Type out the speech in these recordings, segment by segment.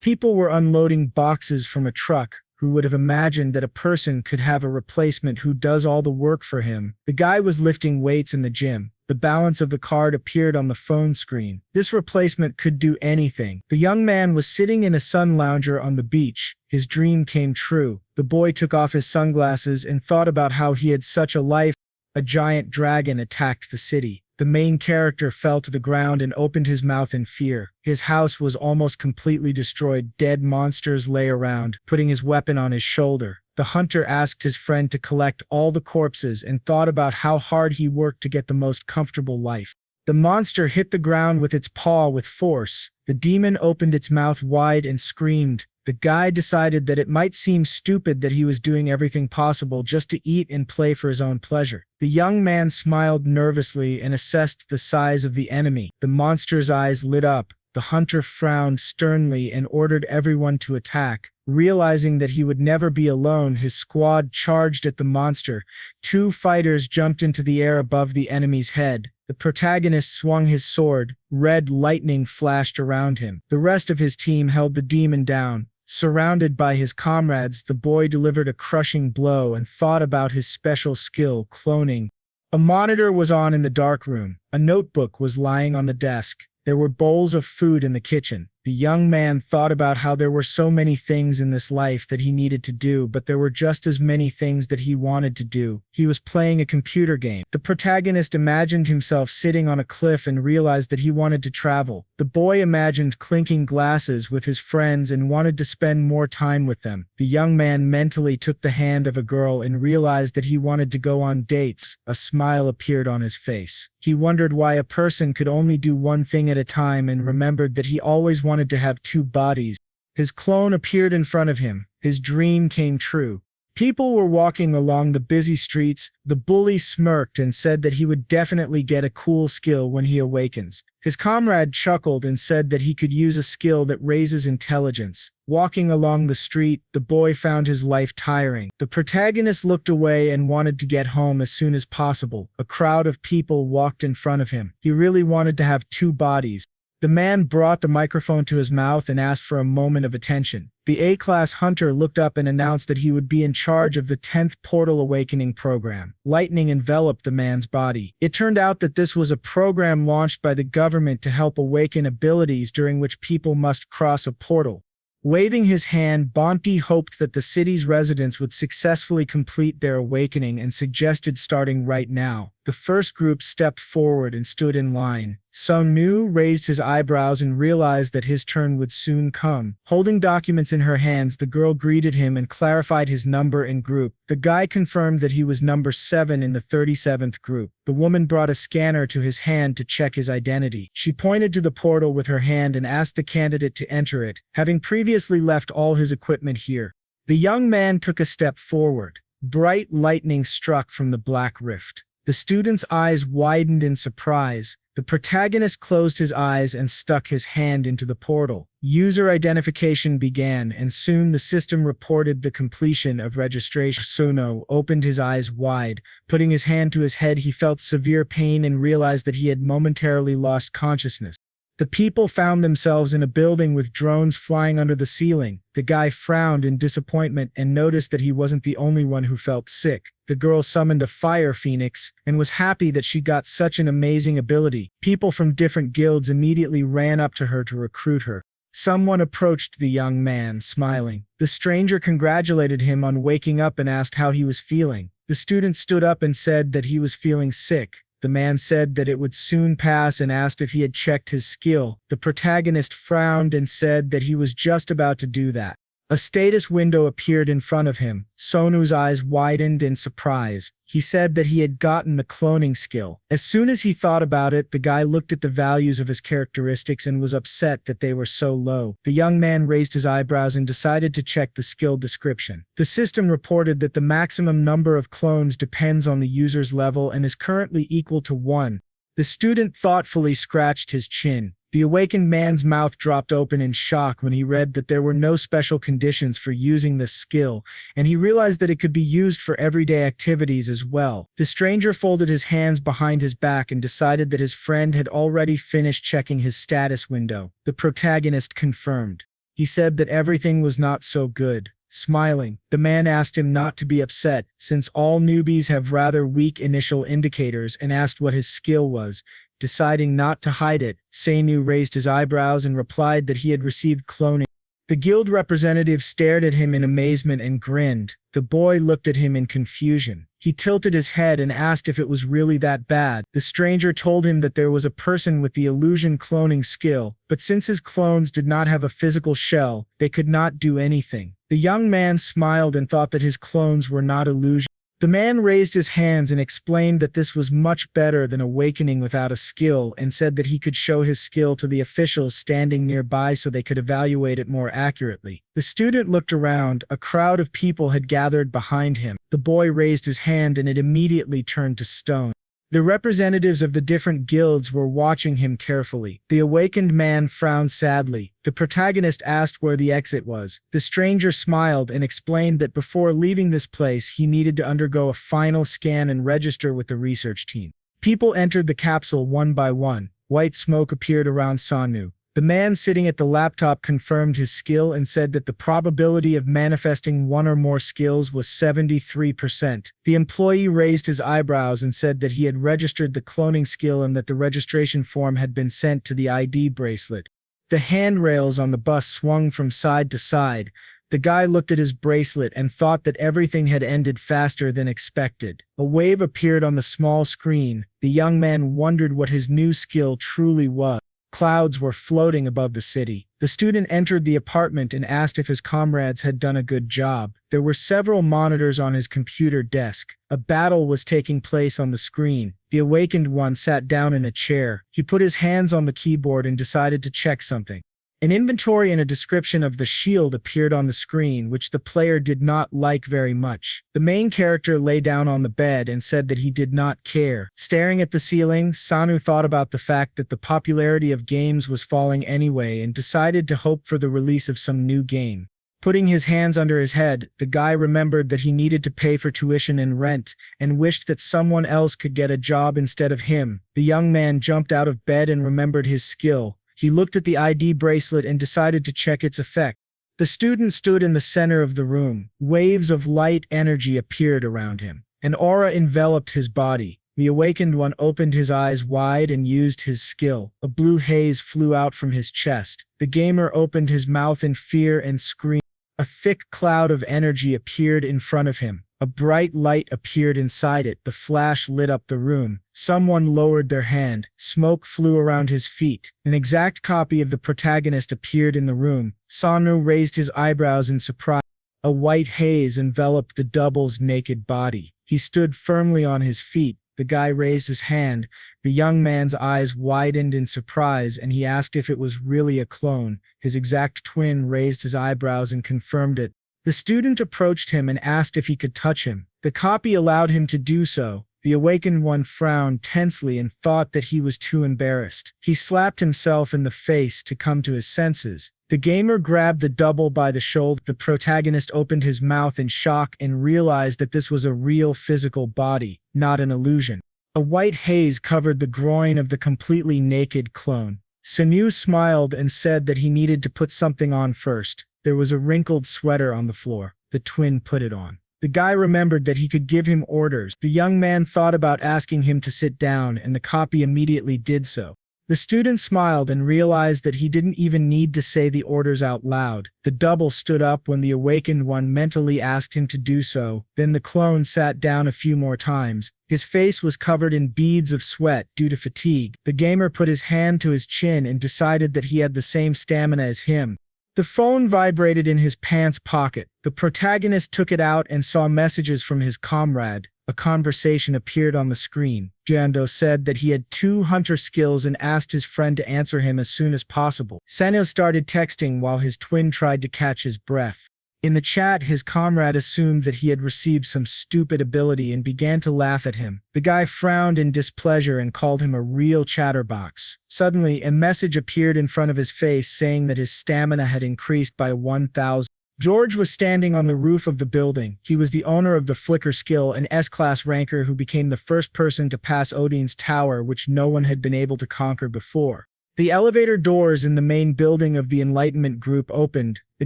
People were unloading boxes from a truck. Who would have imagined that a person could have a replacement who does all the work for him? The guy was lifting weights in the gym. The balance of the card appeared on the phone screen. This replacement could do anything. The young man was sitting in a sun lounger on the beach. His dream came true. The boy took off his sunglasses and thought about how he had such a life. A giant dragon attacked the city. The main character fell to the ground and opened his mouth in fear. His house was almost completely destroyed. Dead monsters lay around, putting his weapon on his shoulder. The hunter asked his friend to collect all the corpses and thought about how hard he worked to get the most comfortable life. The monster hit the ground with its paw with force. The demon opened its mouth wide and screamed. The guy decided that it might seem stupid that he was doing everything possible just to eat and play for his own pleasure. The young man smiled nervously and assessed the size of the enemy. The monster's eyes lit up. The hunter frowned sternly and ordered everyone to attack. Realizing that he would never be alone, his squad charged at the monster. Two fighters jumped into the air above the enemy's head. The protagonist swung his sword. Red lightning flashed around him. The rest of his team held the demon down. Surrounded by his comrades, the boy delivered a crushing blow and thought about his special skill, cloning. A monitor was on in the dark room. A notebook was lying on the desk. There were bowls of food in the kitchen. The young man thought about how there were so many things in this life that he needed to do, but there were just as many things that he wanted to do. He was playing a computer game. The protagonist imagined himself sitting on a cliff and realized that he wanted to travel. The boy imagined clinking glasses with his friends and wanted to spend more time with them. The young man mentally took the hand of a girl and realized that he wanted to go on dates. A smile appeared on his face. He wondered why a person could only do one thing at a time and remembered that he always wanted to have two bodies. His clone appeared in front of him. His dream came true. People were walking along the busy streets. The bully smirked and said that he would definitely get a cool skill when he awakens. His comrade chuckled and said that he could use a skill that raises intelligence. Walking along the street, the boy found his life tiring. The protagonist looked away and wanted to get home as soon as possible. A crowd of people walked in front of him. He really wanted to have two bodies. The man brought the microphone to his mouth and asked for a moment of attention. The A-class hunter looked up and announced that he would be in charge of the 10th Portal Awakening program. Lightning enveloped the man's body. It turned out that this was a program launched by the government to help awaken abilities during which people must cross a portal. Waving his hand, Bonte hoped that the city's residents would successfully complete their awakening and suggested starting right now. The first group stepped forward and stood in line. Sangwoo raised his eyebrows and realized that his turn would soon come. Holding documents in her hands, the girl greeted him and clarified his number and group. The guy confirmed that he was number 7 in the 37th group. The woman brought a scanner to his hand to check his identity. She pointed to the portal with her hand and asked the candidate to enter it, having previously left all his equipment here. The young man took a step forward. Bright lightning struck from the black rift. The student's eyes widened in surprise. The protagonist closed his eyes and stuck his hand into the portal. User identification began, and soon the system reported the completion of registration. Sono opened his eyes wide. Putting his hand to his head, he felt severe pain and realized that he had momentarily lost consciousness. The people found themselves in a building with drones flying under the ceiling. The guy frowned in disappointment and noticed that he wasn't the only one who felt sick. The girl summoned a fire phoenix and was happy that she got such an amazing ability. People from different guilds immediately ran up to her to recruit her. Someone approached the young man, smiling. The stranger congratulated him on waking up and asked how he was feeling. The student stood up and said that he was feeling sick. The man said that it would soon pass and asked if he had checked his skill. The protagonist frowned and said that he was just about to do that. A status window appeared in front of him. Sonu's eyes widened in surprise. He said that he had gotten the cloning skill. As soon as he thought about it, the guy looked at the values of his characteristics and was upset that they were so low. The young man raised his eyebrows and decided to check the skill description. The system reported that the maximum number of clones depends on the user's level and is currently equal to 1. The student thoughtfully scratched his chin. The awakened man's mouth dropped open in shock when he read that there were no special conditions for using this skill, and he realized that it could be used for everyday activities as well. The stranger folded his hands behind his back and decided that his friend had already finished checking his status window. The protagonist confirmed. He said that everything was not so good. Smiling, the man asked him not to be upset, since all newbies have rather weak initial indicators, and asked what his skill was. Deciding not to hide it, Sangwoo raised his eyebrows and replied that he had received cloning. The guild representative stared at him in amazement and grinned. The boy looked at him in confusion. He tilted his head and asked if it was really that bad. The stranger told him that there was a person with the illusion cloning skill, but since his clones did not have a physical shell, they could not do anything. The young man smiled and thought that his clones were not illusion. The man raised his hands and explained that this was much better than awakening without a skill, and said that he could show his skill to the officials standing nearby so they could evaluate it more accurately. The student looked around. A crowd of people had gathered behind him. The boy raised his hand and it immediately turned to stone. The representatives of the different guilds were watching him carefully. The awakened man frowned sadly. The protagonist asked where the exit was. The stranger smiled and explained that before leaving this place, he needed to undergo a final scan and register with the research team. People entered the capsule one by one. White smoke appeared around Sangwoo. The man sitting at the laptop confirmed his skill and said that the probability of manifesting one or more skills was 73%. The employee raised his eyebrows and said that he had registered the cloning skill and that the registration form had been sent to the ID bracelet. The handrails on the bus swung from side to side. The guy looked at his bracelet and thought that everything had ended faster than expected. A wave appeared on the small screen. The young man wondered what his new skill truly was. Clouds were floating above the city. The student entered the apartment and asked if his comrades had done a good job. There were several monitors on his computer desk. A battle was taking place on the screen. The awakened one sat down in a chair. He put his hands on the keyboard and decided to check something. An inventory and a description of the shield appeared on the screen, which the player did not like very much. The main character lay down on the bed and said that he did not care. Staring at the ceiling, Sangwoo thought about the fact that the popularity of games was falling anyway and decided to hope for the release of some new game. Putting his hands under his head, the guy remembered that he needed to pay for tuition and rent, and wished that someone else could get a job instead of him. The young man jumped out of bed and remembered his skill. He looked at the ID bracelet and decided to check its effect. The student stood in the center of the room. Waves of light energy appeared around him. An aura enveloped his body. The awakened one opened his eyes wide and used his skill. A blue haze flew out from his chest. The gamer opened his mouth in fear and screamed. A thick cloud of energy appeared in front of him. A bright light appeared inside it. The flash lit up the room. Someone lowered their hand. Smoke flew around his feet. An exact copy of the protagonist appeared in the room. Sangwoo raised his eyebrows in surprise. A white haze enveloped the double's naked body. He stood firmly on his feet. The guy raised his hand. The young man's eyes widened in surprise, and he asked if it was really a clone. His exact twin raised his eyebrows and confirmed it. The student approached him and asked if he could touch him. The copy allowed him to do so. The awakened one frowned tensely and thought that he was too embarrassed. He slapped himself in the face to come to his senses. The gamer grabbed the double by the shoulder. The protagonist opened his mouth in shock and realized that this was a real physical body, not an illusion. A white haze covered the groin of the completely naked clone. Sangwoo smiled and said that he needed to put something on first. There was a wrinkled sweater on the floor. The twin put it on. The guy remembered that he could give him orders. The young man thought about asking him to sit down, and the copy immediately did so. The student smiled and realized that he didn't even need to say the orders out loud. The double stood up when the awakened one mentally asked him to do so. Then the clone sat down a few more times. His face was covered in beads of sweat due to fatigue. The gamer put his hand to his chin and decided that he had the same stamina as him. The phone vibrated in his pants pocket. The protagonist took it out and saw messages from his comrade. A conversation appeared on the screen. Jando said that he had 2 hunter skills and asked his friend to answer him as soon as possible. Sangwoo started texting while his twin tried to catch his breath. In the chat, his comrade assumed that he had received some stupid ability and began to laugh at him. The guy frowned in displeasure and called him a real chatterbox. Suddenly, a message appeared in front of his face saying that his stamina had increased by 1,000. George was standing on the roof of the building. He was the owner of the Flicker skill, an S-class ranker who became the first person to pass Odine's tower, which no one had been able to conquer before. The elevator doors in the main building of the Enlightenment Group opened. The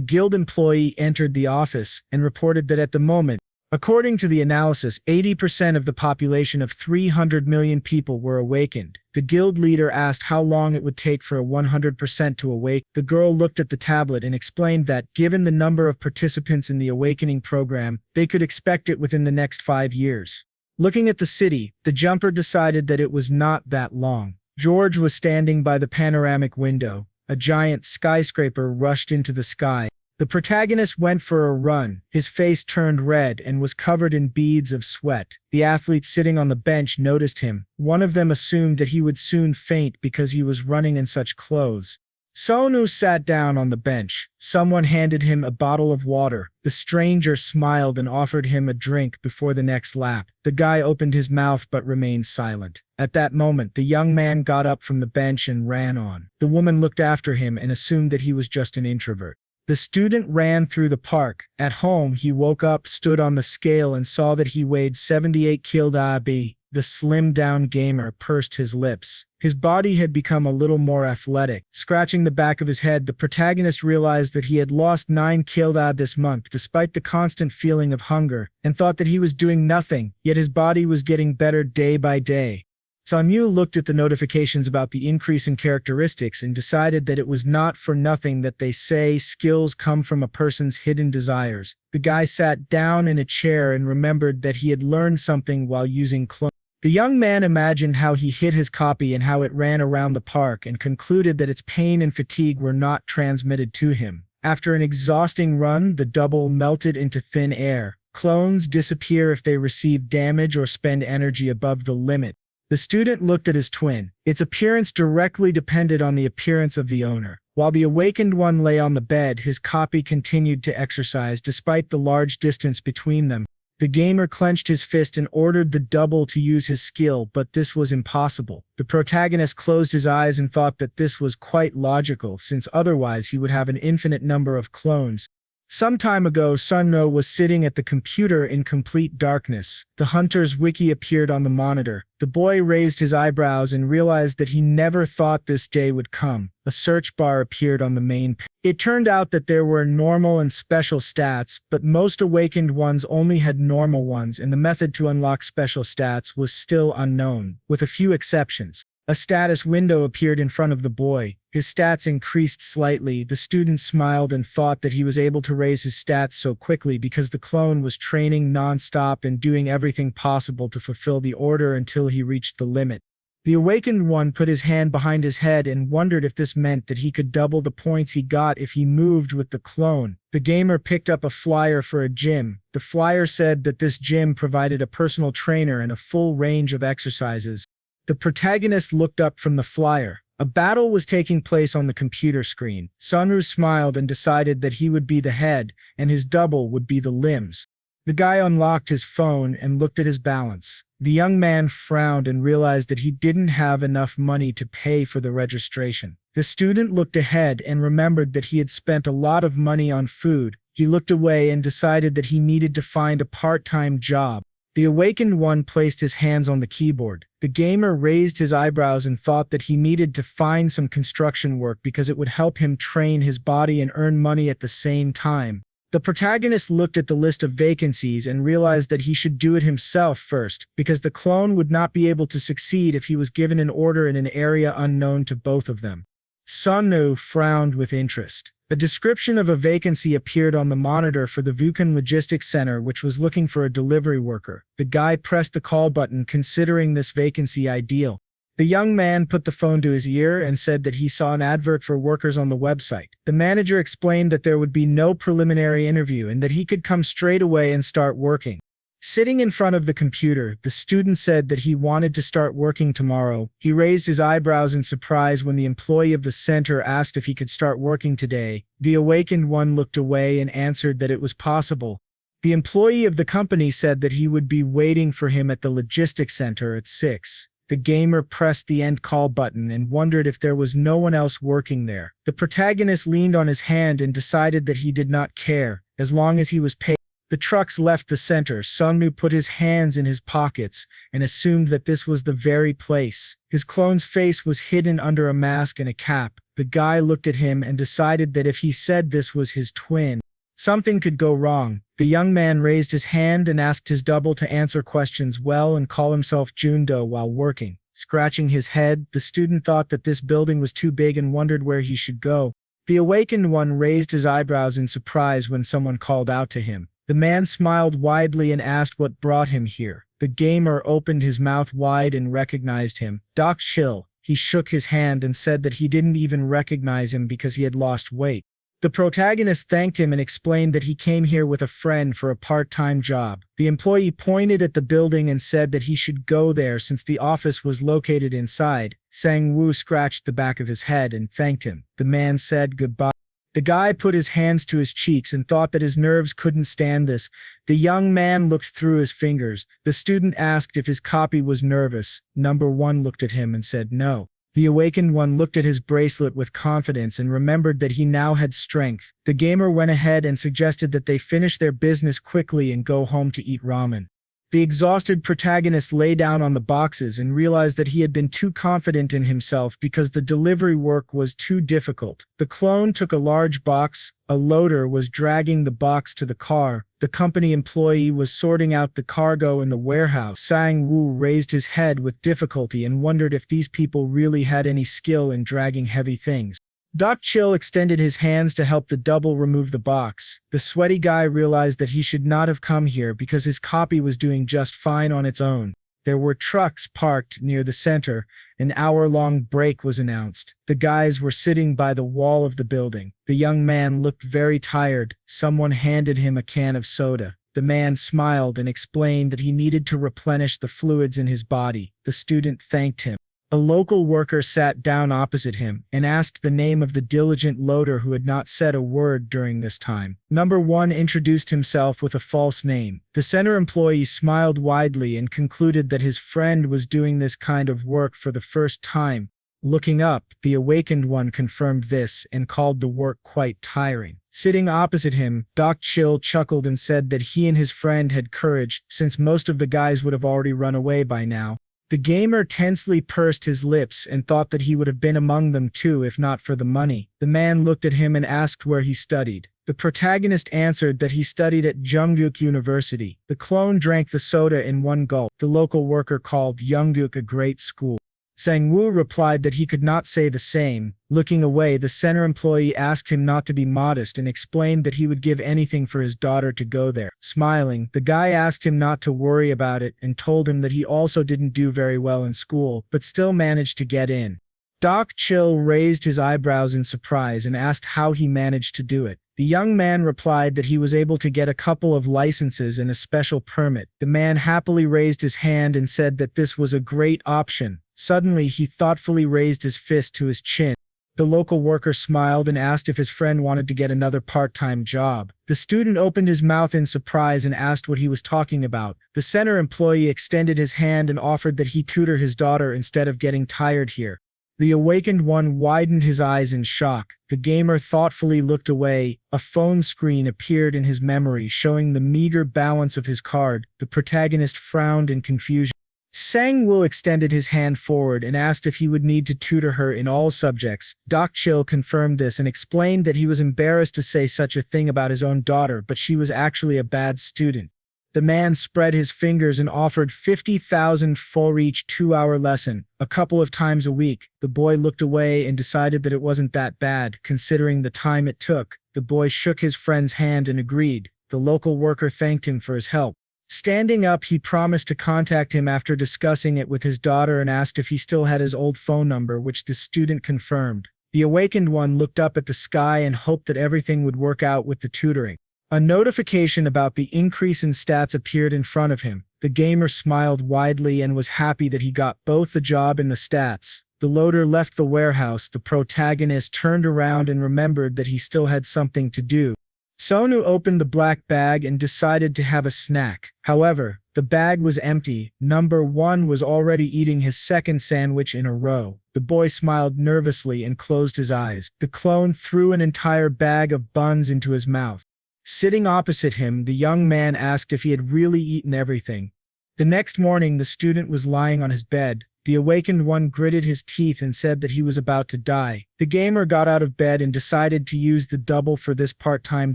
guild employee entered the office and reported that at the moment, according to the analysis, 80% of the population of 300 million people were awakened. The guild leader asked how long it would take for a 100% to awake. The girl looked at the tablet and explained that, given the number of participants in the awakening program, they could expect it within the next 5 years. Looking at the city, the jumper decided that it was not that long. George was standing by the panoramic window. A giant skyscraper rushed into the sky. The protagonist went for a run. His face turned red and was covered in beads of sweat. The athletes sitting on the bench noticed him. One of them assumed that he would soon faint because he was running in such clothes. Sangwoo sat down on the bench. Someone handed him a bottle of water. The stranger smiled and offered him a drink before the next lap. The guy opened his mouth but remained silent. At that moment, the young man got up from the bench and ran on. The woman looked after him and assumed that he was just an introvert. The student ran through the park. At home, he woke up, stood on the scale, and saw that he weighed 78 kg. The slimmed-down gamer pursed his lips. His body had become a little more athletic. Scratching the back of his head, the protagonist realized that he had lost 9 kg this month despite the constant feeling of hunger, and thought that he was doing nothing, yet his body was getting better day by day. Sangwoo looked at the notifications about the increase in characteristics and decided that it was not for nothing that they say skills come from a person's hidden desires. The guy sat down in a chair and remembered that he had learned something while using clones. The young man imagined how he hit his copy and how it ran around the park and concluded that its pain and fatigue were not transmitted to him. After an exhausting run, the double melted into thin air. Clones disappear if they receive damage or spend energy above the limit. The student looked at his twin. Its appearance directly depended on the appearance of the owner. While the awakened one lay on the bed, his copy continued to exercise despite the large distance between them. The gamer clenched his fist and ordered the double to use his skill, but this was impossible. The protagonist closed his eyes and thought that this was quite logical, since otherwise he would have an infinite number of clones. Some time ago, Sangwoo was sitting at the computer in complete darkness. The Hunter's wiki appeared on the monitor. The boy raised his eyebrows and realized that he never thought this day would come. A search bar appeared on the main page. It turned out that there were normal and special stats, but most awakened ones only had normal ones, and the method to unlock special stats was still unknown, with a few exceptions. A status window appeared in front of the boy. His stats increased slightly. The student smiled and thought that he was able to raise his stats so quickly because the clone was training non-stop and doing everything possible to fulfill the order until he reached the limit. The awakened one put his hand behind his head and wondered if this meant that he could double the points he got if he moved with the clone. The gamer picked up a flyer for a gym. The flyer said that this gym provided a personal trainer and a full range of exercises. The protagonist looked up from the flyer. A battle was taking place on the computer screen. Sangwoo smiled and decided that he would be the head, and his double would be the limbs. The guy unlocked his phone and looked at his balance. The young man frowned and realized that he didn't have enough money to pay for the registration. The student looked ahead and remembered that he had spent a lot of money on food. He looked away and decided that he needed to find a part-time job. The awakened one placed his hands on the keyboard. The gamer raised his eyebrows and thought that he needed to find some construction work because it would help him train his body and earn money at the same time. The protagonist looked at the list of vacancies and realized that he should do it himself first, because the clone would not be able to succeed if he was given an order in an area unknown to both of them. Sangwoo frowned with interest. A description of a vacancy appeared on the monitor for the Webtoon Logistics Center, which was looking for a delivery worker. The guy pressed the call button, considering this vacancy ideal. The young man put the phone to his ear and said that he saw an advert for workers on the website. The manager explained that there would be no preliminary interview and that he could come straight away and start working. Sitting in front of the computer, the student said that he wanted to start working tomorrow. He raised his eyebrows in surprise when the employee of the center asked if he could start working today. The awakened one looked away and answered that it was possible. The employee of the company said that he would be waiting for him at the logistics center at 6. The gamer pressed the end call button and wondered if there was no one else working there. The protagonist leaned on his hand and decided that he did not care, as long as he was paid. The trucks left the center. Sangwoo put his hands in his pockets and assumed that this was the very place. His clone's face was hidden under a mask and a cap. The guy looked at him and decided that if he said this was his twin, something could go wrong. The young man raised his hand and asked his double to answer questions well and call himself Jundo while working. Scratching his head, the student thought that this building was too big and wondered where he should go. The awakened one raised his eyebrows in surprise when someone called out to him. The man smiled widely and asked what brought him here. The gamer opened his mouth wide and recognized him. Doc Chill. He shook his hand and said that he didn't even recognize him because he had lost weight. The protagonist thanked him and explained that he came here with a friend for a part-time job. The employee pointed at the building and said that he should go there since the office was located inside. Sangwoo scratched the back of his head and thanked him. The man said goodbye. The guy put his hands to his cheeks and thought that his nerves couldn't stand this. The young man looked through his fingers. The student asked if his copy was nervous. Number 1 looked at him and said no. The awakened one looked at his bracelet with confidence and remembered that he now had strength. The gamer went ahead and suggested that they finish their business quickly and go home to eat ramen. The exhausted protagonist lay down on the boxes and realized that he had been too confident in himself because the delivery work was too difficult. The clone took a large box. A loader was dragging the box to the car. The company employee was sorting out the cargo in the warehouse. Sangwoo raised his head with difficulty and wondered if these people really had any skill in dragging heavy things. Doc Chill extended his hands to help the double remove the box. The sweaty guy realized that he should not have come here because his copy was doing just fine on its own. There were trucks parked near the center. An hour-long break was announced. The guys were sitting by the wall of the building. The young man looked very tired. Someone handed him a can of soda. The man smiled and explained that he needed to replenish the fluids in his body. The student thanked him. A local worker sat down opposite him and asked the name of the diligent loader who had not said a word during this time. Number 1 introduced himself with a false name. The center employee smiled widely and concluded that his friend was doing this kind of work for the first time. Looking up, the awakened one confirmed this and called the work quite tiring. Sitting opposite him, Doc Chill chuckled and said that he and his friend had courage, since most of the guys would have already run away by now. The gamer tensely pursed his lips and thought that he would have been among them too if not for the money. The man looked at him and asked where he studied. The protagonist answered that he studied at Yongguk University. The clone drank the soda in one gulp. The local worker called Yongguk a great school. Sangwoo replied that he could not say the same. Looking away, the center employee asked him not to be modest and explained that he would give anything for his daughter to go there. Smiling, the guy asked him not to worry about it and told him that he also didn't do very well in school, but still managed to get in. Doc Chill raised his eyebrows in surprise and asked how he managed to do it. The young man replied that he was able to get a couple of licenses and a special permit. The man happily raised his hand and said that this was a great option. Suddenly, he thoughtfully raised his fist to his chin. The local worker smiled and asked if his friend wanted to get another part-time job. The student opened his mouth in surprise and asked what he was talking about. The center employee extended his hand and offered that he tutor his daughter instead of getting tired here. The awakened one widened his eyes in shock. The gamer thoughtfully looked away. A phone screen appeared in his memory showing the meager balance of his card. The protagonist frowned in confusion. Sangwoo extended his hand forward and asked if he would need to tutor her in all subjects. Doc Chill confirmed this and explained that he was embarrassed to say such a thing about his own daughter, but she was actually a bad student. The man spread his fingers and offered 50,000 for each 2-hour lesson, a couple of times a week. The boy looked away and decided that it wasn't that bad, considering the time it took. The boy shook his friend's hand and agreed. The local worker thanked him for his help. Standing up, he promised to contact him after discussing it with his daughter and asked if he still had his old phone number, which the student confirmed. The awakened one looked up at the sky and hoped that everything would work out with the tutoring. A notification about the increase in stats appeared in front of him. The gamer smiled widely and was happy that he got both the job and the stats. The loader left the warehouse. The protagonist turned around and remembered that he still had something to do. Sonu opened the black bag and decided to have a snack. However, the bag was empty. Number 1 was already eating his second sandwich in a row. The boy smiled nervously and closed his eyes. The clone threw an entire bag of buns into his mouth. Sitting opposite him, the young man asked if he had really eaten everything. The next morning, the student was lying on his bed. The awakened one gritted his teeth and said that he was about to die. The gamer got out of bed and decided to use the double for this part-time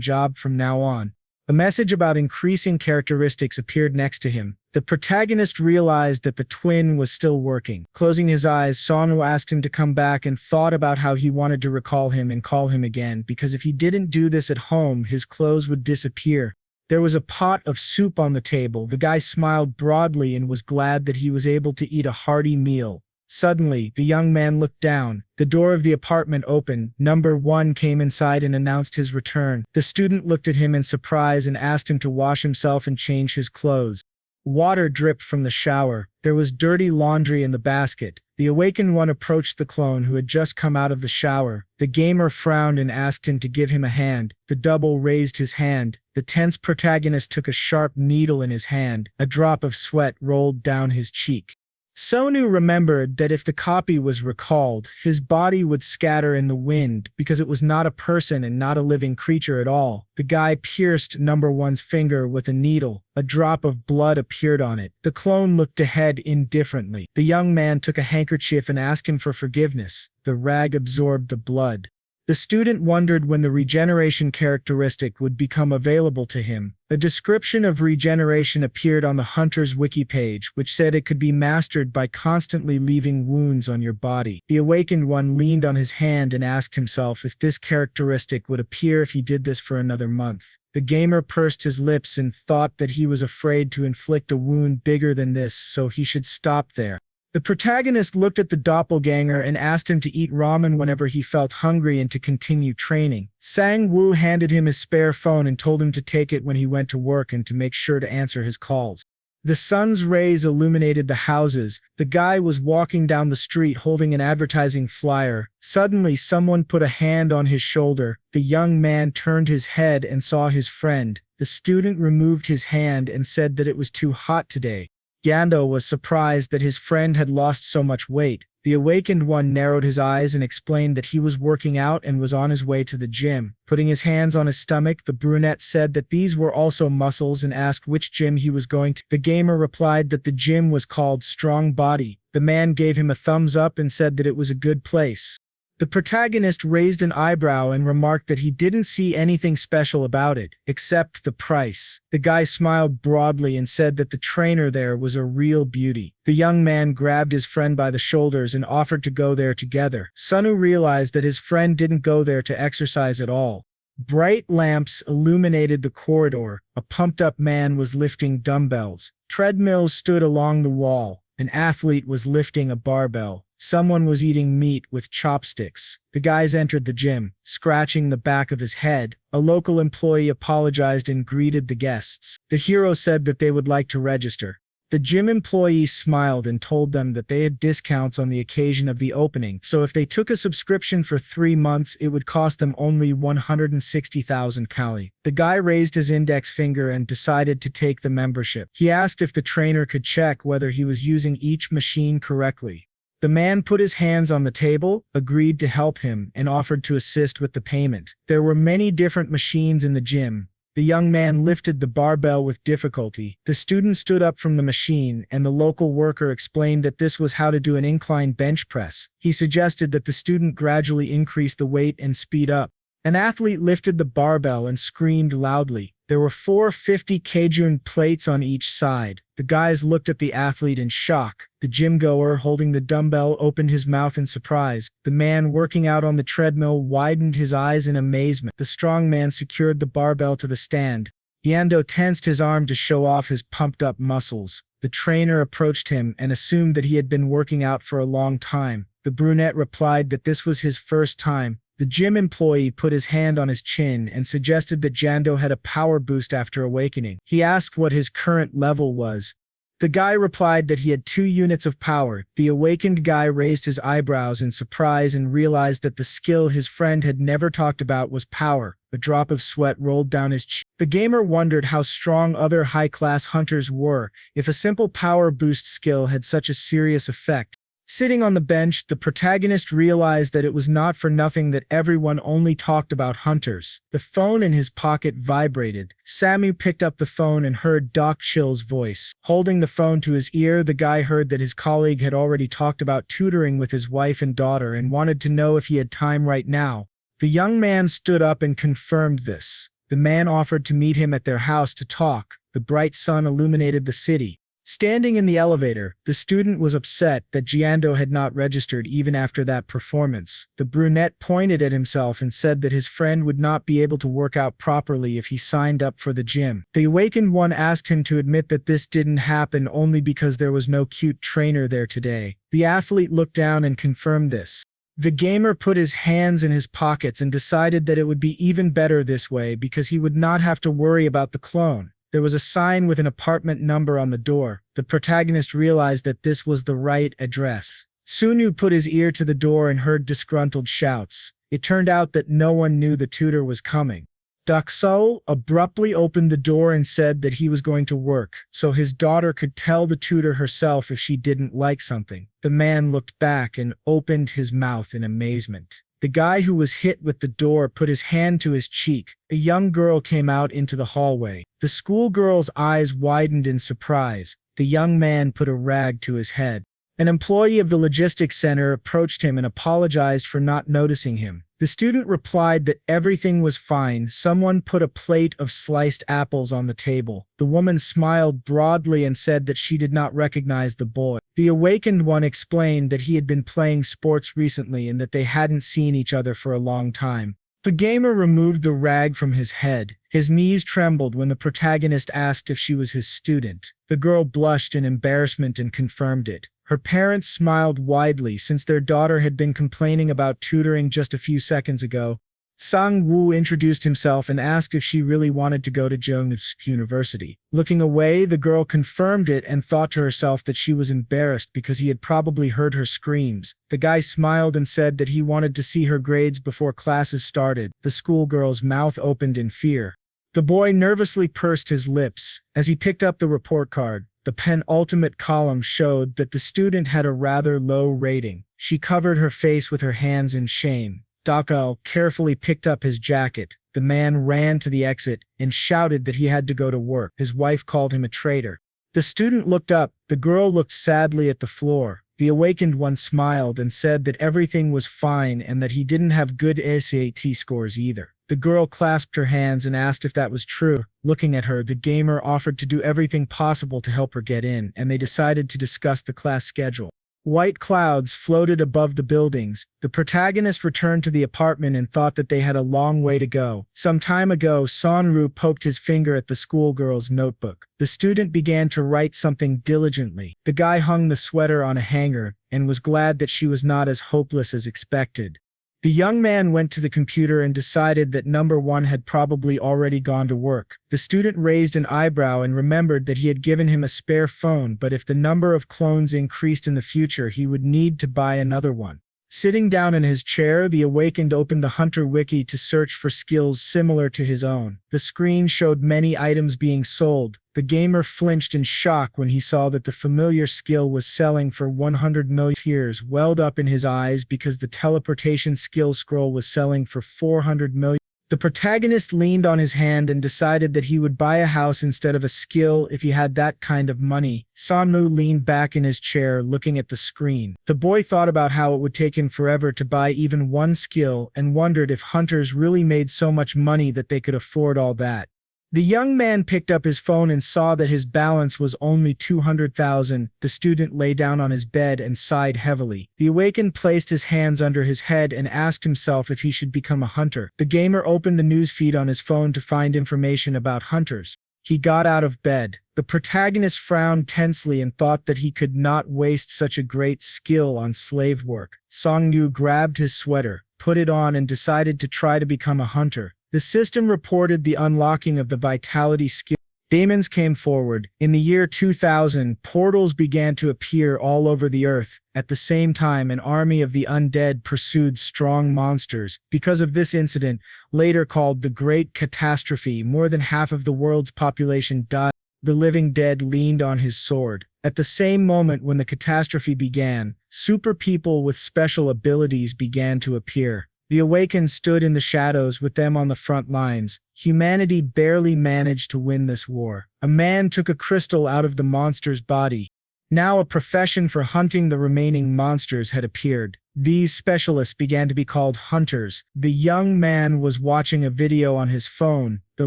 job from now on. A message about increasing characteristics appeared next to him. The protagonist realized that the twin was still working. Closing his eyes, Sangwoo asked him to come back and thought about how he wanted to recall him and call him again, because if he didn't do this at home, his clothes would disappear. There was a pot of soup on the table. The guy smiled broadly and was glad that he was able to eat a hearty meal. Suddenly, the young man looked down. The door of the apartment opened. Number 1 came inside and announced his return. The student looked at him in surprise and asked him to wash himself and change his clothes. Water dripped from the shower. There was dirty laundry in the basket. The awakened one approached the clone who had just come out of the shower. The gamer frowned and asked him to give him a hand. The double raised his hand. The tense protagonist took a sharp needle in his hand. A drop of sweat rolled down his cheek. Sonu remembered that if the copy was recalled, his body would scatter in the wind because it was not a person and not a living creature at all. The guy pierced number 1's finger with a needle. A drop of blood appeared on it. The clone looked ahead indifferently. The young man took a handkerchief and asked him for forgiveness. The rag absorbed the blood. The student wondered when the regeneration characteristic would become available to him. A description of regeneration appeared on the hunter's wiki page, which said it could be mastered by constantly leaving wounds on your body. The awakened one leaned on his hand and asked himself if this characteristic would appear if he did this for another month. The gamer pursed his lips and thought that he was afraid to inflict a wound bigger than this, so he should stop there. The protagonist looked at the doppelganger and asked him to eat ramen whenever he felt hungry and to continue training. Sangwoo handed him his spare phone and told him to take it when he went to work and to make sure to answer his calls. The sun's rays illuminated the houses. The guy was walking down the street holding an advertising flyer. Suddenly, someone put a hand on his shoulder. The young man turned his head and saw his friend. The student removed his hand and said that it was too hot today. Yando was surprised that his friend had lost so much weight. The awakened one narrowed his eyes and explained that he was working out and was on his way to the gym. Putting his hands on his stomach, the brunette said that these were also muscles and asked which gym he was going to. The gamer replied that the gym was called Strong Body. The man gave him a thumbs up and said that it was a good place. The protagonist raised an eyebrow and remarked that he didn't see anything special about it, except the price. The guy smiled broadly and said that the trainer there was a real beauty. The young man grabbed his friend by the shoulders and offered to go there together. Sunu realized that his friend didn't go there to exercise at all. Bright lamps illuminated the corridor. A pumped-up man was lifting dumbbells. Treadmills stood along the wall. An athlete was lifting a barbell. Someone was eating meat with chopsticks. The guys entered the gym, scratching the back of his head. A local employee apologized and greeted the guests. The hero said that they would like to register. The gym employees smiled and told them that they had discounts on the occasion of the opening, so if they took a subscription for 3 months, it would cost them only 160,000 kali. The guy raised his index finger and decided to take the membership. He asked if the trainer could check whether he was using each machine correctly. The man put his hands on the table, agreed to help him, and offered to assist with the payment. There were many different machines in the gym. The young man lifted the barbell with difficulty. The student stood up from the machine, and the local worker explained that this was how to do an incline bench press. He suggested that the student gradually increase the weight and speed up. An athlete lifted the barbell and screamed loudly. There were 4 50 kg plates on each side. The guys looked at the athlete in shock. The gym goer holding the dumbbell opened his mouth in surprise. The man working out on the treadmill widened his eyes in amazement. The strong man secured the barbell to the stand. Yando tensed his arm to show off his pumped-up muscles. The trainer approached him and assumed that he had been working out for a long time. The brunette replied that this was his first time. The gym employee put his hand on his chin and suggested that Jando had a power boost after awakening. He asked what his current level was. The guy replied that he had 2 units of power. The awakened guy raised his eyebrows in surprise and realized that the skill his friend had never talked about was power. A drop of sweat rolled down his cheek. The gamer wondered how strong other high-class hunters were if a simple power boost skill had such a serious effect. Sitting on the bench, the protagonist realized that it was not for nothing that everyone only talked about hunters. The phone in his pocket vibrated. Sangwoo picked up the phone and heard Doc Chill's voice. Holding the phone to his ear, the guy heard that his colleague had already talked about tutoring with his wife and daughter and wanted to know if he had time right now. The young man stood up and confirmed this. The man offered to meet him at their house to talk. The bright sun illuminated the city. Standing in the elevator, the student was upset that Jiando had not registered even after that performance. The brunette pointed at himself and said that his friend would not be able to work out properly if he signed up for the gym. The awakened one asked him to admit that this didn't happen only because there was no cute trainer there today. The athlete looked down and confirmed this. The gamer put his hands in his pockets and decided that it would be even better this way because he would not have to worry about the clone. There was a sign with an apartment number on the door. The protagonist realized that this was the right address. Sunu put his ear to the door and heard disgruntled shouts. It turned out that no one knew the tutor was coming. Dakseol abruptly opened the door and said that he was going to work, so his daughter could tell the tutor herself if she didn't like something. The man looked back and opened his mouth in amazement. The guy who was hit with the door put his hand to his cheek. A young girl came out into the hallway. The schoolgirl's eyes widened in surprise. The young man put a rag to his head. An employee of the logistics center approached him and apologized for not noticing him. The student replied that everything was fine. Someone put a plate of sliced apples on the table. The woman smiled broadly and said that she did not recognize the boy. The awakened one explained that he had been playing sports recently and that they hadn't seen each other for a long time. The gamer removed the rag from his head. His knees trembled when the protagonist asked if she was his student. The girl blushed in embarrassment and confirmed it. Her parents smiled widely since their daughter had been complaining about tutoring just a few seconds ago. Sangwoo introduced himself and asked if she really wanted to go to Jeong's university. Looking away, the girl confirmed it and thought to herself that she was embarrassed because he had probably heard her screams. The guy smiled and said that he wanted to see her grades before classes started. The schoolgirl's mouth opened in fear. The boy nervously pursed his lips. As he picked up the report card, the penultimate column showed that the student had a rather low rating. She covered her face with her hands in shame. Dakseol carefully picked up his jacket. The man ran to the exit and shouted that he had to go to work. His wife called him a traitor. The student looked up. The girl looked sadly at the floor. The awakened one smiled and said that everything was fine and that he didn't have good SAT scores either. The girl clasped her hands and asked if that was true. Looking at her, the gamer offered to do everything possible to help her get in, and they decided to discuss the class schedule. White clouds floated above the buildings. The protagonist returned to the apartment and thought that they had a long way to go. Some time ago, Sonru poked his finger at the schoolgirl's notebook. The student began to write something diligently. The guy hung the sweater on a hanger and was glad that she was not as hopeless as expected. The young man went to the computer and decided that number one had probably already gone to work. The student raised an eyebrow and remembered that he had given him a spare phone, but if the number of clones increased in the future, he would need to buy another one. Sitting down in his chair, the awakened opened the Hunter Wiki to search for skills similar to his own. The screen showed many items being sold. The gamer flinched in shock when he saw that the familiar skill was selling for 100 million. Tears welled up in his eyes because the teleportation skill scroll was selling for 400 million. The protagonist leaned on his hand and decided that he would buy a house instead of a skill if he had that kind of money. Sangwoo leaned back in his chair looking at the screen. The boy thought about how it would take him forever to buy even one skill and wondered if hunters really made so much money that they could afford all that. The young man picked up his phone and saw that his balance was only 200,000. The student lay down on his bed and sighed heavily. The awakened placed his hands under his head and asked himself if he should become a hunter. The gamer opened the news feed on his phone to find information about hunters. He got out of bed. The protagonist frowned tensely and thought that he could not waste such a great skill on slave work. Sangwoo grabbed his sweater, put it on, and decided to try to become a hunter. The system reported the unlocking of the vitality skill. Demons came forward. In the year 2000, portals began to appear all over the earth. At the same time, an army of the undead pursued strong monsters. Because of this incident, later called the Great Catastrophe, more than half of the world's population died. The living dead leaned on his sword. At the same moment when the catastrophe began, Super people with special abilities began to appear. The Awakens stood in the shadows with them on the front lines. Humanity barely managed to win this war. A man took a crystal out of the monster's body. Now a profession for hunting the remaining monsters had appeared. These specialists began to be called hunters. The young man was watching a video on his phone. The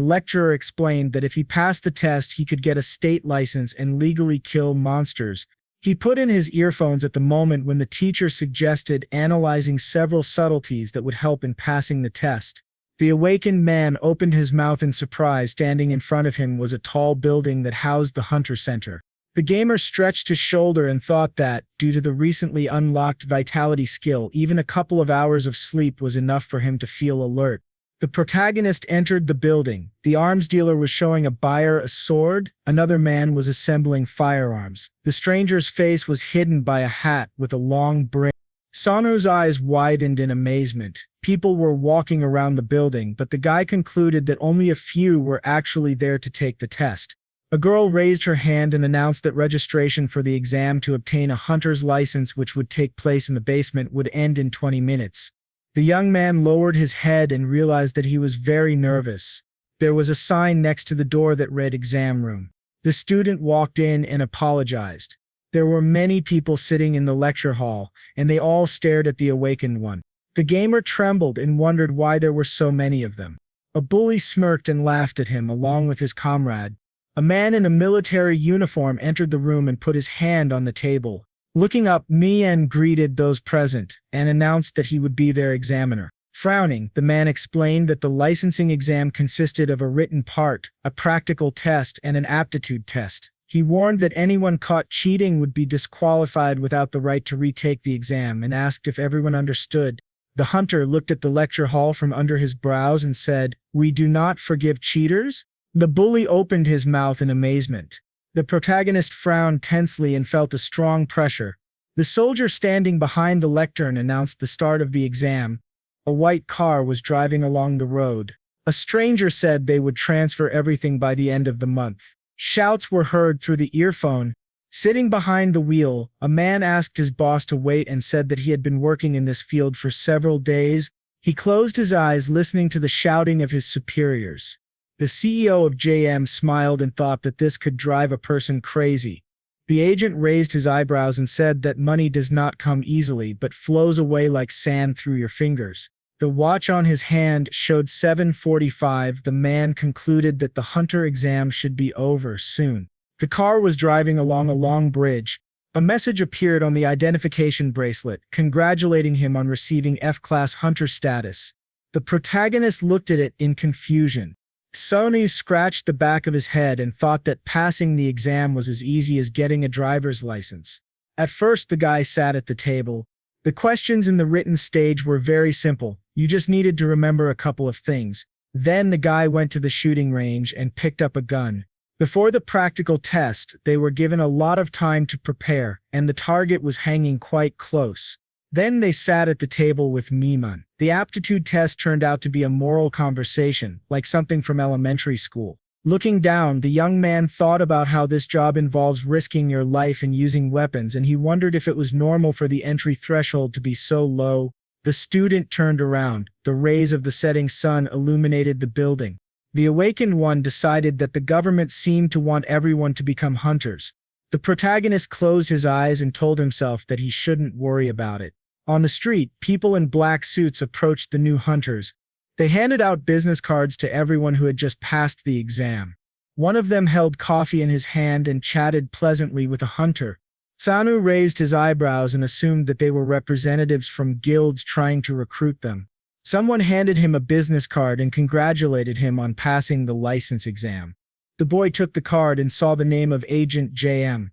lecturer explained that if he passed the test, he could get a state license and legally kill monsters. He put in his earphones at the moment when the teacher suggested analyzing several subtleties that would help in passing the test. The awakened man opened his mouth in surprise. Standing in front of him was a tall building that housed the Hunter Center. The gamer stretched his shoulder and thought that, due to the recently unlocked vitality skill, even a couple of hours of sleep was enough for him to feel alert. The protagonist entered the building. The arms dealer was showing a buyer a sword. Another man was assembling firearms. The stranger's face was hidden by a hat with a long brim. Sanu's eyes widened in amazement. People were walking around the building, but the guy concluded that only a few were actually there to take the test. A girl raised her hand and announced that registration for the exam to obtain a hunter's license, which would take place in the basement, would end in 20 minutes. The young man lowered his head and realized that he was very nervous. There was a sign next to the door that read exam room. The student walked in and apologized. There were many people sitting in the lecture hall, and they all stared at the awakened one. The gamer trembled and wondered why there were so many of them. A bully smirked and laughed at him along with his comrade. A man in a military uniform entered the room and put his hand on the table. Looking up, Mien greeted those present and announced that he would be their examiner. Frowning, the man explained that the licensing exam consisted of a written part, a practical test, and an aptitude test. He warned that anyone caught cheating would be disqualified without the right to retake the exam, and asked if everyone understood. The hunter looked at the lecture hall from under his brows and said, "We do not forgive cheaters?" The bully opened his mouth in amazement. The protagonist frowned tensely and felt a strong pressure. The soldier standing behind the lectern announced the start of the exam. A white car was driving along the road. A stranger said they would transfer everything by the end of the month. Shouts were heard through the earphone. Sitting behind the wheel, a man asked his boss to wait and said that he had been working in this field for several days. He closed his eyes, listening to the shouting of his superiors. The CEO of JM smiled and thought that this could drive a person crazy. The agent raised his eyebrows and said that money does not come easily but flows away like sand through your fingers. The watch on his hand showed 7:45. The man concluded that the hunter exam should be over soon. The car was driving along a long bridge. A message appeared on the identification bracelet, congratulating him on receiving F-class hunter status. The protagonist looked at it in confusion. Sony scratched the back of his head and thought that passing the exam was as easy as getting a driver's license. At first, the guy sat at the table. The questions in the written stage were very simple. You just needed to remember a couple of things. Then the guy went to the shooting range and picked up a gun. Before the practical test, they were given a lot of time to prepare, and the target was hanging quite close. Then they sat at the table with Miman. The aptitude test turned out to be a moral conversation, like something from elementary school. Looking down, the young man thought about how this job involves risking your life and using weapons, and he wondered if it was normal for the entry threshold to be so low. The student turned around. The rays of the setting sun illuminated the building. The awakened one decided that the government seemed to want everyone to become hunters. The protagonist closed his eyes and told himself that he shouldn't worry about it. On the street, people in black suits approached the new hunters. They handed out business cards to everyone who had just passed the exam. One of them held coffee in his hand and chatted pleasantly with a hunter. Sanu raised his eyebrows and assumed that they were representatives from guilds trying to recruit them. Someone handed him a business card and congratulated him on passing the license exam. The boy took the card and saw the name of Agent JM.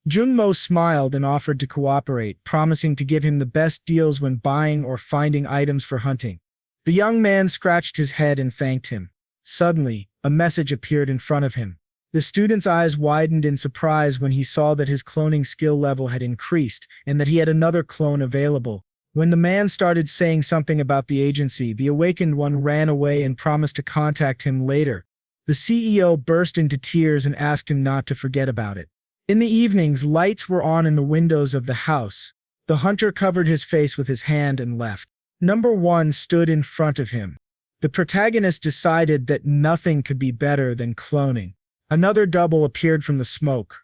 Junmo smiled and offered to cooperate, promising to give him the best deals when buying or finding items for hunting. The young man scratched his head and thanked him. Suddenly, a message appeared in front of him. The student's eyes widened in surprise when he saw that his cloning skill level had increased and that he had another clone available. When the man started saying something about the agency, the awakened one ran away and promised to contact him later. The CEO burst into tears and asked him not to forget about it. In the evenings, lights were on in the windows of the house. The hunter covered his face with his hand and left. Number 1 stood in front of him. The protagonist decided that nothing could be better than cloning. Another double appeared from the smoke.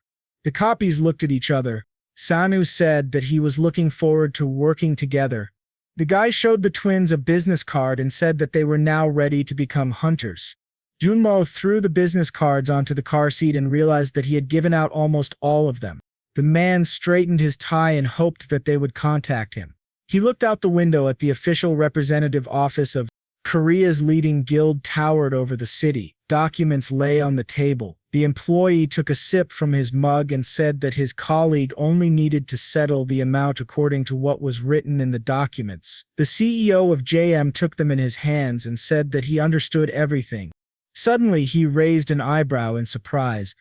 The copies looked at each other. Sangwoo said that he was looking forward to working together. The guy showed the twins a business card and said that they were now ready to become hunters. Junmo threw the business cards onto the car seat and realized that he had given out almost all of them. The man straightened his tie and hoped that they would contact him. He looked out the window at the official representative office of Korea's leading guild towered over the city. Documents lay on the table. The employee took a sip from his mug and said that his colleague only needed to settle the amount according to what was written in the documents. The CEO of JM took them in his hands and said that he understood everything. Suddenly, he raised an eyebrow in surprise.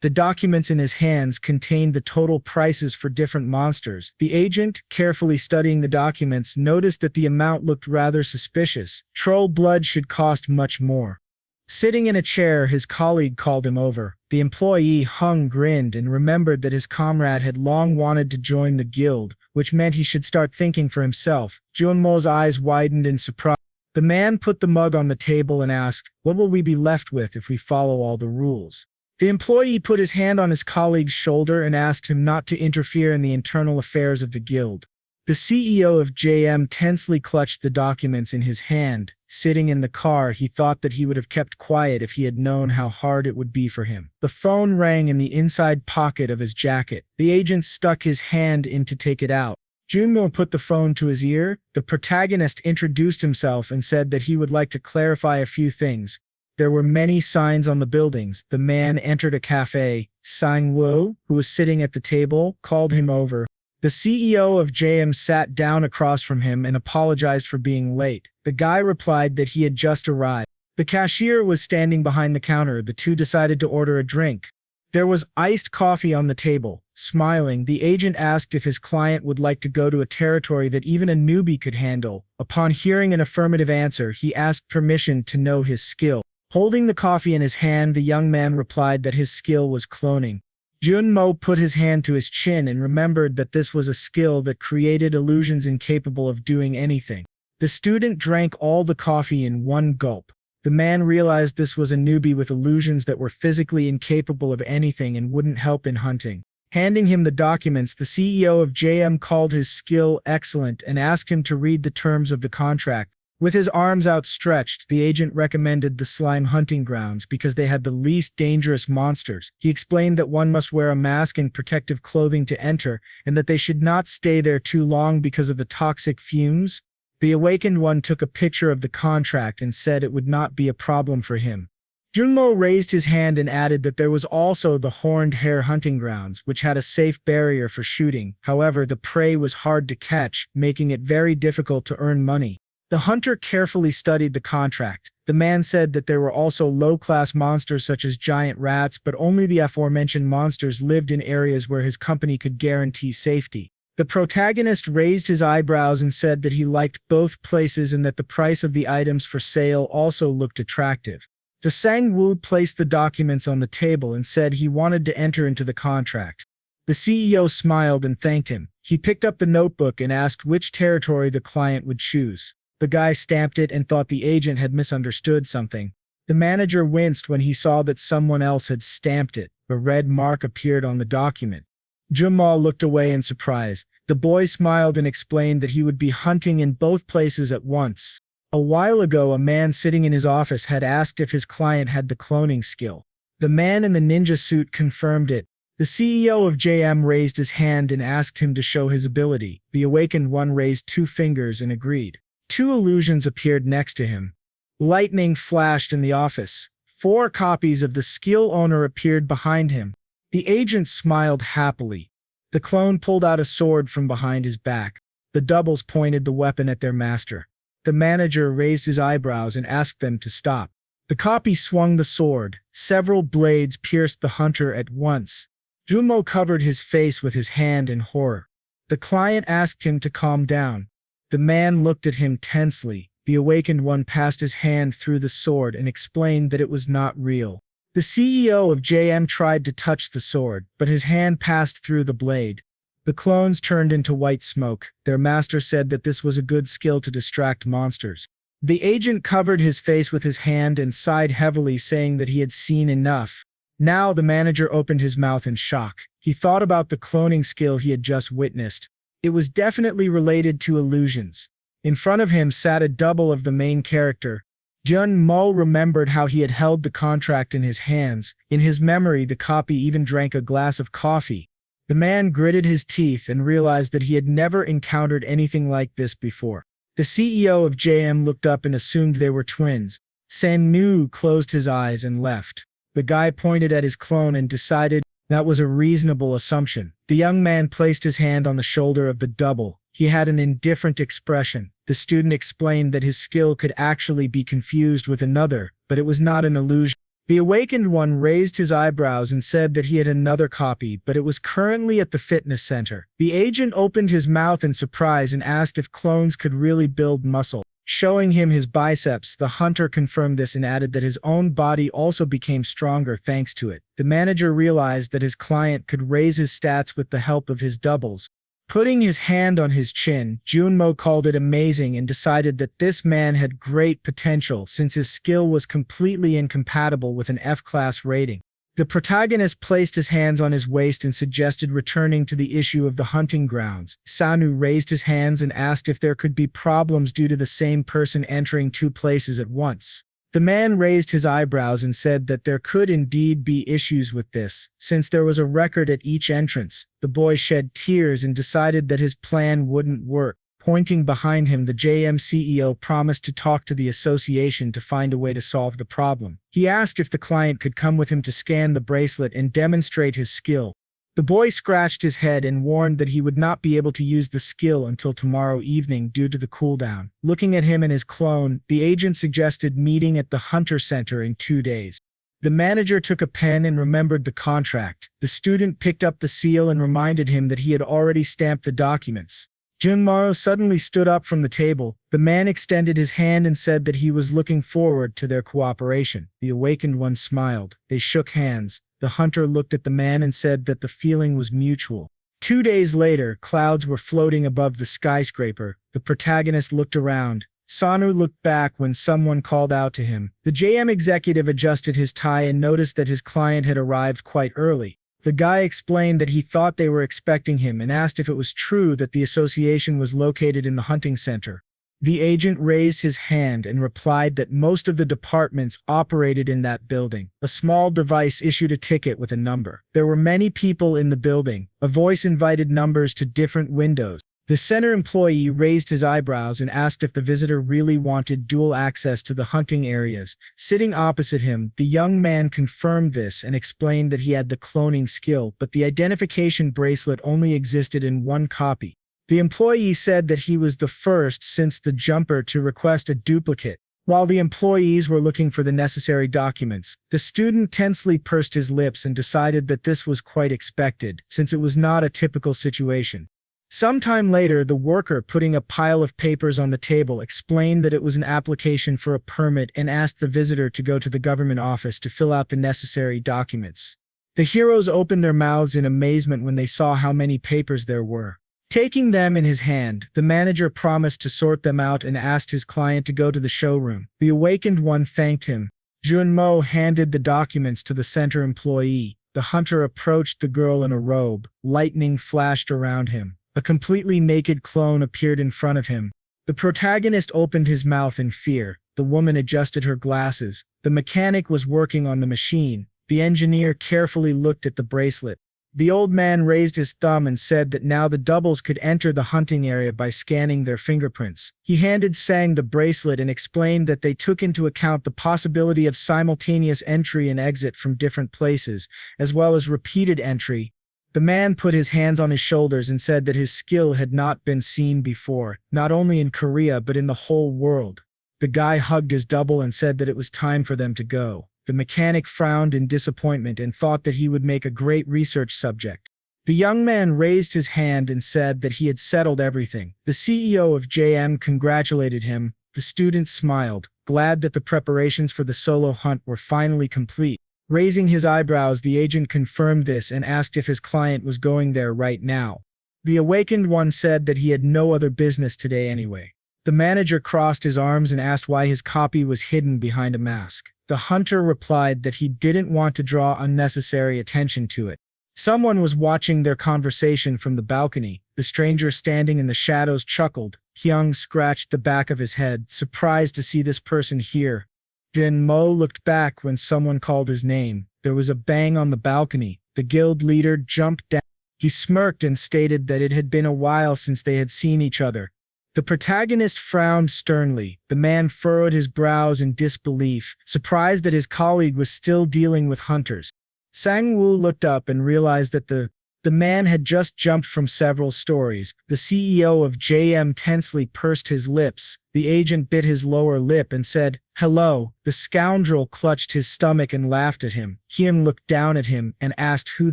The documents in his hands contained the total prices for different monsters. The agent, carefully studying the documents, noticed that the amount looked rather suspicious. Troll blood should cost much more. Sitting in a chair, his colleague called him over. The employee grinned and remembered that his comrade had long wanted to join the guild, which meant he should start thinking for himself. Junmo's eyes widened in surprise. The man put the mug on the table and asked, "What will we be left with if we follow all the rules?" The employee put his hand on his colleague's shoulder and asked him not to interfere in the internal affairs of the guild. The CEO of JM tensely clutched the documents in his hand. Sitting in the car, he thought that he would have kept quiet if he had known how hard it would be for him. The phone rang in the inside pocket of his jacket. The agent stuck his hand in to take it out. Junmo put the phone to his ear. The protagonist introduced himself and said that he would like to clarify a few things. There were many signs on the buildings. The man entered a cafe. Sangwoo, who was sitting at the table, called him over. The CEO of JM sat down across from him and apologized for being late. The guy replied that he had just arrived. The cashier was standing behind the counter. The two decided to order a drink. There was iced coffee on the table. Smiling, the agent asked if his client would like to go to a territory that even a newbie could handle. Upon hearing an affirmative answer, he asked permission to know his skill. Holding the coffee in his hand, the young man replied that his skill was cloning. Junmo put his hand to his chin and remembered that this was a skill that created illusions incapable of doing anything. The student drank all the coffee in one gulp. The man realized this was a newbie with illusions that were physically incapable of anything and wouldn't help in hunting. Handing him the documents, the CEO of JM called his skill excellent and asked him to read the terms of the contract. With his arms outstretched, the agent recommended the slime hunting grounds because they had the least dangerous monsters. He explained that one must wear a mask and protective clothing to enter, and that they should not stay there too long because of the toxic fumes. The awakened one took a picture of the contract and said it would not be a problem for him. Junmo raised his hand and added that there was also the horned hare hunting grounds, which had a safe barrier for shooting. However, the prey was hard to catch, making it very difficult to earn money. The hunter carefully studied the contract. The man said that there were also low-class monsters such as giant rats, but only the aforementioned monsters lived in areas where his company could guarantee safety. The protagonist raised his eyebrows and said that he liked both places and that the price of the items for sale also looked attractive. The Sangwoo placed the documents on the table and said he wanted to enter into the contract. The CEO smiled and thanked him. He picked up the notebook and asked which territory the client would choose. The guy stamped it and thought the agent had misunderstood something. The manager winced when he saw that someone else had stamped it. A red mark appeared on the document. Junmo looked away in surprise. The boy smiled and explained that he would be hunting in both places at once. A while ago, a man sitting in his office had asked if his client had the cloning skill. The man in the ninja suit confirmed it. The CEO of JM raised his hand and asked him to show his ability. The awakened one raised 2 fingers and agreed. 2 illusions appeared next to him. Lightning flashed in the office. 4 copies of the skill owner appeared behind him. The agent smiled happily. The clone pulled out a sword from behind his back. The doubles pointed the weapon at their master. The manager raised his eyebrows and asked them to stop. The copy swung the sword. Several blades pierced the hunter at once. Junmo covered his face with his hand in horror. The client asked him to calm down. The man looked at him tensely. The awakened one passed his hand through the sword and explained that it was not real. The CEO of JM tried to touch the sword, but his hand passed through the blade. The clones turned into white smoke. Their master said that this was a good skill to distract monsters. The agent covered his face with his hand and sighed heavily, saying that he had seen enough. Now the manager opened his mouth in shock. He thought about the cloning skill he had just witnessed. It was definitely related to illusions. In front of him sat a double of the main character. Jun Mo remembered how he had held the contract in his hands. In his memory, the copy even drank a glass of coffee. The man gritted his teeth and realized that he had never encountered anything like this before. The CEO of JM looked up and assumed they were twins. Sangwoo closed his eyes and left. The guy pointed at his clone and decided that was a reasonable assumption. The young man placed his hand on the shoulder of the double. He had an indifferent expression. The student explained that his skill could actually be confused with another, but it was not an illusion. The awakened one raised his eyebrows and said that he had another copy, but it was currently at the fitness center. The agent opened his mouth in surprise and asked if clones could really build muscle. Showing him his biceps, the hunter confirmed this and added that his own body also became stronger thanks to it. The manager realized that his client could raise his stats with the help of his doubles. Putting his hand on his chin, Junmo called it amazing and decided that this man had great potential since his skill was completely incompatible with an F-class rating. The protagonist placed his hands on his waist and suggested returning to the issue of the hunting grounds. Sanu raised his hands and asked if there could be problems due to the same person entering two places at once. The man raised his eyebrows and said that there could indeed be issues with this, since there was a record at each entrance. The boy shed tears and decided that his plan wouldn't work. Pointing behind him, the JM CEO promised to talk to the association to find a way to solve the problem. He asked if the client could come with him to scan the bracelet and demonstrate his skill. The boy scratched his head and warned that he would not be able to use the skill until tomorrow evening due to the cooldown. Looking at him and his clone, the agent suggested meeting at the Hunter Center in 2 days. The manager took a pen and remembered the contract. The student picked up the seal and reminded him that he had already stamped the documents. Junmaro suddenly stood up from the table. The man extended his hand and said that he was looking forward to their cooperation. The awakened one smiled. They shook hands. The hunter looked at the man and said that the feeling was mutual. 2 days later, clouds were floating above the skyscraper. The protagonist looked around. Sanu looked back when someone called out to him. The JM executive adjusted his tie and noticed that his client had arrived quite early. The guy explained that he thought they were expecting him and asked if it was true that the association was located in the hunting center. The agent raised his hand and replied that most of the departments operated in that building. A small device issued a ticket with a number. There were many people in the building. A voice invited numbers to different windows. The center employee raised his eyebrows and asked if the visitor really wanted dual access to the hunting areas. Sitting opposite him, the young man confirmed this and explained that he had the cloning skill, but the identification bracelet only existed in one copy. The employee said that he was the first since the jumper to request a duplicate. While the employees were looking for the necessary documents, the student tensely pursed his lips and decided that this was quite expected, since it was not a typical situation. Sometime later, the worker putting a pile of papers on the table explained that it was an application for a permit and asked the visitor to go to the government office to fill out the necessary documents. The heroes opened their mouths in amazement when they saw how many papers there were. Taking them in his hand, the manager promised to sort them out and asked his client to go to the showroom. The awakened one thanked him. Junmo handed the documents to the center employee. The hunter approached the girl in a robe. Lightning flashed around him. A completely naked clone appeared in front of him. The protagonist opened his mouth in fear. The woman adjusted her glasses. The mechanic was working on the machine. The engineer carefully looked at the bracelet. The old man raised his thumb and said that now the doubles could enter the hunting area by scanning their fingerprints. He handed Sang the bracelet and explained that they took into account the possibility of simultaneous entry and exit from different places, as well as repeated entry. The man put his hands on his shoulders and said that his skill had not been seen before, not only in Korea but in the whole world. The guy hugged his double and said that it was time for them to go. The mechanic frowned in disappointment and thought that he would make a great research subject. The young man raised his hand and said that he had settled everything. The CEO of JM congratulated him. The student smiled, glad that the preparations for the solo hunt were finally complete. Raising his eyebrows, the agent confirmed this and asked if his client was going there right now. The awakened one said that he had no other business today anyway. The manager crossed his arms and asked why his copy was hidden behind a mask. The hunter replied that he didn't want to draw unnecessary attention to it. Someone was watching their conversation from the balcony. The stranger standing in the shadows chuckled. Hyung scratched the back of his head, surprised to see this person here. Jin Mo looked back when someone called his name. There was a bang on the balcony. The guild leader jumped down. He smirked and stated that it had been a while since they had seen each other. The protagonist frowned sternly. The man furrowed his brows in disbelief, surprised that his colleague was still dealing with hunters. Sangwoo looked up and realized that the man had just jumped from several stories. The CEO of JM tensely pursed his lips. The agent bit his lower lip and said, "Hello." The scoundrel clutched his stomach and laughed at him. Hyun looked down at him and asked who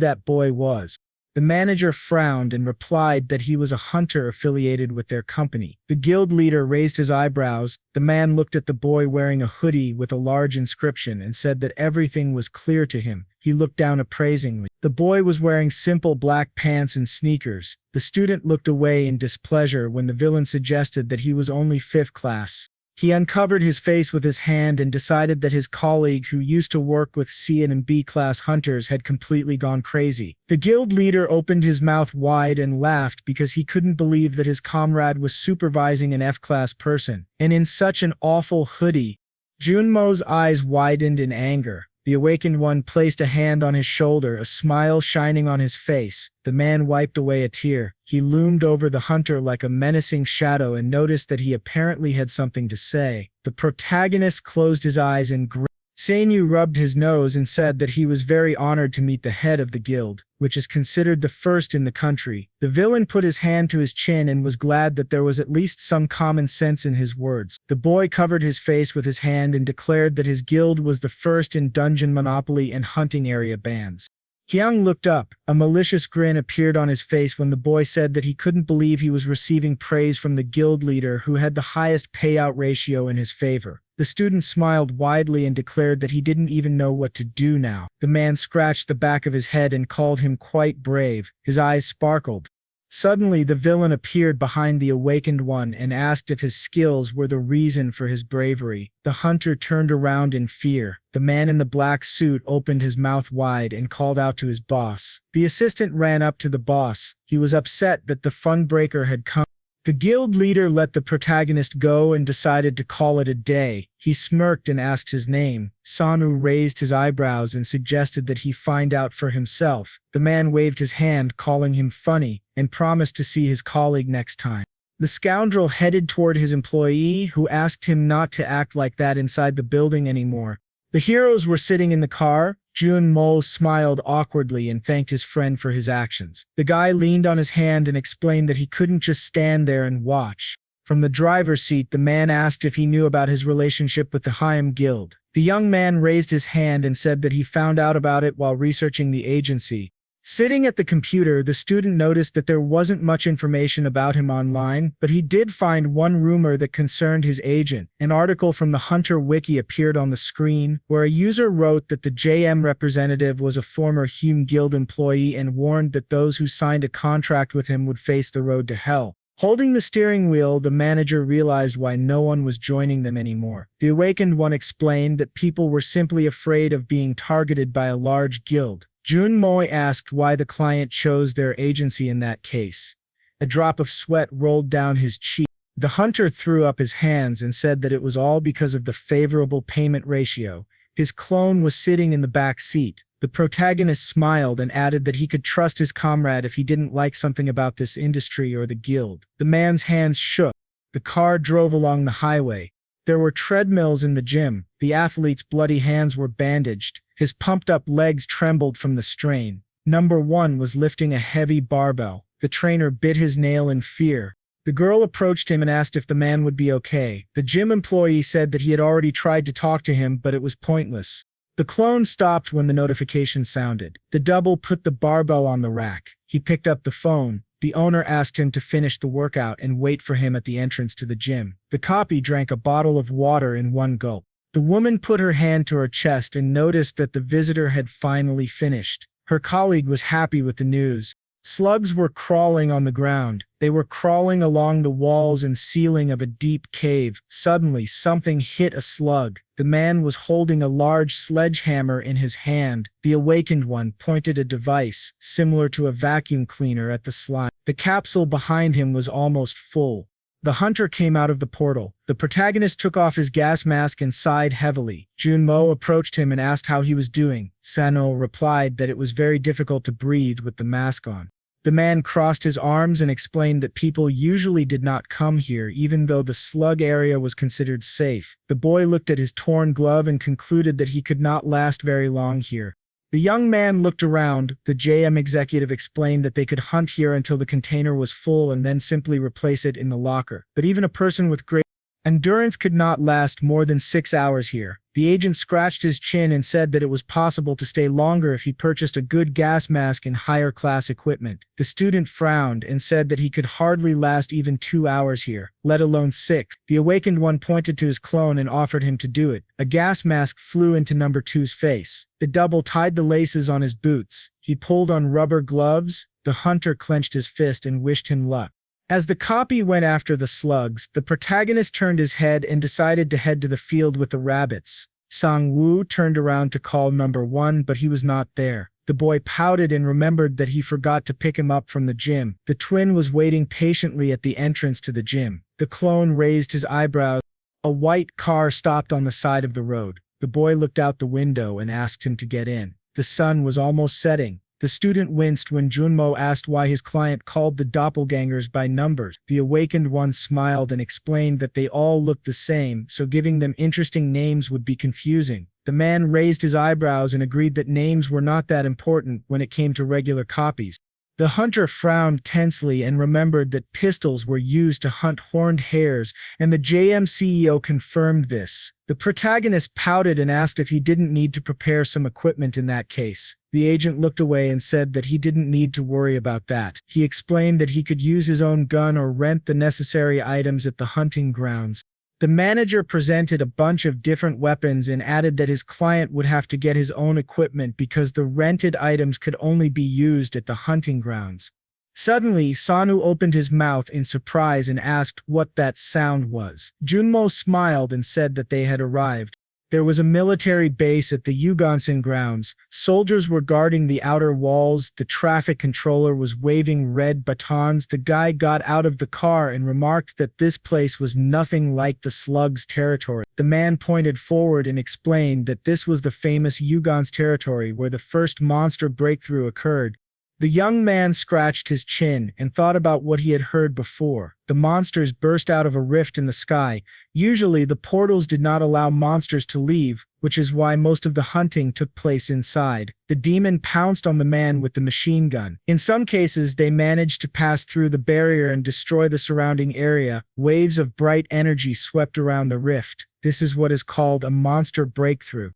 that boy was. The manager frowned and replied that he was a hunter affiliated with their company. The guild leader raised his eyebrows. The man looked at the boy wearing a hoodie with a large inscription and said that everything was clear to him. He looked down appraisingly. The boy was wearing simple black pants and sneakers. The student looked away in displeasure when the villain suggested that he was only 5th class. He uncovered his face with his hand and decided that his colleague who used to work with C and B-class hunters had completely gone crazy. The guild leader opened his mouth wide and laughed because he couldn't believe that his comrade was supervising an F-class person, and in such an awful hoodie. Junmo's eyes widened in anger. The awakened one placed a hand on his shoulder, a smile shining on his face. The man wiped away a tear. He loomed over the hunter like a menacing shadow and noticed that he apparently had something to say. The protagonist closed his eyes and grinned. Sangwoo rubbed his nose and said that he was very honored to meet the head of the guild, which is considered the first in the country. The villain put his hand to his chin and was glad that there was at least some common sense in his words. The boy covered his face with his hand and declared that his guild was the first in dungeon monopoly and hunting area bans. Hyung looked up. A malicious grin appeared on his face when the boy said that he couldn't believe he was receiving praise from the guild leader who had the highest payout ratio in his favor. The student smiled widely and declared that he didn't even know what to do now. The man scratched the back of his head and called him quite brave. His eyes sparkled. Suddenly, the villain appeared behind the awakened one and asked if his skills were the reason for his bravery. The hunter turned around in fear. The man in the black suit opened his mouth wide and called out to his boss. The assistant ran up to the boss. He was upset that the funbreaker had come. The guild leader let the protagonist go and decided to call it a day. He smirked and asked his name. Sanu raised his eyebrows and suggested that he find out for himself. The man waved his hand, calling him funny, and promised to see his colleague next time. The scoundrel headed toward his employee, who asked him not to act like that inside the building anymore. The heroes were sitting in the car. Jun Mo smiled awkwardly and thanked his friend for his actions. The guy leaned on his hand and explained that he couldn't just stand there and watch. From the driver's seat, the man asked if he knew about his relationship with the Hyam Guild. The young man raised his hand and said that he found out about it while researching the agency. Sitting at the computer, the student noticed that there wasn't much information about him online, but he did find one rumor that concerned his agent. An article from the Hunter Wiki appeared on the screen, where a user wrote that the JM representative was a former Hume Guild employee and warned that those who signed a contract with him would face the road to hell. Holding the steering wheel, the manager realized why no one was joining them anymore. The awakened one explained that people were simply afraid of being targeted by a large guild. Jun Moy asked why the client chose their agency in that case. A drop of sweat rolled down his cheek. The hunter threw up his hands and said that it was all because of the favorable payment ratio. His clone was sitting in the back seat. The protagonist smiled and added that he could trust his comrade if he didn't like something about this industry or the guild. The man's hands shook. The car drove along the highway. There were treadmills in the gym. The athlete's bloody hands were bandaged. His pumped-up legs trembled from the strain. Number 1 was lifting a heavy barbell. The trainer bit his nail in fear. The girl approached him and asked if the man would be okay. The gym employee said that he had already tried to talk to him, but it was pointless. The clone stopped when the notification sounded. The double put the barbell on the rack. He picked up the phone. The owner asked him to finish the workout and wait for him at the entrance to the gym. The copy drank a bottle of water in one gulp. The woman put her hand to her chest and noticed that the visitor had finally finished. Her colleague was happy with the news. Slugs were crawling on the ground. They were crawling along the walls and ceiling of a deep cave. Suddenly, something hit a slug. The man was holding a large sledgehammer in his hand. The awakened one pointed a device, similar to a vacuum cleaner, at the slime. The capsule behind him was almost full. The hunter came out of the portal. The protagonist took off his gas mask and sighed heavily. Junmo approached him and asked how he was doing. Sano replied that it was very difficult to breathe with the mask on. The man crossed his arms and explained that people usually did not come here even though the slug area was considered safe. The boy looked at his torn glove and concluded that he could not last very long here. The young man looked around. The JM executive explained that they could hunt here until the container was full and then simply replace it in the locker. But even a person with great endurance could not last more than 6 hours here. The agent scratched his chin and said that it was possible to stay longer if he purchased a good gas mask and higher class equipment. The student frowned and said that he could hardly last even 2 hours here, let alone 6. The awakened one pointed to his clone and offered him to do it. A gas mask flew into number 2's face. The double tied the laces on his boots. He pulled on rubber gloves. The hunter clenched his fist and wished him luck. As the copy went after the slugs, the protagonist turned his head and decided to head to the field with the rabbits. Sangwoo turned around to call number 1, but he was not there. The boy pouted and remembered that he forgot to pick him up from the gym. The twin was waiting patiently at the entrance to the gym. The clone raised his eyebrows. A white car stopped on the side of the road. The boy looked out the window and asked him to get in. The sun was almost setting. The student winced when Junmo asked why his client called the doppelgangers by numbers. The awakened one smiled and explained that they all looked the same, so giving them interesting names would be confusing. The man raised his eyebrows and agreed that names were not that important when it came to regular copies. The hunter frowned tensely and remembered that pistols were used to hunt horned hares, and the JM CEO confirmed this. The protagonist pouted and asked if he didn't need to prepare some equipment in that case. The agent looked away and said that he didn't need to worry about that. He explained that he could use his own gun or rent the necessary items at the hunting grounds. The manager presented a bunch of different weapons and added that his client would have to get his own equipment because the rented items could only be used at the hunting grounds. Suddenly, Sanu opened his mouth in surprise and asked what that sound was. Junmo smiled and said that they had arrived. There was a military base at the Yugonsen grounds. Soldiers were guarding the outer walls. The traffic controller was waving red batons. The guy got out of the car and remarked that this place was nothing like the slug's territory. The man pointed forward and explained that this was the famous Yugon's territory where the first monster breakthrough occurred. The young man scratched his chin and thought about what he had heard before. The monsters burst out of a rift in the sky. Usually the portals did not allow monsters to leave, which is why most of the hunting took place inside. The demon pounced on the man with the machine gun. In some cases, they managed to pass through the barrier and destroy the surrounding area. Waves of bright energy swept around the rift. This is what is called a monster breakthrough.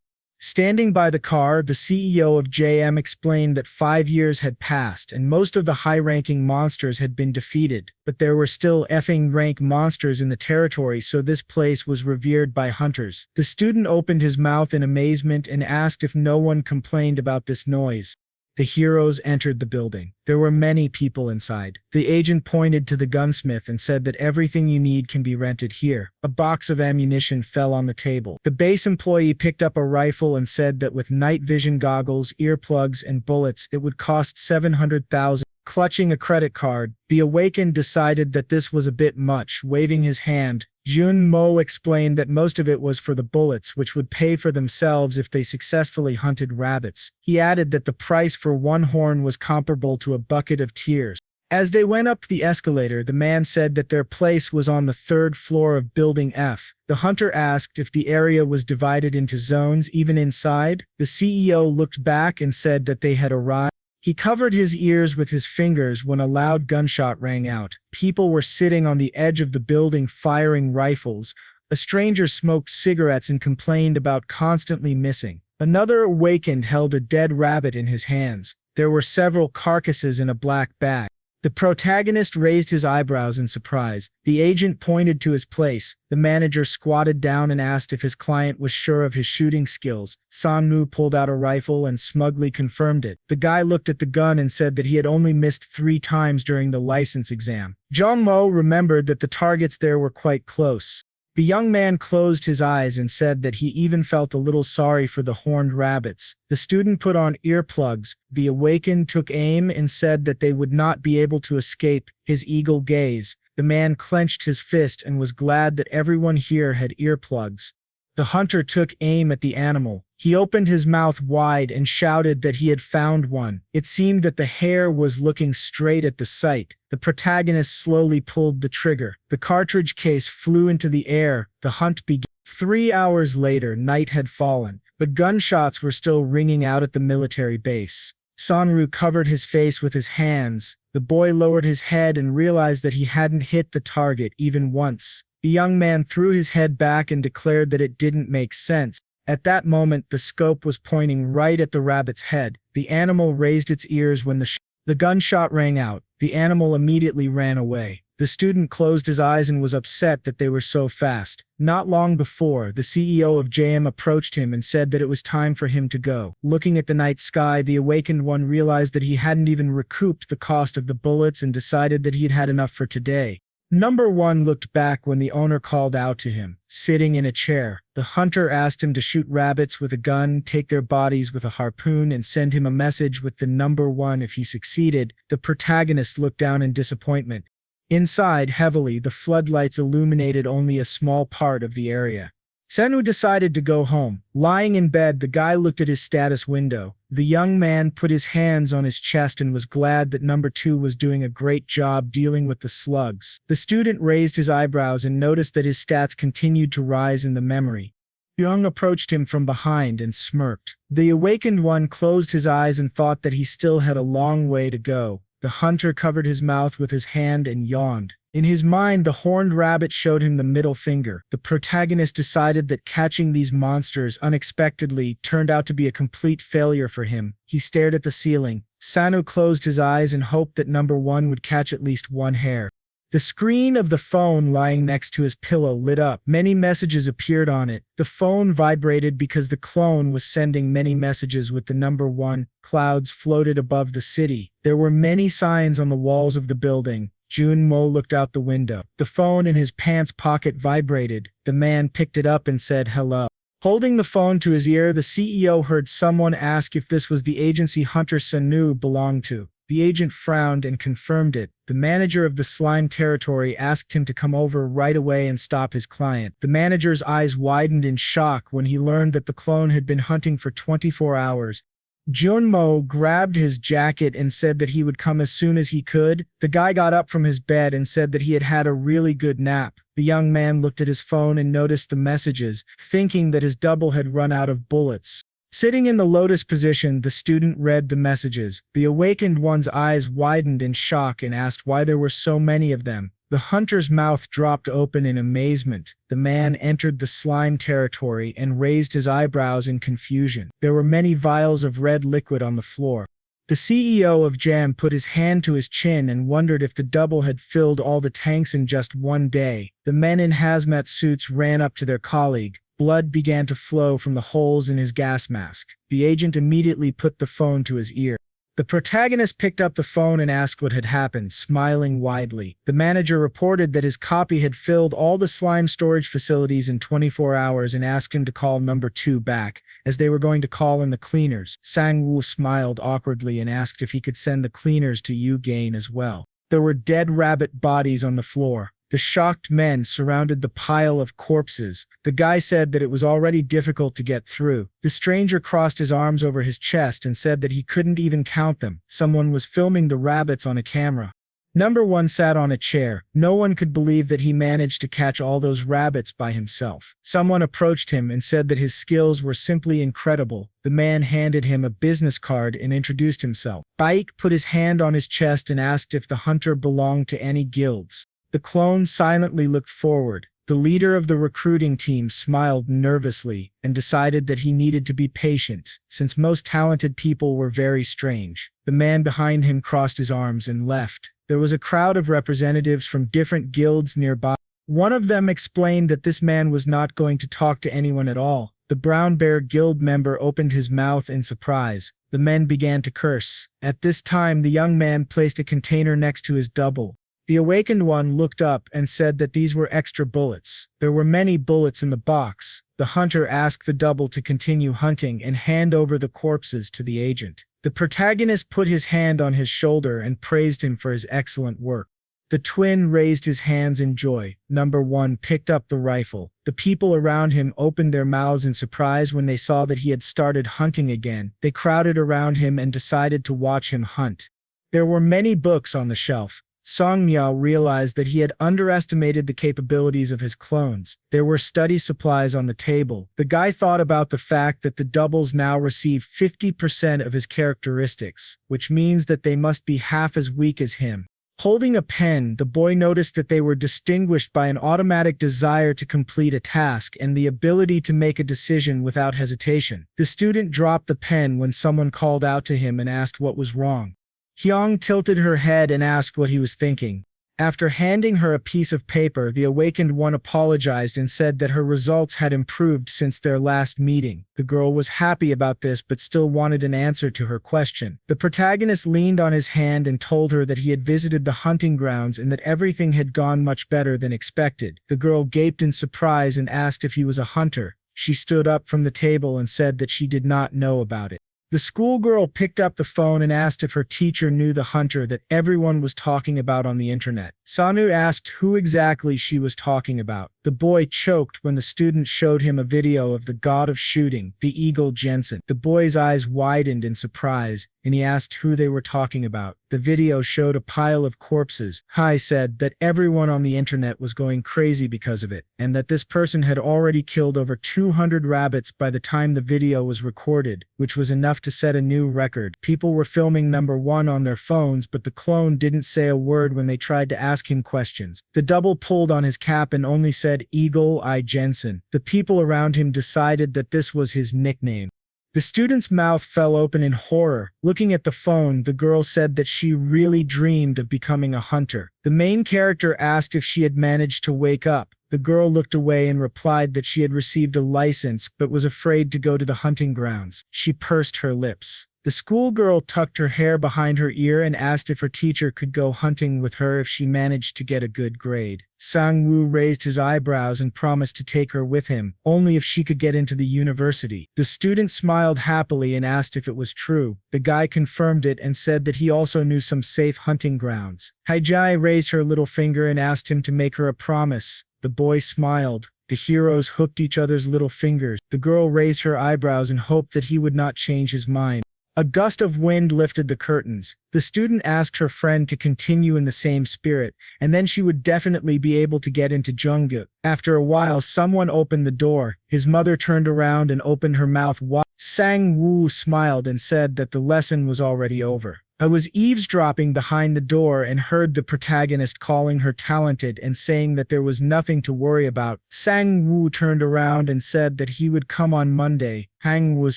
Standing by the car, the CEO of JM explained that 5 years had passed and most of the high-ranking monsters had been defeated, but there were still effing rank monsters in the territory, so this place was revered by hunters. The student opened his mouth in amazement and asked if no one complained about this noise. The heroes entered the building. There were many people inside. The agent pointed to the gunsmith and said that everything you need can be rented here. A box of ammunition fell on the table. The base employee picked up a rifle and said that with night vision goggles, earplugs, and bullets, it would cost 700,000. Clutching a credit card, the awakened decided that this was a bit much. Waving his hand, Jun Mo explained that most of it was for the bullets, which would pay for themselves if they successfully hunted rabbits. He added that the price for one horn was comparable to a bucket of tears. As they went up the escalator, the man said that their place was on the 3rd floor of Building F. The hunter asked if the area was divided into zones even inside. The CEO looked back and said that they had arrived. He covered his ears with his fingers when a loud gunshot rang out. People were sitting on the edge of the building firing rifles. A stranger smoked cigarettes and complained about constantly missing. Another awakened held a dead rabbit in his hands. There were several carcasses in a black bag. The protagonist raised his eyebrows in surprise. The agent pointed to his place. The manager squatted down and asked if his client was sure of his shooting skills. Sangwoo pulled out a rifle and smugly confirmed it. The guy looked at the gun and said that he had only missed 3 times during the license exam. Jong-mo remembered that the targets there were quite close. The young man closed his eyes and said that he even felt a little sorry for the horned rabbits. The student put on earplugs. The awakened took aim and said that they would not be able to escape his eagle gaze. The man clenched his fist and was glad that everyone here had earplugs. The hunter took aim at the animal. He opened his mouth wide and shouted that he had found one. It seemed that the hare was looking straight at the sight. The protagonist slowly pulled the trigger. The cartridge case flew into the air. The hunt began. 3 hours later, night had fallen, but gunshots were still ringing out at the military base. Sangwoo covered his face with his hands. The boy lowered his head and realized that he hadn't hit the target even once. The young man threw his head back and declared that it didn't make sense. At that moment, the scope was pointing right at the rabbit's head. The animal raised its ears when the gunshot rang out. The animal immediately ran away. The student closed his eyes and was upset that they were so fast. Not long before, the CEO of JM approached him and said that it was time for him to go. Looking at the night sky, the awakened one realized that he hadn't even recouped the cost of the bullets and decided that he'd had enough for today. Number 1 looked back when the owner called out to him, sitting in a chair. The hunter asked him to shoot rabbits with a gun, take their bodies with a harpoon, and send him a message with the number 1 if he succeeded. The protagonist looked down in disappointment. Inside, heavily, the floodlights illuminated only a small part of the area. Sangwoo decided to go home. Lying in bed, the guy looked at his status window. The young man put his hands on his chest and was glad that number 2 was doing a great job dealing with the slugs. The student raised his eyebrows and noticed that his stats continued to rise in the memory. Young approached him from behind and smirked. The awakened one closed his eyes and thought that he still had a long way to go. The hunter covered his mouth with his hand and yawned. In his mind, the horned rabbit showed him the middle finger. The protagonist decided that catching these monsters unexpectedly turned out to be a complete failure for him. He stared at the ceiling. Sangwoo closed his eyes and hoped that number 1 would catch at least 1 hare. The screen of the phone lying next to his pillow lit up. Many messages appeared on it. The phone vibrated because the clone was sending many messages with the number 1. Clouds floated above the city. There were many signs on the walls of the building. Jun-mo looked out the window. The phone in his pants pocket vibrated. The man picked it up and said hello. Holding the phone to his ear, the CEO heard someone ask if this was the agency Hunter Sangwoo belonged to. The agent frowned and confirmed it. The manager of the slime territory asked him to come over right away and stop his client. The manager's eyes widened in shock when he learned that the clone had been hunting for 24 hours. Jun-mo grabbed his jacket and said that he would come as soon as he could. The guy got up from his bed and said that he had had a really good nap. The young man looked at his phone and noticed the messages, thinking that his double had run out of bullets. Sitting in the lotus position, the student read the messages. The awakened one's eyes widened in shock and asked why there were so many of them. The hunter's mouth dropped open in amazement. The man entered the slime territory and raised his eyebrows in confusion. There were many vials of red liquid on the floor. The CEO of Jam put his hand to his chin and wondered if the double had filled all the tanks in just one day. The men in hazmat suits ran up to their colleague. Blood began to flow from the holes in his gas mask. The agent immediately put the phone to his ear. The protagonist picked up the phone and asked what had happened, smiling widely. The manager reported that his copy had filled all the slime storage facilities in 24 hours and asked him to call number 2 back, as they were going to call in the cleaners. Sangwoo smiled awkwardly and asked if he could send the cleaners to Yu-gain as well. There were dead rabbit bodies on the floor. The shocked men surrounded the pile of corpses. The guy said that it was already difficult to get through. The stranger crossed his arms over his chest and said that he couldn't even count them. Someone was filming the rabbits on a camera. Number 1 sat on a chair. No one could believe that he managed to catch all those rabbits by himself. Someone approached him and said that his skills were simply incredible. The man handed him a business card and introduced himself. Baek put his hand on his chest and asked if the hunter belonged to any guilds. The clone silently looked forward. The leader of the recruiting team smiled nervously and decided that he needed to be patient, since most talented people were very strange. The man behind him crossed his arms and left. There was a crowd of representatives from different guilds nearby. One of them explained that this man was not going to talk to anyone at all. The Brown Bear Guild member opened his mouth in surprise. The men began to curse. At this time, the young man placed a container next to his double. The awakened one looked up and said that these were extra bullets. There were many bullets in the box. The hunter asked the double to continue hunting and hand over the corpses to the agent. The protagonist put his hand on his shoulder and praised him for his excellent work. The twin raised his hands in joy. Number one picked up the rifle. The people around him opened their mouths in surprise when they saw that he had started hunting again. They crowded around him and decided to watch him hunt. There were many books on the shelf. Sangwoo realized that he had underestimated the capabilities of his clones. There were study supplies on the table. The guy thought about the fact that the doubles now receive 50% of his characteristics, which means that they must be half as weak as him. Holding a pen, the boy noticed that they were distinguished by an automatic desire to complete a task and the ability to make a decision without hesitation. The student dropped the pen when someone called out to him and asked what was wrong. Hyung tilted her head and asked what he was thinking. After handing her a piece of paper, the awakened one apologized and said that her results had improved since their last meeting. The girl was happy about this but still wanted an answer to her question. The protagonist leaned on his hand and told her that he had visited the hunting grounds and that everything had gone much better than expected. The girl gaped in surprise and asked if he was a hunter. She stood up from the table and said that she did not know about it. The schoolgirl picked up the phone and asked if her teacher knew the hunter that everyone was talking about on the internet. Sanu asked who exactly she was talking about. The boy choked when the student showed him a video of the god of shooting, the eagle Jensen. The boy's eyes widened in surprise, and he asked who they were talking about. The video showed a pile of corpses. Hai said that everyone on the internet was going crazy because of it, and that this person had already killed over 200 rabbits by the time the video was recorded, which was enough to set a new record. People were filming number one on their phones, but the clone didn't say a word when they tried to ask him questions. The double pulled on his cap and only said Eagle Eye Jensen. The people around him decided that this was his nickname. The student's mouth fell open in horror. Looking at the phone, the girl said that she really dreamed of becoming a hunter. The main character asked if she had managed to wake up. The girl looked away and replied that she had received a license but was afraid to go to the hunting grounds. She pursed her lips. The schoolgirl tucked her hair behind her ear and asked if her teacher could go hunting with her if she managed to get a good grade. Sangwoo raised his eyebrows and promised to take her with him, only if she could get into the university. The student smiled happily and asked if it was true. The guy confirmed it and said that he also knew some safe hunting grounds. Haijai raised her little finger and asked him to make her a promise. The boy smiled. The heroes hooked each other's little fingers. The girl raised her eyebrows and hoped that he would not change his mind. A gust of wind lifted the curtains. The student asked her friend to continue in the same spirit, and then she would definitely be able to get into Jungkook. After a while, someone opened the door. His mother turned around and opened her mouth wide. Sangwoo smiled and said that the lesson was already over. I was eavesdropping behind the door and heard the protagonist calling her talented and saying that there was nothing to worry about. Sangwoo turned around and said that he would come on Monday. Hang was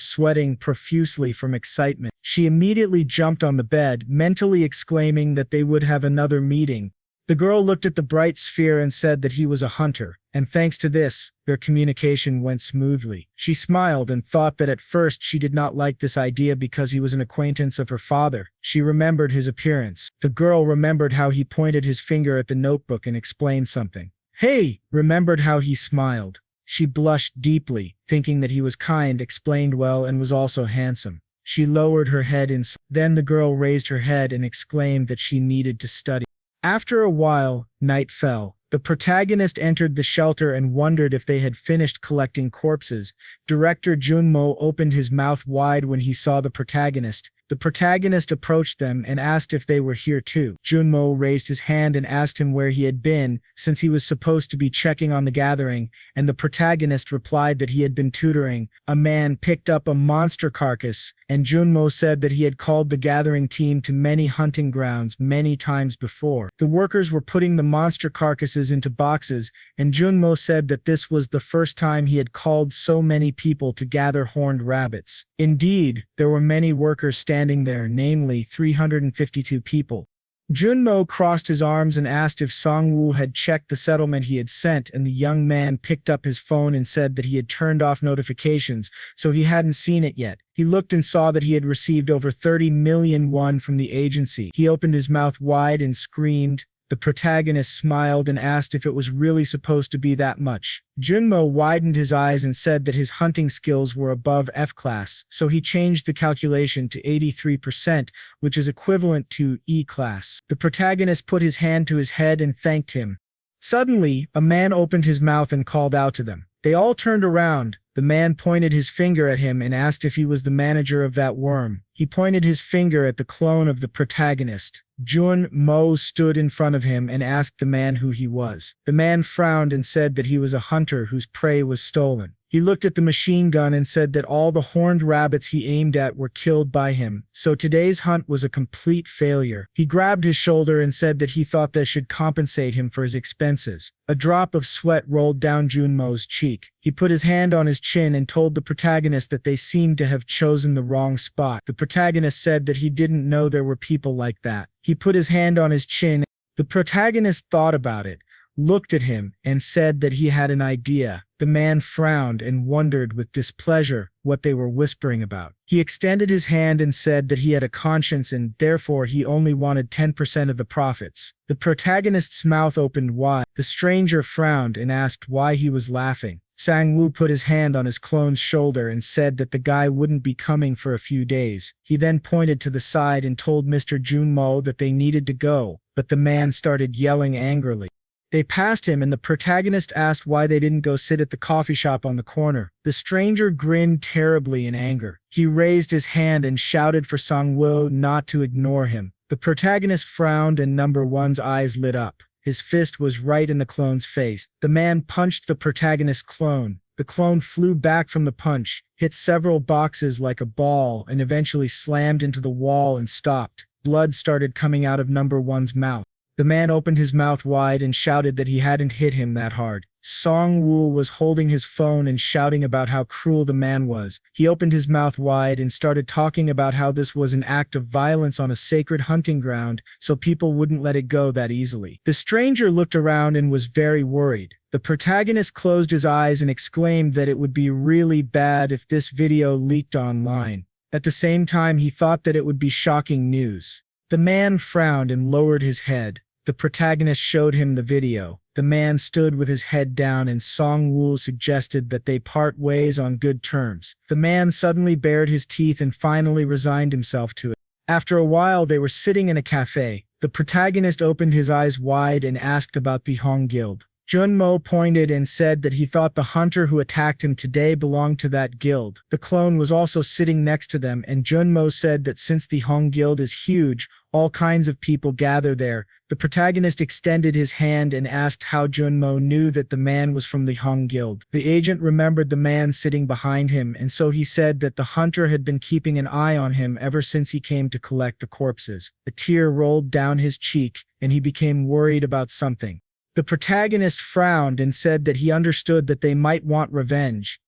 sweating profusely from excitement. She immediately jumped on the bed, mentally exclaiming that they would have another meeting. The girl looked at the bright sphere and said that he was a hunter, and thanks to this, their communication went smoothly. She smiled and thought that at first she did not like this idea because he was an acquaintance of her father. She remembered his appearance. The girl remembered how he pointed his finger at the notebook and explained something. Hey! Remembered how he smiled. She blushed deeply, thinking that he was kind, explained well, and was also handsome. She lowered her head then the girl raised her head and exclaimed that she needed to study. After a while, night fell. The protagonist entered the shelter and wondered if they had finished collecting corpses. Director Junmo opened his mouth wide when he saw the protagonist. The protagonist approached them and asked if they were here too. Junmo raised his hand and asked him where he had been, since he was supposed to be checking on the gathering, and the protagonist replied that he had been tutoring. A man picked up a monster carcass, and Junmo said that he had called the gathering team to many hunting grounds many times before. The workers were putting the monster carcasses into boxes, and Junmo said that this was the first time he had called so many people to gather horned rabbits. Indeed, there were many workers standing there, namely 352 people. Junmo crossed his arms and asked if Sangwoo had checked the settlement he had sent, and the young man picked up his phone and said that he had turned off notifications, so he hadn't seen it yet. He looked and saw that he had received over 30 million won from the agency. He opened his mouth wide and screamed. The protagonist smiled and asked if it was really supposed to be that much. Junmo widened his eyes and said that his hunting skills were above F class, so he changed the calculation to 83%, which is equivalent to E class. The protagonist put his hand to his head and thanked him. Suddenly, a man opened his mouth and called out to them. They all turned around. The man pointed his finger at him and asked if he was the manager of that worm. He pointed his finger at the clone of the protagonist. Junmo stood in front of him and asked the man who he was. The man frowned and said that he was a hunter whose prey was stolen. He looked at the machine gun and said that all the horned rabbits he aimed at were killed by him, so today's hunt was a complete failure. He grabbed his shoulder and said that he thought they should compensate him for his expenses. A drop of sweat rolled down Junmo's cheek. He put his hand on his chin and told the protagonist that they seemed to have chosen the wrong spot. The protagonist said that he didn't know there were people like that. He put his hand on his chin. The protagonist thought about it, looked at him, and said that he had an idea. The man frowned and wondered with displeasure what they were whispering about. He extended his hand and said that he had a conscience and therefore he only wanted 10% of the profits. The protagonist's mouth opened wide. The stranger frowned and asked why he was laughing. Sangwoo put his hand on his clone's shoulder and said that the guy wouldn't be coming for a few days. He then pointed to the side and told Mr. Junmo that they needed to go, but the man started yelling angrily. They passed him and the protagonist asked why they didn't go sit at the coffee shop on the corner. The stranger grinned terribly in anger. He raised his hand and shouted for Sangwoo not to ignore him. The protagonist frowned and number one's eyes lit up. His fist was right in the clone's face. The man punched the protagonist's clone. The clone flew back from the punch, hit several boxes like a ball, and eventually slammed into the wall and stopped. Blood started coming out of number one's mouth. The man opened his mouth wide and shouted that he hadn't hit him that hard. Sangwoo was holding his phone and shouting about how cruel the man was. He opened his mouth wide and started talking about how this was an act of violence on a sacred hunting ground, so people wouldn't let it go that easily. The stranger looked around and was very worried. The protagonist closed his eyes and exclaimed that it would be really bad if this video leaked online. At the same time, he thought that it would be shocking news. The man frowned and lowered his head. The protagonist showed him the video. The man stood with his head down and Sangwoo suggested that they part ways on good terms. The man suddenly bared his teeth and finally resigned himself to it. After a while they were sitting in a cafe. The protagonist opened his eyes wide and asked about the Hong Guild. Junmo pointed and said that he thought the hunter who attacked him today belonged to that guild. The clone was also sitting next to them and Junmo said that since the Hong Guild is huge, all kinds of people gather there. The protagonist extended his hand and asked how Junmo knew that the man was from the Hong Guild. The agent remembered the man sitting behind him and so he said that the hunter had been keeping an eye on him ever since he came to collect the corpses. A tear rolled down his cheek and he became worried about something. The protagonist frowned and said that he understood that they might want revenge.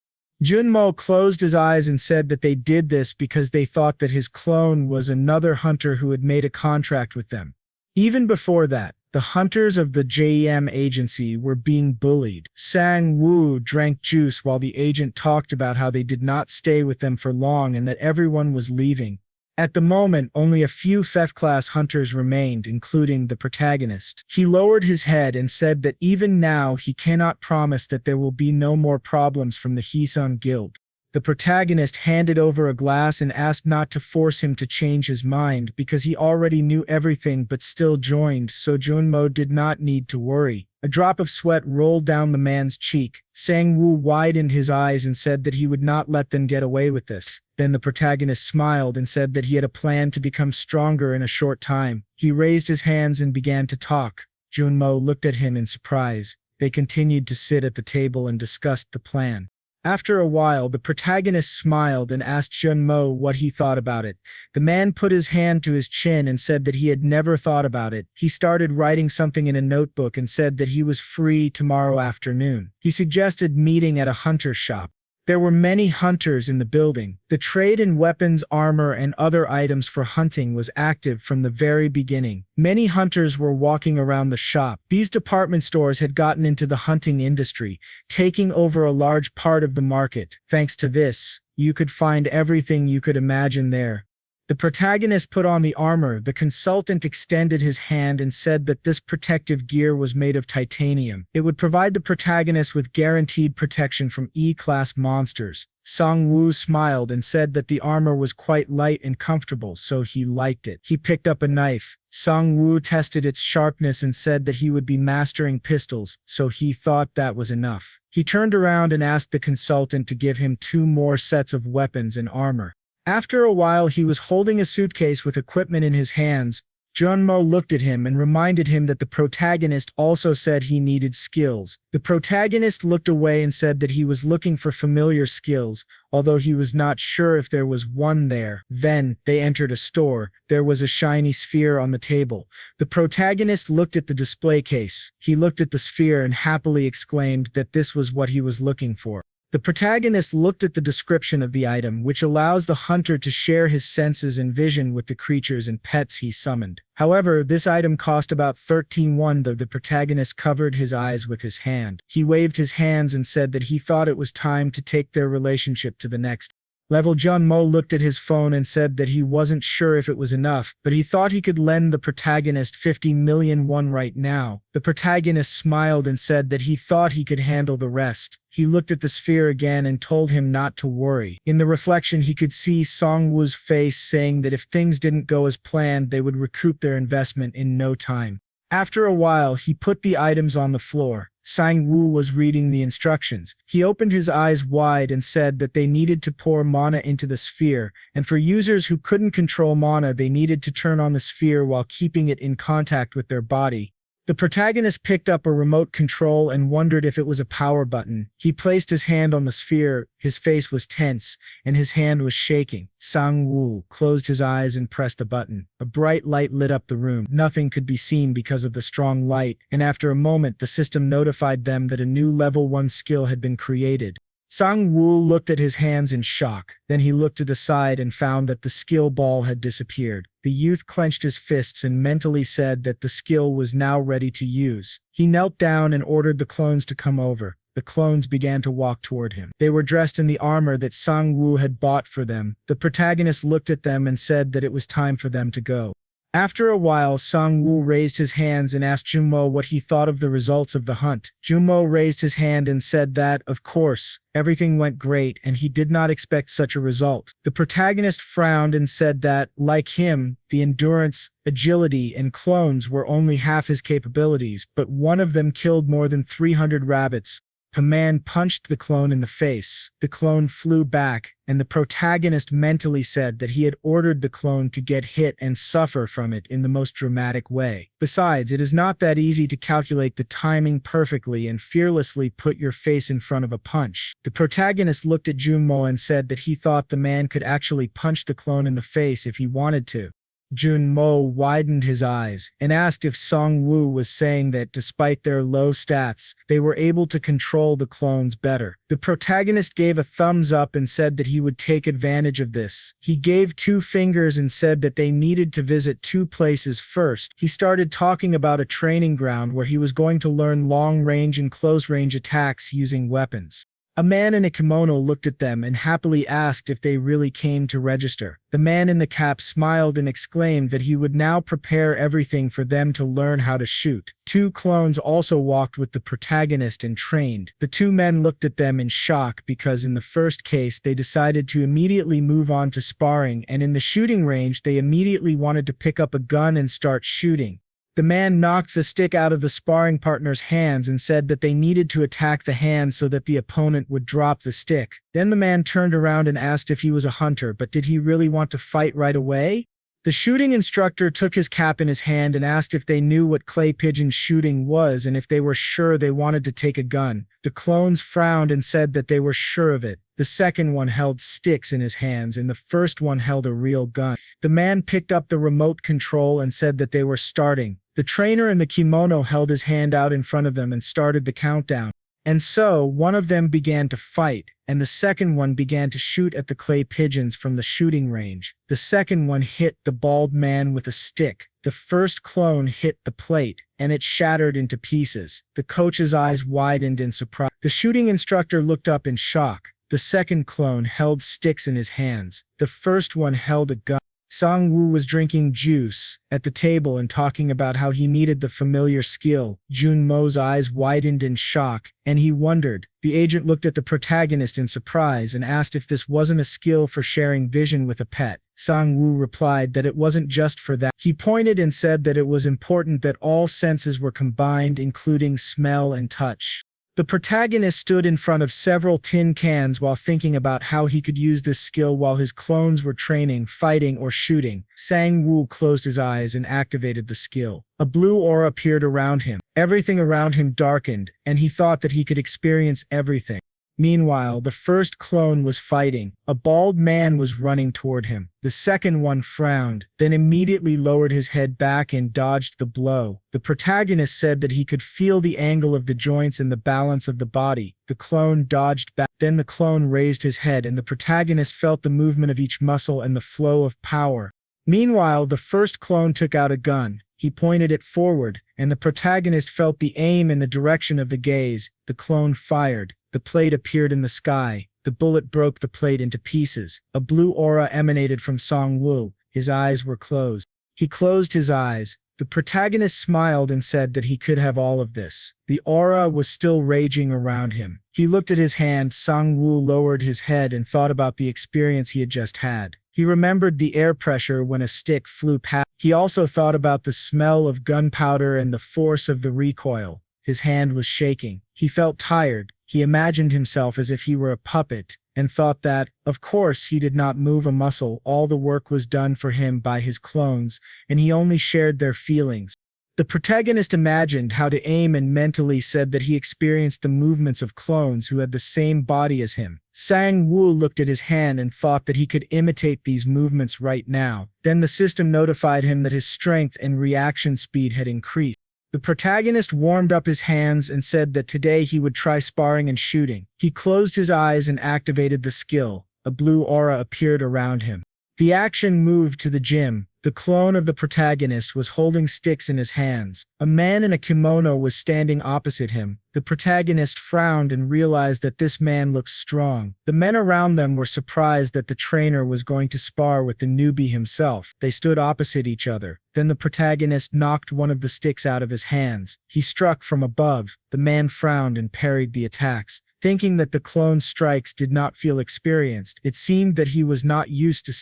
Junmo closed his eyes and said that they did this because they thought that his clone was another hunter who had made a contract with them. Even before that, the hunters of the JEM agency were being bullied. Sangwoo drank juice while the agent talked about how they did not stay with them for long and that everyone was leaving. At the moment, only a few F-class hunters remained, including the protagonist. He lowered his head and said that even now he cannot promise that there will be no more problems from the Heesung Guild. The protagonist handed over a glass and asked not to force him to change his mind because he already knew everything but still joined, so Junmo did not need to worry. A drop of sweat rolled down the man's cheek. Sangwoo widened his eyes and said that he would not let them get away with this. Then the protagonist smiled and said that he had a plan to become stronger in a short time. He raised his hands and began to talk. Junmo looked at him in surprise. They continued to sit at the table and discussed the plan. After a while, the protagonist smiled and asked Junmo what he thought about it. The man put his hand to his chin and said that he had never thought about it. He started writing something in a notebook and said that he was free tomorrow afternoon. He suggested meeting at a hunter shop. There were many hunters in the building. The trade in weapons, armor, and other items for hunting was active from the very beginning. Many hunters were walking around the shop. These department stores had gotten into the hunting industry, taking over a large part of the market. Thanks to this, you could find everything you could imagine there. The protagonist put on the armor. The consultant extended his hand and said that this protective gear was made of titanium. It would provide the protagonist with guaranteed protection from E-class monsters. Sangwoo smiled and said that the armor was quite light and comfortable, so he liked it. He picked up a knife. Sangwoo tested its sharpness and said that he would be mastering pistols, so he thought that was enough. He turned around and asked the consultant to give him 2 more sets of weapons and armor. After a while, he was holding a suitcase with equipment in his hands. Junmo looked at him and reminded him that the protagonist also said he needed skills. The protagonist looked away and said that he was looking for familiar skills, although he was not sure if there was one there. Then, they entered a store. There was a shiny sphere on the table. The protagonist looked at the display case. He looked at the sphere and happily exclaimed that this was what he was looking for. The protagonist looked at the description of the item, which allows the hunter to share his senses and vision with the creatures and pets he summoned. However, this item cost about 13 won, though the protagonist covered his eyes with his hand. He waved his hands and said that he thought it was time to take their relationship to the next level. Junmo looked at his phone and said that he wasn't sure if it was enough, but he thought he could lend the protagonist 50 million won right now. The protagonist smiled and said that he thought he could handle the rest. He looked at the sphere again and told him not to worry. In the reflection, he could see Sangwoo's face saying that if things didn't go as planned, they would recoup their investment in no time. After a while, he put the items on the floor. Sangwoo was reading the instructions. He opened his eyes wide and said that they needed to pour mana into the sphere, and for users who couldn't control mana, they needed to turn on the sphere while keeping it in contact with their body. The protagonist picked up a remote control and wondered if it was a power button. He placed his hand on the sphere. His face was tense, and his hand was shaking. Sangwoo closed his eyes and pressed a button. A bright light lit up the room. Nothing could be seen because of the strong light, and after a moment the system notified them that a new level 1 skill had been created. Sangwoo looked at his hands in shock. Then he looked to the side and found that the skill ball had disappeared. The youth clenched his fists and mentally said that the skill was now ready to use. He knelt down and ordered the clones to come over. The clones began to walk toward him. They were dressed in the armor that Sangwoo had bought for them. The protagonist looked at them and said that it was time for them to go. After a while, Sangwoo raised his hands and asked Junmo what he thought of the results of the hunt. Junmo raised his hand and said that, of course, everything went great and he did not expect such a result. The protagonist frowned and said that, like him, the endurance, agility, and clones were only half his capabilities, but one of them killed more than 300 rabbits. A man punched the clone in the face. The clone flew back, and the protagonist mentally said that he had ordered the clone to get hit and suffer from it in the most dramatic way. Besides, it is not that easy to calculate the timing perfectly and fearlessly put your face in front of a punch. The protagonist looked at Junmo and said that he thought the man could actually punch the clone in the face if he wanted to. Junmo widened his eyes and asked if Sangwoo was saying that despite their low stats, they were able to control the clones better. The protagonist gave a thumbs up and said that he would take advantage of this. He gave 2 fingers and said that they needed to visit 2 places first. He started talking about a training ground where he was going to learn long-range and close-range attacks using weapons. A man in a kimono looked at them and happily asked if they really came to register. The man in the cap smiled and exclaimed that he would now prepare everything for them to learn how to shoot. 2 clones also walked with the protagonist and trained. The 2 men looked at them in shock because in the first case they decided to immediately move on to sparring, and in the shooting range they immediately wanted to pick up a gun and start shooting. The man knocked the stick out of the sparring partner's hands and said that they needed to attack the hand so that the opponent would drop the stick. Then the man turned around and asked if he was a hunter, but did he really want to fight right away? The shooting instructor took his cap in his hand and asked if they knew what clay pigeon shooting was and if they were sure they wanted to take a gun. The clones frowned and said that they were sure of it. The second one held sticks in his hands and the first one held a real gun. The man picked up the remote control and said that they were starting. The trainer in the kimono held his hand out in front of them and started the countdown. And so, one of them began to fight, and the second one began to shoot at the clay pigeons from the shooting range. The second one hit the bald man with a stick. The first clone hit the plate, and it shattered into pieces. The coach's eyes widened in surprise. The shooting instructor looked up in shock. The second clone held sticks in his hands. The first one held a gun. Sangwoo was drinking juice at the table and talking about how he needed the familiar skill. Junmo's eyes widened in shock, and he wondered. The agent looked at the protagonist in surprise and asked if this wasn't a skill for sharing vision with a pet. Sangwoo replied that it wasn't just for that. He pointed and said that it was important that all senses were combined, including smell and touch. The protagonist stood in front of several tin cans while thinking about how he could use this skill while his clones were training, fighting, or shooting. Sangwoo closed his eyes and activated the skill. A blue aura appeared around him. Everything around him darkened, and he thought that he could experience everything. Meanwhile, the first clone was fighting. A bald man was running toward him. The second one frowned, then immediately lowered his head back and dodged the blow. The protagonist said that he could feel the angle of the joints and the balance of the body. The clone dodged back. Then the clone raised his head, and the protagonist felt the movement of each muscle and the flow of power. Meanwhile, the first clone took out a gun. He pointed it forward, and the protagonist felt the aim in the direction of the gaze. The clone fired. The plate appeared in the sky. The bullet broke the plate into pieces. A blue aura emanated from Sangwoo. His eyes were closed. He closed his eyes. The protagonist smiled and said that he could have all of this. The aura was still raging around him. He looked at his hand. Sangwoo lowered his head and thought about the experience he had just had. He remembered the air pressure when a stick flew past. He also thought about the smell of gunpowder and the force of the recoil. His hand was shaking. He felt tired. He imagined himself as if he were a puppet, and thought that, of course, he did not move a muscle. All the work was done for him by his clones, and he only shared their feelings. The protagonist imagined how to aim and mentally said that he experienced the movements of clones who had the same body as him. Sangwoo looked at his hand and thought that he could imitate these movements right now. Then the system notified him that his strength and reaction speed had increased. The protagonist warmed up his hands and said that today he would try sparring and shooting. He closed his eyes and activated the skill. A blue aura appeared around him. The action moved to the gym. The clone of the protagonist was holding sticks in his hands. A man in a kimono was standing opposite him. The protagonist frowned and realized that this man looked strong. The men around them were surprised that the trainer was going to spar with the newbie himself. They stood opposite each other. Then the protagonist knocked one of the sticks out of his hands. He struck from above. The man frowned and parried the attacks. Thinking that the clone's strikes did not feel experienced, it seemed that he was not used to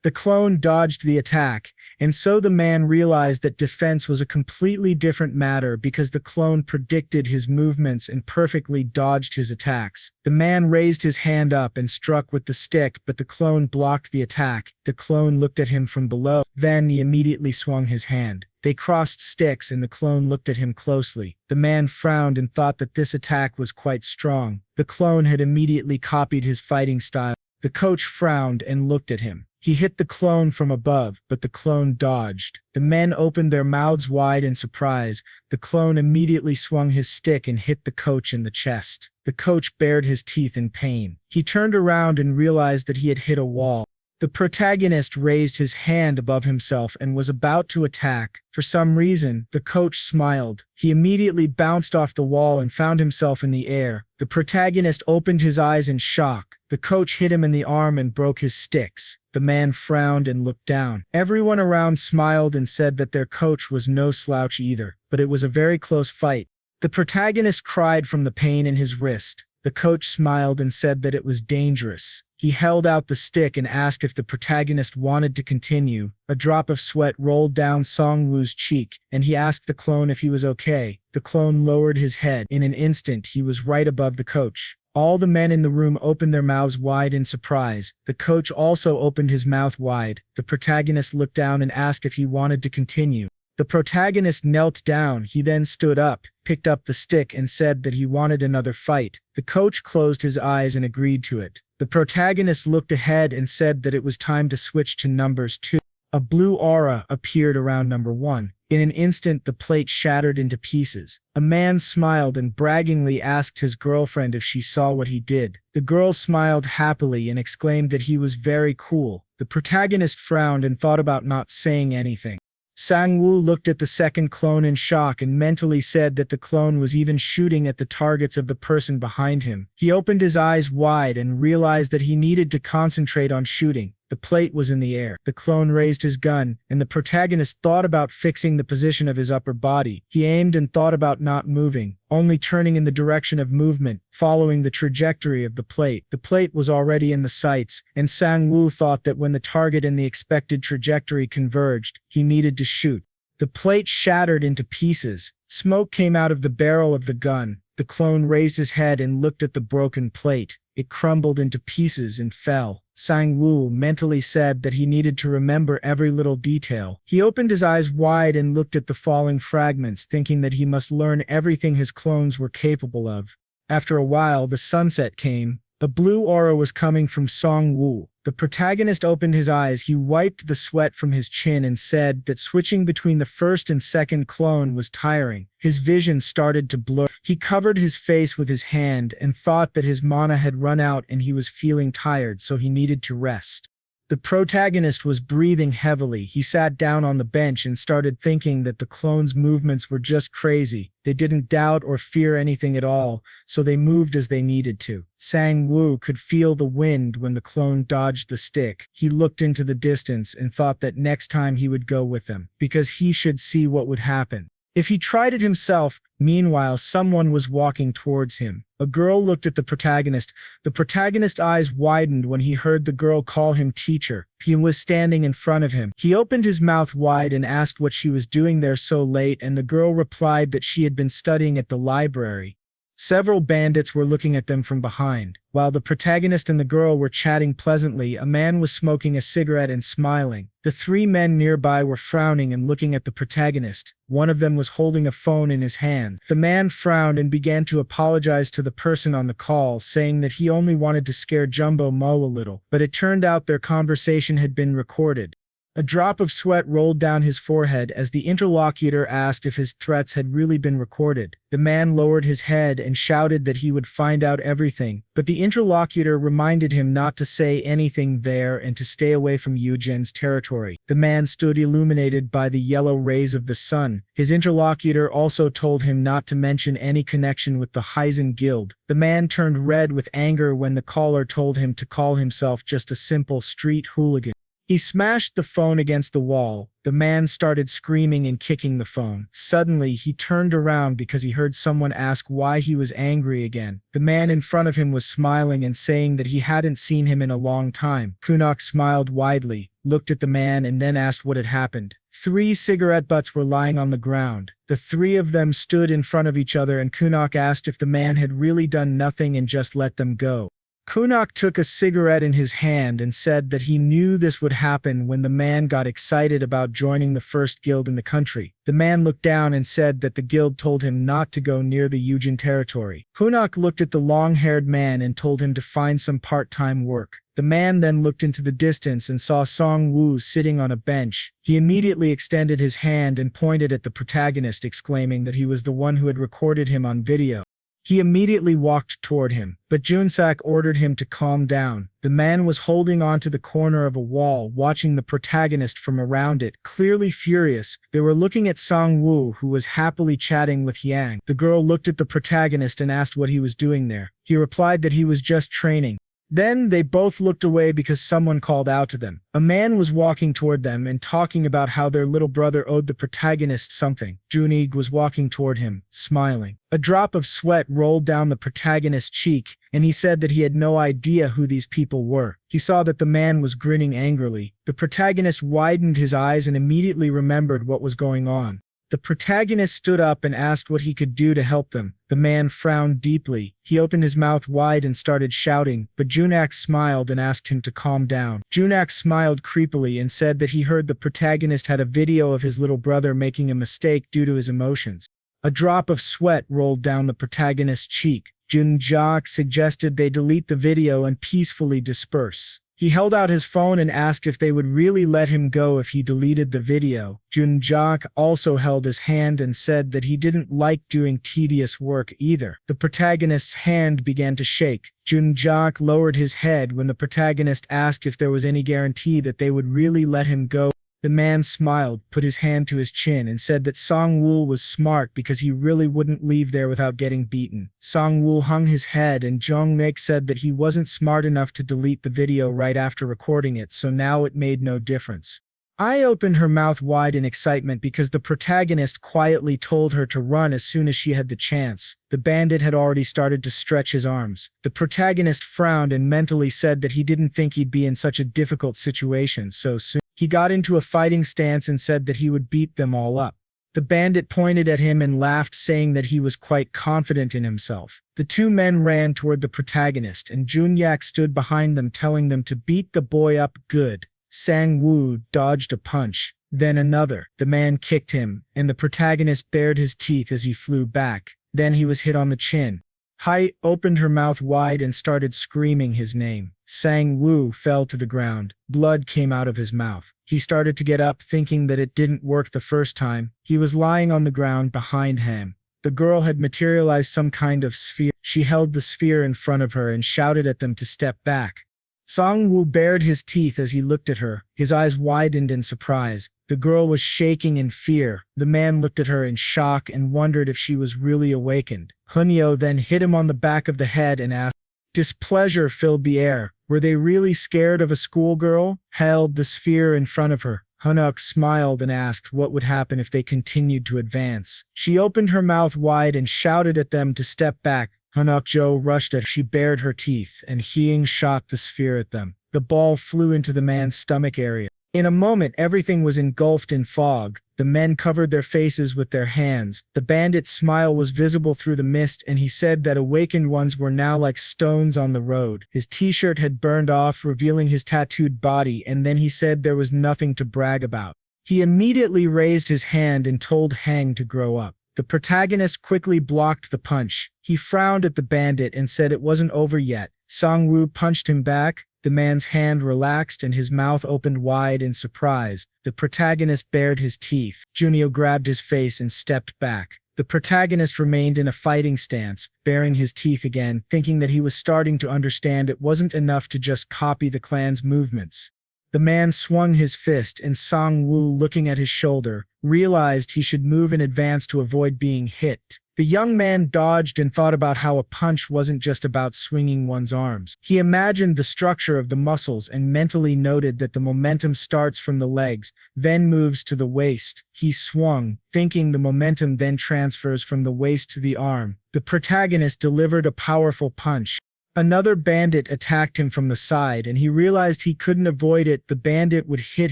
the clone dodged the attack, and so the man realized that defense was a completely different matter because the clone predicted his movements and perfectly dodged his attacks. The man raised his hand up and struck with the stick, but the clone blocked the attack. The clone looked at him from below. Then he immediately swung his hand. They crossed sticks and the clone looked at him closely. The man frowned and thought that this attack was quite strong. The clone had immediately copied his fighting style. The coach frowned and looked at him. He hit the clone from above, but the clone dodged. The men opened their mouths wide in surprise. The clone immediately swung his stick and hit the coach in the chest. The coach bared his teeth in pain. He turned around and realized that he had hit a wall. The protagonist raised his hand above himself and was about to attack. For some reason, the coach smiled. He immediately bounced off the wall and found himself in the air. The protagonist opened his eyes in shock. The coach hit him in the arm and broke his sticks. The man frowned and looked down. Everyone around smiled and said that their coach was no slouch either, but it was a very close fight. The protagonist cried from the pain in his wrist. The coach smiled and said that it was dangerous. He held out the stick and asked if the protagonist wanted to continue. A drop of sweat rolled down Sangwoo's cheek, and he asked the clone if he was okay. The clone lowered his head. In an instant, he was right above the coach. All the men in the room opened their mouths wide in surprise. The coach also opened his mouth wide. The protagonist looked down and asked if he wanted to continue. The protagonist knelt down. He then stood up, picked up the stick, and said that he wanted another fight. The coach closed his eyes and agreed to it. The protagonist looked ahead and said that it was time to switch to numbers 2. A blue aura appeared around number 1. In an instant, the plate shattered into pieces. A man smiled and braggingly asked his girlfriend if she saw what he did. The girl smiled happily and exclaimed that he was very cool. The protagonist frowned and thought about not saying anything. Sangwoo looked at the second clone in shock and mentally said that the clone was even shooting at the targets of the person behind him. He opened his eyes wide and realized that he needed to concentrate on shooting. The plate was in the air. The clone raised his gun, and the protagonist thought about fixing the position of his upper body. He aimed and thought about not moving, only turning in the direction of movement, following the trajectory of the plate. The plate was already in the sights, and Sangwoo thought that when the target and the expected trajectory converged, he needed to shoot. The plate shattered into pieces. Smoke came out of the barrel of the gun. The clone raised his head and looked at the broken plate. It crumbled into pieces and fell. Sangwoo mentally said that he needed to remember every little detail. He opened his eyes wide and looked at the falling fragments, thinking that he must learn everything his clones were capable of. After a while, the sunset came. A blue aura was coming from Sangwoo. The protagonist opened his eyes. He wiped the sweat from his chin and said that switching between the first and second clone was tiring. His vision started to blur. He covered his face with his hand and thought that his mana had run out and he was feeling tired, so he needed to rest. The protagonist was breathing heavily. He sat down on the bench and started thinking that the clone's movements were just crazy. They didn't doubt or fear anything at all, so they moved as they needed to. Sangwoo could feel the wind when the clone dodged the stick. He looked into the distance and thought that next time he would go with them, because he should see what would happen if he tried it himself. Meanwhile, someone was walking towards him. A girl looked at the protagonist. The protagonist's eyes widened when he heard the girl call him teacher. He was standing in front of him. He opened his mouth wide and asked what she was doing there so late, and the girl replied that she had been studying at the library. Several bandits were looking at them from behind. While the protagonist and the girl were chatting pleasantly, a man was smoking a cigarette and smiling. The 3 men nearby were frowning and looking at the protagonist. One of them was holding a phone in his hand. The man frowned and began to apologize to the person on the call, saying that he only wanted to scare Jumbo Mo a little, but it turned out their conversation had been recorded. A drop of sweat rolled down his forehead as the interlocutor asked if his threats had really been recorded. The man lowered his head and shouted that he would find out everything, but the interlocutor reminded him not to say anything there and to stay away from Eugen's territory. The man stood illuminated by the yellow rays of the sun. His interlocutor also told him not to mention any connection with the Heisen Guild. The man turned red with anger when the caller told him to call himself just a simple street hooligan. He smashed the phone against the wall. The man started screaming and kicking the phone. Suddenly, he turned around because he heard someone ask why he was angry again. The man in front of him was smiling and saying that he hadn't seen him in a long time. Kunok smiled widely, looked at the man, and then asked what had happened. 3 cigarette butts were lying on the ground. The 3 of them stood in front of each other, and Kunok asked if the man had really done nothing and just let them go. Kunok took a cigarette in his hand and said that he knew this would happen when the man got excited about joining the first guild in the country. The man looked down and said that the guild told him not to go near the Eugen territory. Kunok looked at the long-haired man and told him to find some part-time work. The man then looked into the distance and saw Sangwoo sitting on a bench. He immediately extended his hand and pointed at the protagonist, exclaiming that he was the one who had recorded him on video. He immediately walked toward him, but Junsak ordered him to calm down. The man was holding onto the corner of a wall, watching the protagonist from around it, clearly furious. They were looking at Sangwoo, who was happily chatting with Yang. The girl looked at the protagonist and asked what he was doing there. He replied that he was just training. Then they both looked away because someone called out to them. A man was walking toward them and talking about how their little brother owed the protagonist something. Junig was walking toward him, smiling. A drop of sweat rolled down the protagonist's cheek, and he said that he had no idea who these people were. He saw that the man was grinning angrily. The protagonist widened his eyes and immediately remembered what was going on. The protagonist stood up and asked what he could do to help them. The man frowned deeply. He opened his mouth wide and started shouting, but Junak smiled and asked him to calm down. Junak smiled creepily and said that he heard the protagonist had a video of his little brother making a mistake due to his emotions. A drop of sweat rolled down the protagonist's cheek. Junjak suggested they delete the video and peacefully disperse. He held out his phone and asked if they would really let him go if he deleted the video. Junjak also held his hand and said that he didn't like doing tedious work either. The protagonist's hand began to shake. Junjak lowered his head when the protagonist asked if there was any guarantee that they would really let him go. The man smiled, put his hand to his chin, and said that Sangwoo was smart because he really wouldn't leave there without getting beaten. Sangwoo hung his head, and Jongmek said that he wasn't smart enough to delete the video right after recording it, so now it made no difference. I opened her mouth wide in excitement because the protagonist quietly told her to run as soon as she had the chance. The bandit had already started to stretch his arms. The protagonist frowned and mentally said that he didn't think he'd be in such a difficult situation so soon. He got into a fighting stance and said that he would beat them all up. The bandit pointed at him and laughed, saying that he was quite confident in himself. The two men ran toward the protagonist, and Junyak stood behind them, telling them to beat the boy up good. Sangwoo dodged a punch, then another. The man kicked him, and the protagonist bared his teeth as he flew back. Then he was hit on the chin. Hai opened her mouth wide and started screaming his name. Sangwoo fell to the ground. Blood came out of his mouth. He started to get up, thinking that it didn't work the first time. He was lying on the ground behind him. The girl had materialized some kind of sphere. She held the sphere in front of her and shouted at them to step back. Sangwoo bared his teeth as he looked at her. His eyes widened in surprise. The girl was shaking in fear. The man looked at her in shock and wondered if she was really awakened. Hunyo then hit him on the back of the head and asked. Displeasure filled the air. Were they really scared of a schoolgirl? Held the sphere in front of her. Hunuk smiled and asked what would happen if they continued to advance. She opened her mouth wide and shouted at them to step back. Hanok-jo rushed at her. She bared her teeth, and Hying shot the sphere at them. The ball flew into the man's stomach area. In a moment, everything was engulfed in fog. The men covered their faces with their hands. The bandit's smile was visible through the mist, and he said that awakened ones were now like stones on the road. His t-shirt had burned off, revealing his tattooed body, and then he said there was nothing to brag about. He immediately raised his hand and told Hang to grow up. The protagonist quickly blocked the punch. He frowned at the bandit and said it wasn't over yet. Sangwoo punched him back. The man's hand relaxed and his mouth opened wide in surprise. The protagonist bared his teeth. Junio grabbed his face and stepped back. The protagonist remained in a fighting stance, baring his teeth again, thinking that he was starting to understand it wasn't enough to just copy the clan's movements. The man swung his fist, and Sangwoo, looking at his shoulder, realized he should move in advance to avoid being hit. The young man dodged and thought about how a punch wasn't just about swinging one's arms. He imagined the structure of the muscles and mentally noted that the momentum starts from the legs, then moves to the waist. He swung, thinking the momentum then transfers from the waist to the arm. The protagonist delivered a powerful punch. Another bandit attacked him from the side, and he realized he couldn't avoid it. The bandit would hit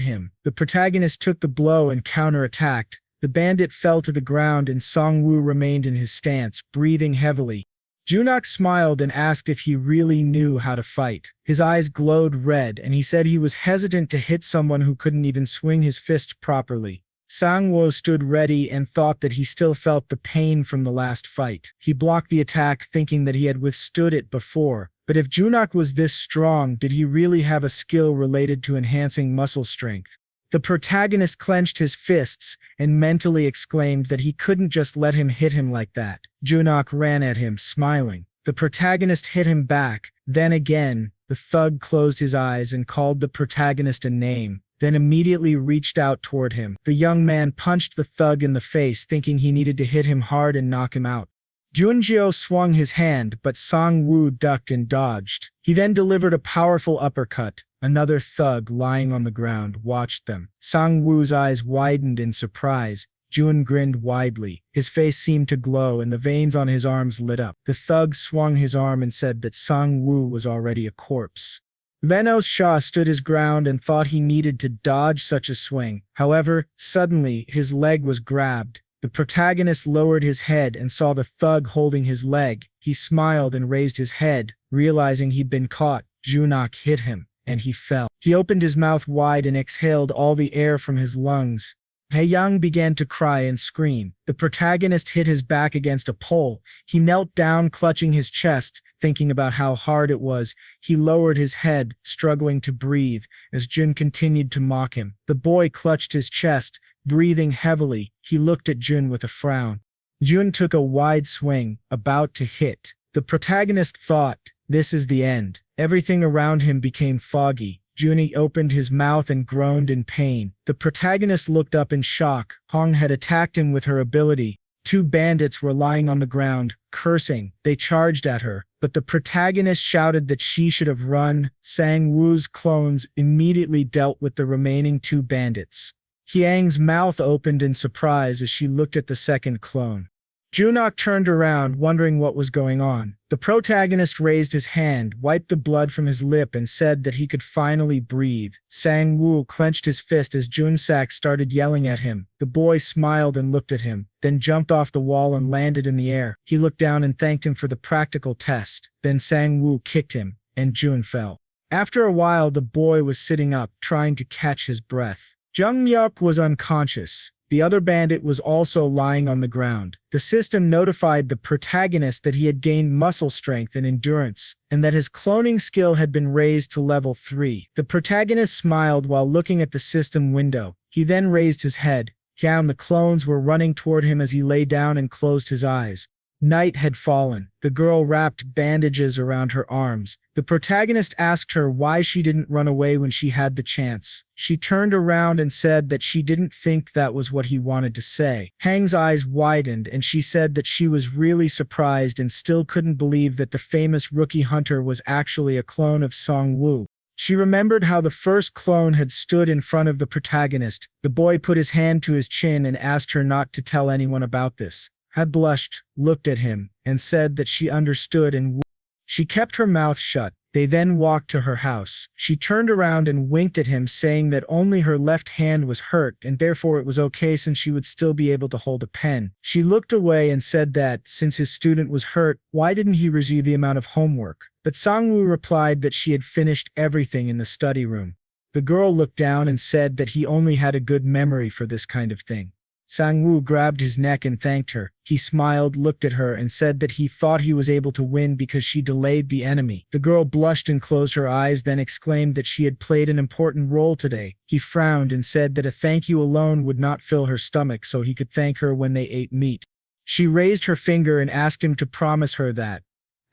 him. The protagonist took the blow and counterattacked. The bandit fell to the ground, and Sangwoo remained in his stance, breathing heavily. Junak smiled and asked if he really knew how to fight. His eyes glowed red, and he said he was hesitant to hit someone who couldn't even swing his fist properly. Sangwoo stood ready and thought that he still felt the pain from the last fight. He blocked the attack, thinking that he had withstood it before. But if Junak was this strong, did he really have a skill related to enhancing muscle strength? The protagonist clenched his fists and mentally exclaimed that he couldn't just let him hit him like that. Junak ran at him, smiling. The protagonist hit him back. Then again, the thug closed his eyes and called the protagonist a name, then immediately reached out toward him. The young man punched the thug in the face, thinking he needed to hit him hard and knock him out. Junjio swung his hand, but Sangwoo ducked and dodged. He then delivered a powerful uppercut. Another thug lying on the ground watched them. Sangwoo's eyes widened in surprise. Jun grinned widely. His face seemed to glow and the veins on his arms lit up. The thug swung his arm and said that Sangwoo was already a corpse. Venos Shah stood his ground and thought he needed to dodge such a swing. However, suddenly his leg was grabbed. The protagonist lowered his head and saw the thug holding his leg. He smiled and raised his head, realizing he'd been caught. Junak hit him, and he fell. He opened his mouth wide and exhaled all the air from his lungs. Haeyang began to cry and scream. The protagonist hit his back against a pole. He knelt down, clutching his chest, thinking about how hard it was. He lowered his head, struggling to breathe, as Jun continued to mock him. The boy clutched his chest, breathing heavily. He looked at Jun with a frown. Jun took a wide swing, about to hit. The protagonist thought, "This is the end." Everything around him became foggy. Juni opened his mouth and groaned in pain. The protagonist looked up in shock. Hong had attacked him with her ability. Two bandits were lying on the ground, cursing. They charged at her, but the protagonist shouted that she should have run. Sangwoo's clones immediately dealt with the remaining two bandits. Hyang's mouth opened in surprise as she looked at the second clone. Junak turned around, wondering what was going on. The protagonist raised his hand, wiped the blood from his lip, and said that he could finally breathe. Sangwoo clenched his fist as Junsak started yelling at him. The boy smiled and looked at him, then jumped off the wall and landed in the air. He looked down and thanked him for the practical test. Then Sangwoo kicked him, and Jun fell. After a while, the boy was sitting up, trying to catch his breath. Jung Myuk was unconscious. The other bandit was also lying on the ground. The system notified the protagonist that he had gained muscle strength and endurance, and that his cloning skill had been raised to level 3. The protagonist smiled while looking at the system window. He then raised his head. The clones were running toward him as he lay down and closed his eyes. Night had fallen. The girl wrapped bandages around her arms. The protagonist asked her why she didn't run away when she had the chance. She turned around and said that she didn't think that was what he wanted to say. Hang's eyes widened and she said that she was really surprised and still couldn't believe that the famous rookie hunter was actually a clone of Sangwoo. She remembered how the first clone had stood in front of the protagonist. The boy put his hand to his chin and asked her not to tell anyone about this. Had blushed, looked at him, and said that she understood and she kept her mouth shut. They then walked to her house. She turned around and winked at him, saying that only her left hand was hurt and therefore it was okay since she would still be able to hold a pen. She looked away and said that, since his student was hurt, why didn't he receive the amount of homework? But Sangwoo replied that she had finished everything in the study room. The girl looked down and said that he only had a good memory for this kind of thing. Sangwoo grabbed his neck and thanked her. He smiled, looked at her, and said that he thought he was able to win because she delayed the enemy. The girl blushed and closed her eyes, then exclaimed that she had played an important role today. He frowned and said that a thank you alone would not fill her stomach, so he could thank her when they ate meat. She raised her finger and asked him to promise her that.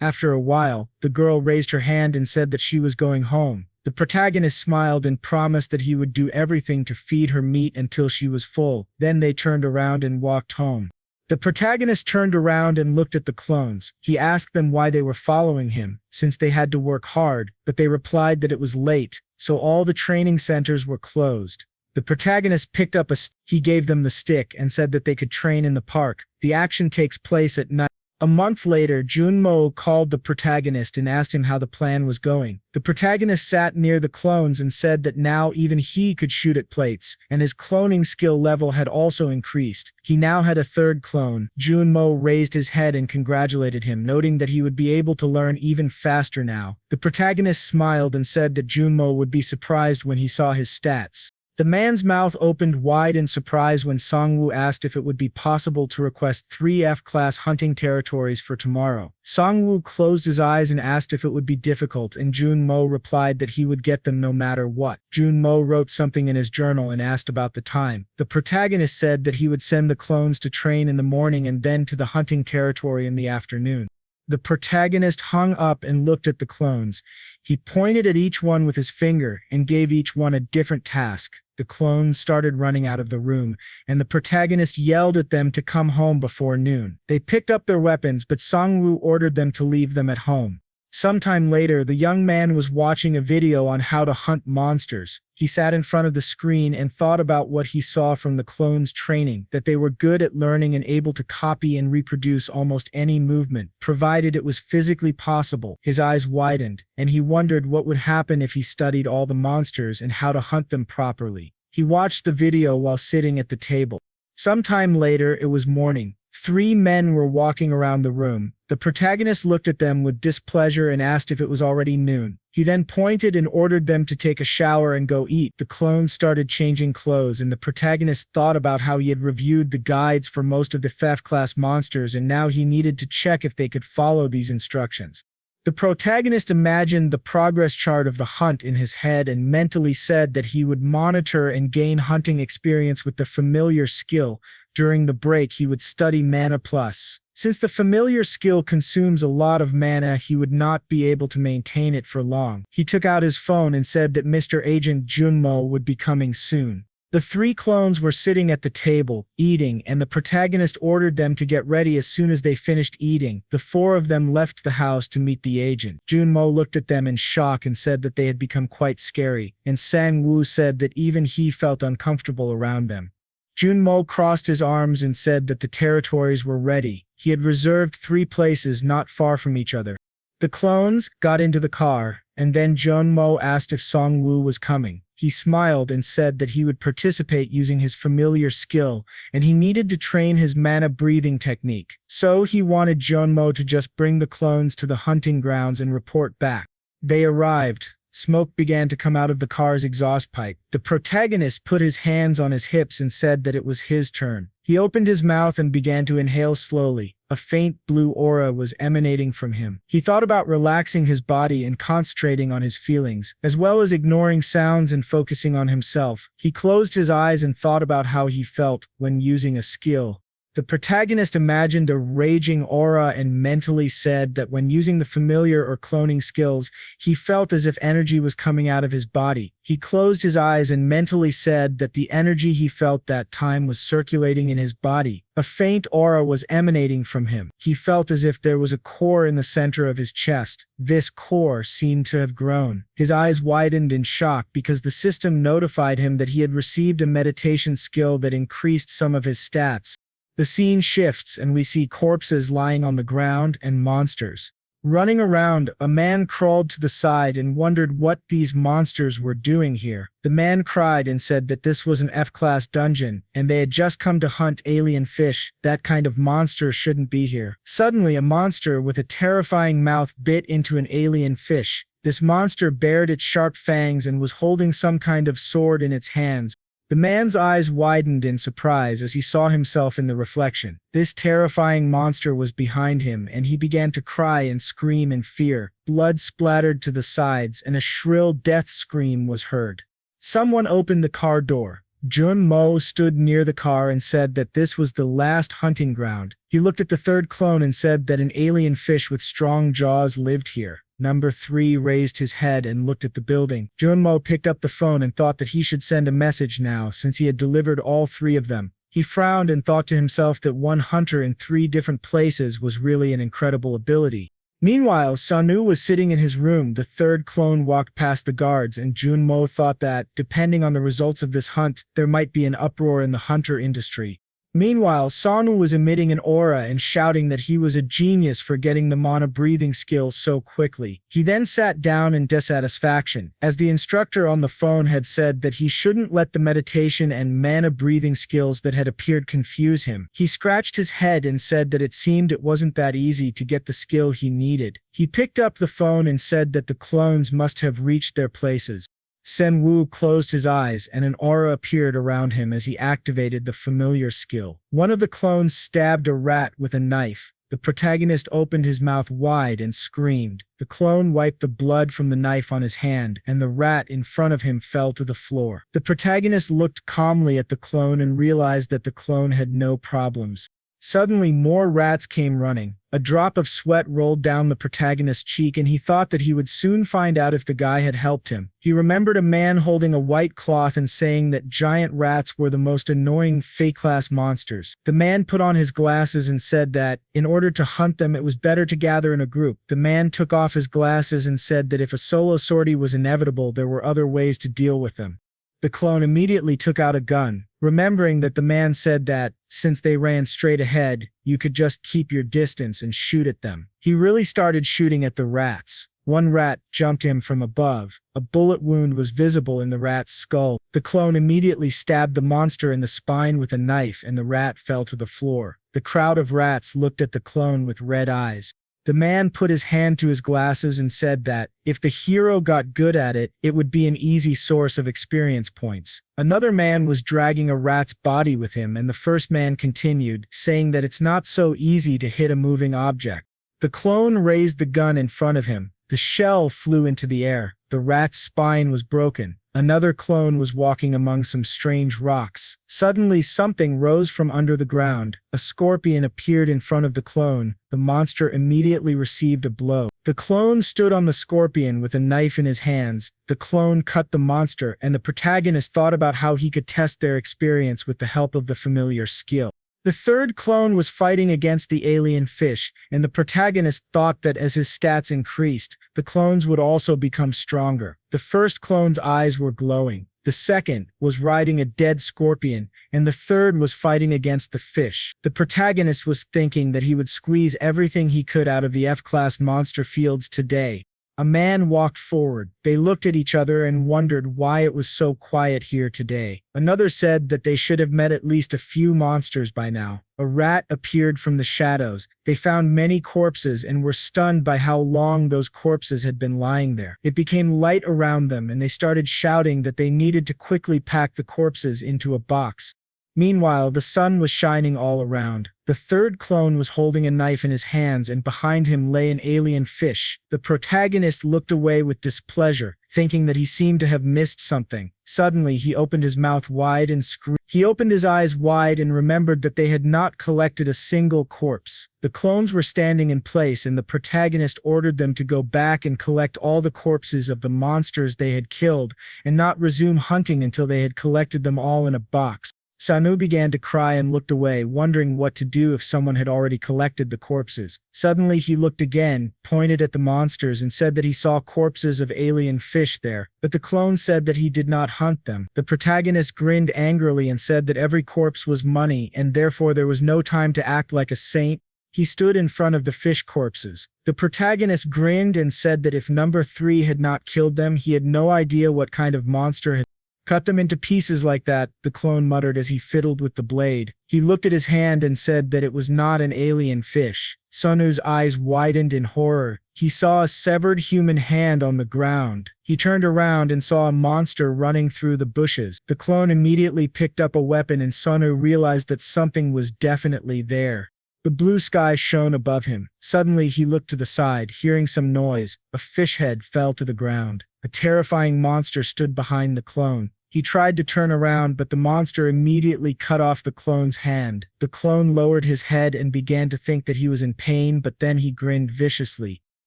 After a while, the girl raised her hand and said that she was going home. The protagonist smiled and promised that he would do everything to feed her meat until she was full. Then they turned around and walked home. The protagonist turned around and looked at the clones. He asked them why they were following him, since they had to work hard, but they replied that it was late, so all the training centers were closed. The protagonist picked up he gave them the stick and said that they could train in the park. The action takes place at night. A month later, Junmo called the protagonist and asked him how the plan was going. The protagonist sat near the clones and said that now even he could shoot at plates, and his cloning skill level had also increased. He now had a third clone. Junmo raised his head and congratulated him, noting that he would be able to learn even faster now. The protagonist smiled and said that Junmo would be surprised when he saw his stats. The man's mouth opened wide in surprise when Sangwoo asked if it would be possible to request 3 F-class hunting territories for tomorrow. Sangwoo closed his eyes and asked if it would be difficult, and Junmo replied that he would get them no matter what. Junmo wrote something in his journal and asked about the time. The protagonist said that he would send the clones to train in the morning and then to the hunting territory in the afternoon. The protagonist hung up and looked at the clones. He pointed at each one with his finger and gave each one a different task. The clones started running out of the room, and the protagonist yelled at them to come home before noon. They picked up their weapons, but Sangwoo ordered them to leave them at home. Sometime later, the young man was watching a video on how to hunt monsters. He sat in front of the screen and thought about what he saw from the clones' training, that they were good at learning and able to copy and reproduce almost any movement, provided it was physically possible. His eyes widened, and he wondered what would happen if he studied all the monsters and how to hunt them properly. He watched the video while sitting at the table. Sometime later, it was morning. 3 men were walking around the room. The protagonist looked at them with displeasure and asked if it was already noon. He then pointed and ordered them to take a shower and go eat. The clones started changing clothes, and the protagonist thought about how he had reviewed the guides for most of the FF-class monsters, and now he needed to check if they could follow these instructions. The protagonist imagined the progress chart of the hunt in his head and mentally said that he would monitor and gain hunting experience with the familiar skill. During the break, he would study Mana Plus. Since the familiar skill consumes a lot of mana, he would not be able to maintain it for long. He took out his phone and said that Mr. Agent Junmo would be coming soon. The 3 clones were sitting at the table, eating, and the protagonist ordered them to get ready as soon as they finished eating. The 4 of them left the house to meet the agent. Junmo looked at them in shock and said that they had become quite scary, and Sangwoo said that even he felt uncomfortable around them. Junmo crossed his arms and said that the territories were ready. He had reserved 3 places not far from each other. The clones got into the car, and then Junmo asked if Sangwoo was coming. He smiled and said that he would participate using his familiar skill, and he needed to train his mana breathing technique. So he wanted Junmo to just bring the clones to the hunting grounds and report back. They arrived. Smoke began to come out of the car's exhaust pipe. The protagonist put his hands on his hips and said that it was his turn. He opened his mouth and began to inhale slowly. A faint blue aura was emanating from him. He thought about relaxing his body and concentrating on his feelings, as well as ignoring sounds and focusing on himself. He closed his eyes and thought about how he felt when using a skill. The protagonist imagined a raging aura and mentally said that when using the familiar or cloning skills, he felt as if energy was coming out of his body. He closed his eyes and mentally said that the energy he felt that time was circulating in his body. A faint aura was emanating from him. He felt as if there was a core in the center of his chest. This core seemed to have grown. His eyes widened in shock because the system notified him that he had received a meditation skill that increased some of his stats. The scene shifts and we see corpses lying on the ground and monsters running around. A man crawled to the side and wondered what these monsters were doing here. The man cried and said that this was an F-class dungeon and they had just come to hunt alien fish. That kind of monster shouldn't be here. Suddenly, a monster with a terrifying mouth bit into an alien fish. This monster bared its sharp fangs and was holding some kind of sword in its hands. The man's eyes widened in surprise as he saw himself in the reflection. This terrifying monster was behind him, and he began to cry and scream in fear. Blood splattered to the sides, and a shrill death scream was heard. Someone opened the car door. Junmo stood near the car and said that this was the last hunting ground. He looked at the 3rd clone and said that an alien fish with strong jaws lived here. Number 3 raised his head and looked at the building. Junmo picked up the phone and thought that he should send a message now since he had delivered all 3 of them. He frowned and thought to himself that one hunter in 3 different places was really an incredible ability. Meanwhile, Sanu was sitting in his room. The 3rd clone walked past the guards, and Junmo thought that, depending on the results of this hunt, there might be an uproar in the hunter industry. Meanwhile, Sanu was emitting an aura and shouting that he was a genius for getting the mana breathing skill so quickly. He then sat down in dissatisfaction, as the instructor on the phone had said that he shouldn't let the meditation and mana breathing skills that had appeared confuse him. He scratched his head and said that it seemed it wasn't that easy to get the skill he needed. He picked up the phone and said that the clones must have reached their places. Sangwoo closed his eyes and an aura appeared around him as he activated the familiar skill. One of the clones stabbed a rat with a knife. The protagonist opened his mouth wide and screamed. The clone wiped the blood from the knife on his hand, and the rat in front of him fell to the floor. The protagonist looked calmly at the clone and realized that the clone had no problems. Suddenly, more rats came running. A drop of sweat rolled down the protagonist's cheek and he thought that he would soon find out if the guy had helped him. He remembered a man holding a white cloth and saying that giant rats were the most annoying fake-class monsters. The man put on his glasses and said that, in order to hunt them, it was better to gather in a group. The man took off his glasses and said that if a solo sortie was inevitable, there were other ways to deal with them. The clone immediately took out a gun, remembering that the man said that, since they ran straight ahead, you could just keep your distance and shoot at them. He really started shooting at the rats. One rat jumped him from above. A bullet wound was visible in the rat's skull. The clone immediately stabbed the monster in the spine with a knife and the rat fell to the floor. The crowd of rats looked at the clone with red eyes. The man put his hand to his glasses and said that, if the hero got good at it, it would be an easy source of experience points. Another man was dragging a rat's body with him and the first man continued, saying that it's not so easy to hit a moving object. The clone raised the gun in front of him. The shell flew into the air. The rat's spine was broken. Another clone was walking among some strange rocks. Suddenly something rose from under the ground. A scorpion appeared in front of the clone. The monster immediately received a blow. The clone stood on the scorpion with a knife in his hands. The clone cut the monster, and the protagonist thought about how he could test their experience with the help of the familiar skill. The third clone was fighting against the alien fish, and the protagonist thought that as his stats increased, the clones would also become stronger. The first clone's eyes were glowing. The second was riding a dead scorpion, and the third was fighting against the fish. The protagonist was thinking that he would squeeze everything he could out of the F-class monster fields today. A man walked forward. They looked at each other and wondered why it was so quiet here today. Another said that they should have met at least a few monsters by now. A rat appeared from the shadows. They found many corpses and were stunned by how long those corpses had been lying there. It became light around them and they started shouting that they needed to quickly pack the corpses into a box. Meanwhile, the sun was shining all around. The third clone was holding a knife in his hands and behind him lay an alien fish. The protagonist looked away with displeasure, thinking that he seemed to have missed something. Suddenly, he opened his mouth wide and screamed. He opened his eyes wide and remembered that they had not collected a single corpse. The clones were standing in place and the protagonist ordered them to go back and collect all the corpses of the monsters they had killed and not resume hunting until they had collected them all in a box. Sangwoo began to cry and looked away, wondering what to do if someone had already collected the corpses. Suddenly he looked again, pointed at the monsters and said that he saw corpses of alien fish there, but the clone said that he did not hunt them. The protagonist grinned angrily and said that every corpse was money and therefore there was no time to act like a saint. He stood in front of the fish corpses. The protagonist grinned and said that if number 3 had not killed them, he had no idea what kind of monster had cut them into pieces like that, the clone muttered as he fiddled with the blade. He looked at his hand and said that it was not an alien fish. Sangwoo's eyes widened in horror. He saw a severed human hand on the ground. He turned around and saw a monster running through the bushes. The clone immediately picked up a weapon and Sangwoo realized that something was definitely there. The blue sky shone above him. Suddenly he looked to the side, hearing some noise. A fish head fell to the ground. A terrifying monster stood behind the clone. He tried to turn around, but the monster immediately cut off the clone's hand. The clone lowered his head and began to think that he was in pain, but then he grinned viciously.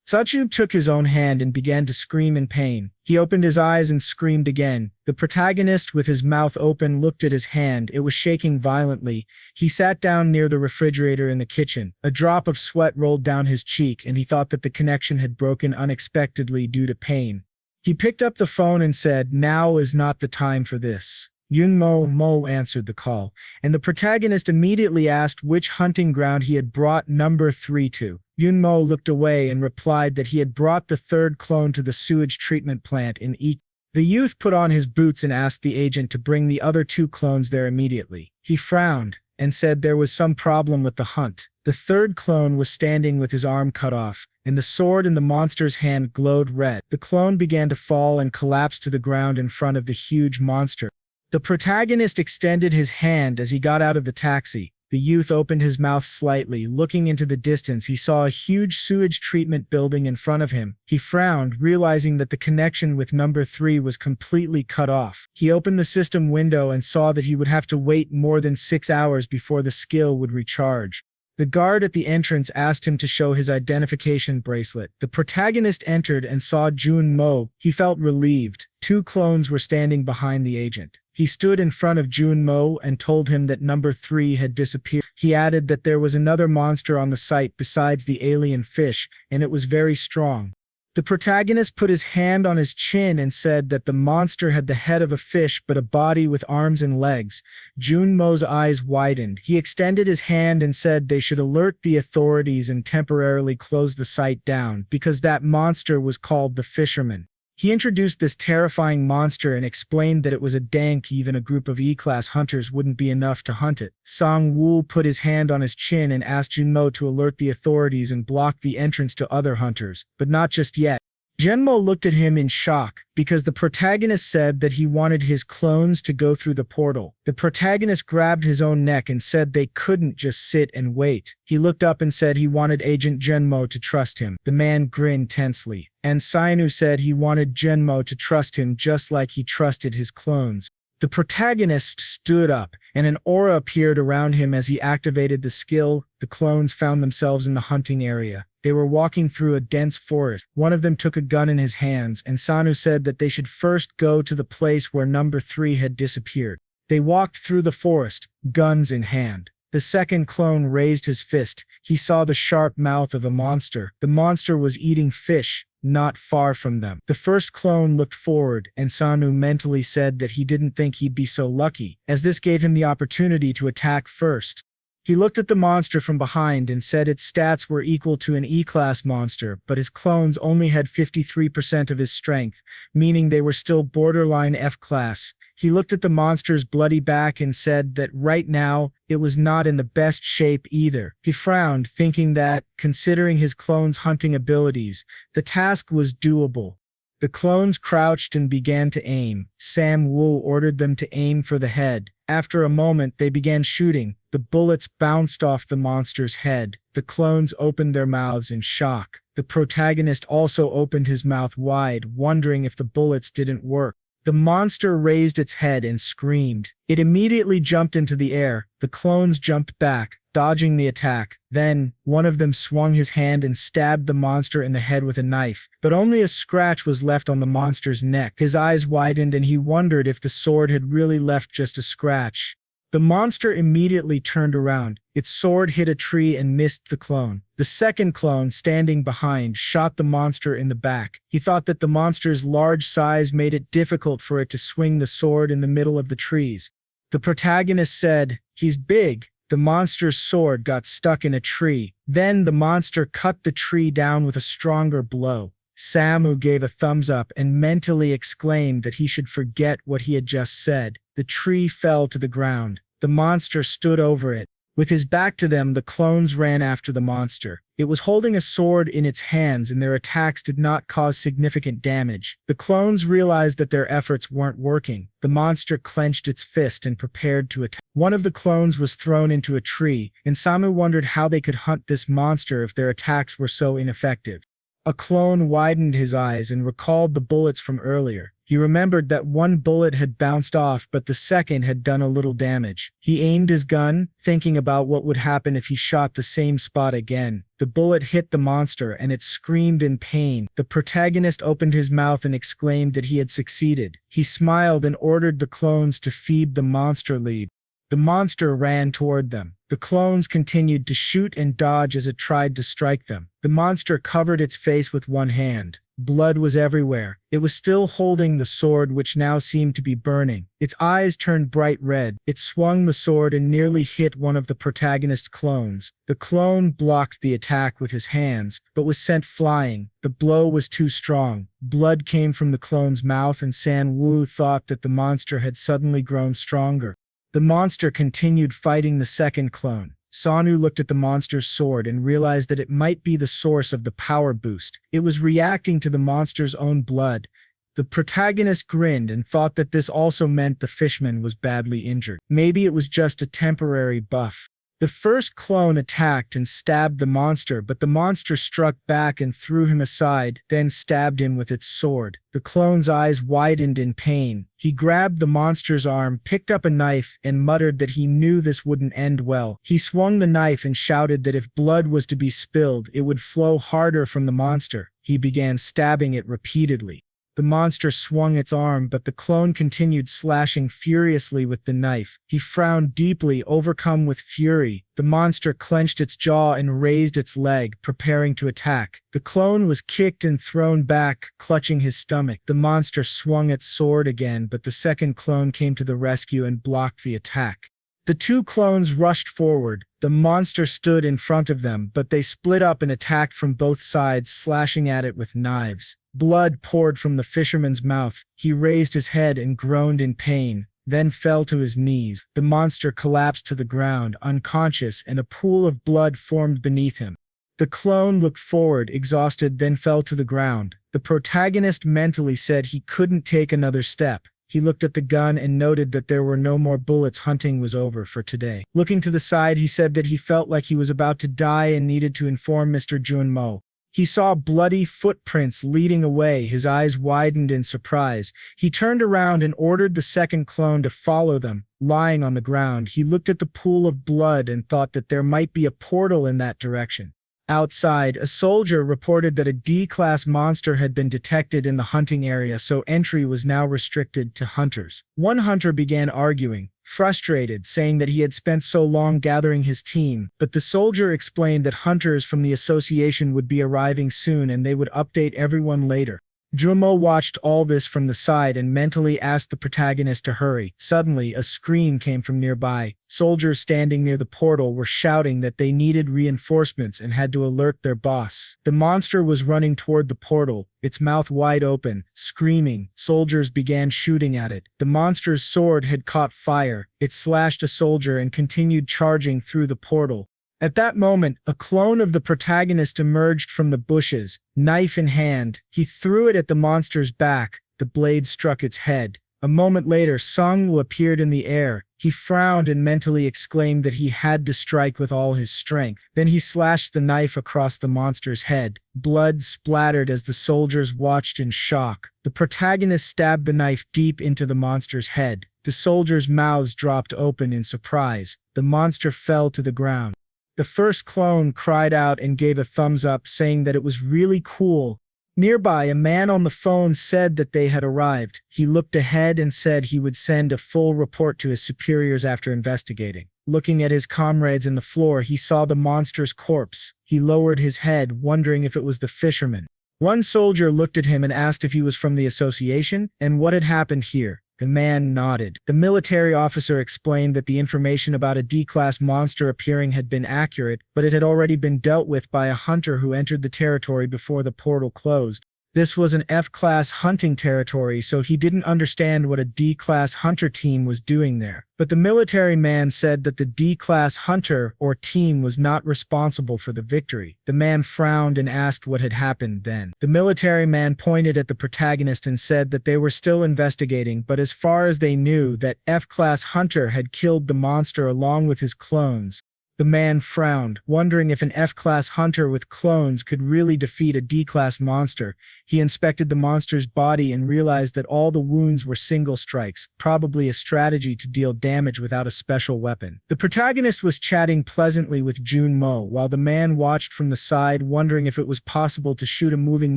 Sangwoo took his own hand and began to scream in pain. He opened his eyes and screamed again. The protagonist, with his mouth open, looked at his hand. It was shaking violently. He sat down near the refrigerator in the kitchen. A drop of sweat rolled down his cheek, and he thought that the connection had broken unexpectedly due to pain. He picked up the phone and said, "Now is not the time for this." Mo answered the call, and the protagonist immediately asked which hunting ground he had brought number 3 to. Mo looked away and replied that he had brought the third clone to the sewage treatment plant in Eek. The youth put on his boots and asked the agent to bring the other 2 clones there immediately. He frowned and said there was some problem with the hunt. The third clone was standing with his arm cut off, and the sword in the monster's hand glowed red. The clone began to fall and collapsed to the ground in front of the huge monster. The protagonist extended his hand as he got out of the taxi. The youth opened his mouth slightly. Looking into the distance, he saw a huge sewage treatment building in front of him. He frowned, realizing that the connection with number 3 was completely cut off. He opened the system window and saw that he would have to wait more than 6 hours before the skill would recharge. The guard at the entrance asked him to show his identification bracelet. The protagonist entered and saw Jun Mo. He felt relieved. Two clones were standing behind the agent. He stood in front of Jun Mo and told him that number 3 had disappeared. He added that there was another monster on the site besides the alien fish, and it was very strong. The protagonist put his hand on his chin and said that the monster had the head of a fish but a body with arms and legs. Jun Mo's eyes widened. He extended his hand and said they should alert the authorities and temporarily close the site down because that monster was called the Fisherman. He introduced this terrifying monster and explained that it was a dank, even a group of E-class hunters wouldn't be enough to hunt it. Sangwoo put his hand on his chin and asked Junmo to alert the authorities and block the entrance to other hunters, but not just yet. Genmo looked at him in shock, because the protagonist said that he wanted his clones to go through the portal. The protagonist grabbed his own neck and said they couldn't just sit and wait. He looked up and said he wanted Agent Genmo to trust him. The man grinned tensely. And Sainu said he wanted Genmo to trust him just like he trusted his clones. The protagonist stood up, and an aura appeared around him as he activated the skill. The clones found themselves in the hunting area. They were walking through a dense forest. One of them took a gun in his hands, and Sanu said that they should first go to the place where number 3 had disappeared. They walked through the forest, guns in hand. The second clone raised his fist. He saw the sharp mouth of a monster. The monster was eating fish, not far from them. The first clone looked forward, and Sanu mentally said that he didn't think he'd be so lucky, as this gave him the opportunity to attack first. He looked at the monster from behind and said its stats were equal to an E-class monster, but his clones only had 53% of his strength, meaning they were still borderline F-class. He looked at the monster's bloody back and said that right now, it was not in the best shape either. He frowned, thinking that, considering his clone's hunting abilities, the task was doable. The clones crouched and began to aim. Sangwoo ordered them to aim for the head. After a moment, they began shooting. The bullets bounced off the monster's head. The clones opened their mouths in shock. The protagonist also opened his mouth wide, wondering if the bullets didn't work. The monster raised its head and screamed. It immediately jumped into the air. The clones jumped back, dodging the attack. Then, one of them swung his hand and stabbed the monster in the head with a knife, but only a scratch was left on the monster's neck. His eyes widened and he wondered if the sword had really left just a scratch. The monster immediately turned around. Its sword hit a tree and missed the clone. The second clone, standing behind, shot the monster in the back. He thought that the monster's large size made it difficult for it to swing the sword in the middle of the trees. The protagonist said, "He's big." The monster's sword got stuck in a tree. Then the monster cut the tree down with a stronger blow. Samu gave a thumbs up and mentally exclaimed that he should forget what he had just said. The tree fell to the ground. The monster stood over it. With his back to them, the clones ran after the monster. It was holding a sword in its hands and their attacks did not cause significant damage. The clones realized that their efforts weren't working. The monster clenched its fist and prepared to attack. One of the clones was thrown into a tree, and Samu wondered how they could hunt this monster if their attacks were so ineffective. A clone widened his eyes and recalled the bullets from earlier. He remembered that one bullet had bounced off, but the second had done a little damage. He aimed his gun, thinking about what would happen if he shot the same spot again. The bullet hit the monster and it screamed in pain. The protagonist opened his mouth and exclaimed that he had succeeded. He smiled and ordered the clones to feed the monster lead. The monster ran toward them. The clones continued to shoot and dodge as it tried to strike them. The monster covered its face with one hand. Blood was everywhere. It was still holding the sword, which now seemed to be burning. Its eyes turned bright red. It swung the sword and nearly hit one of the protagonist's clones. The clone blocked the attack with his hands, but was sent flying. The blow was too strong. Blood came from the clone's mouth, and Sangwoo thought that the monster had suddenly grown stronger. The monster continued fighting the second clone. Sanu looked at the monster's sword and realized that it might be the source of the power boost. It was reacting to the monster's own blood. The protagonist grinned and thought that this also meant the fishman was badly injured. Maybe it was just a temporary buff. The first clone attacked and stabbed the monster, but the monster struck back and threw him aside, then stabbed him with its sword. The clone's eyes widened in pain. He grabbed the monster's arm, picked up a knife, and muttered that he knew this wouldn't end well. He swung the knife and shouted that if blood was to be spilled, it would flow harder from the monster. He began stabbing it repeatedly. The monster swung its arm, but the clone continued slashing furiously with the knife. He frowned deeply, overcome with fury. The monster clenched its jaw and raised its leg, preparing to attack. The clone was kicked and thrown back, clutching his stomach. The monster swung its sword again, but the second clone came to the rescue and blocked the attack. The two clones rushed forward. The monster stood in front of them, but they split up and attacked from both sides, slashing at it with knives. Blood poured from the fisherman's mouth. He raised his head and groaned in pain, then fell to his knees. The monster collapsed to the ground, unconscious, and a pool of blood formed beneath him. The clone looked forward, exhausted, then fell to the ground. The protagonist mentally said he couldn't take another step. He looked at the gun and noted that there were no more bullets. Hunting was over for today. Looking to the side, he said that he felt like he was about to die and needed to inform Mr. Junmo. He saw bloody footprints leading away. His eyes widened in surprise. He turned around and ordered the second clone to follow them. Lying on the ground, he looked at the pool of blood and thought that there might be a portal in that direction. Outside, a soldier reported that a D-class monster had been detected in the hunting area, so entry was now restricted to hunters. One hunter began arguing, frustrated, saying that he had spent so long gathering his team, but the soldier explained that hunters from the association would be arriving soon and they would update everyone later. Junmo watched all this from the side and mentally asked the protagonist to hurry. Suddenly, a scream came from nearby. Soldiers standing near the portal were shouting that they needed reinforcements and had to alert their boss. The monster was running toward the portal, its mouth wide open, screaming. Soldiers began shooting at it. The monster's sword had caught fire. It slashed a soldier and continued charging through the portal. At that moment, a clone of the protagonist emerged from the bushes, knife in hand. He threw it at the monster's back. The blade struck its head. A moment later, Sangwoo appeared in the air. He frowned and mentally exclaimed that he had to strike with all his strength. Then he slashed the knife across the monster's head. Blood splattered as the soldiers watched in shock. The protagonist stabbed the knife deep into the monster's head. The soldiers' mouths dropped open in surprise. The monster fell to the ground. The first clone cried out and gave a thumbs up, saying that it was really cool. Nearby, a man on the phone said that they had arrived. He looked ahead and said he would send a full report to his superiors after investigating. Looking at his comrades in the floor, he saw the monster's corpse. He lowered his head, wondering if it was the fisherman. One soldier looked at him and asked if he was from the association and what had happened here. The man nodded. The military officer explained that the information about a D-class monster appearing had been accurate, but it had already been dealt with by a hunter who entered the territory before the portal closed. This was an F-class hunting territory, so he didn't understand what a D-class hunter team was doing there. But the military man said that the D-class hunter or team was not responsible for the victory. The man frowned and asked what had happened then. The military man pointed at the protagonist and said that they were still investigating, but as far as they knew, that F-class hunter had killed the monster along with his clones. The man frowned, wondering if an F-class hunter with clones could really defeat a D-class monster. He inspected the monster's body and realized that all the wounds were single strikes, probably a strategy to deal damage without a special weapon. The protagonist was chatting pleasantly with Junmo, while the man watched from the side, wondering if it was possible to shoot a moving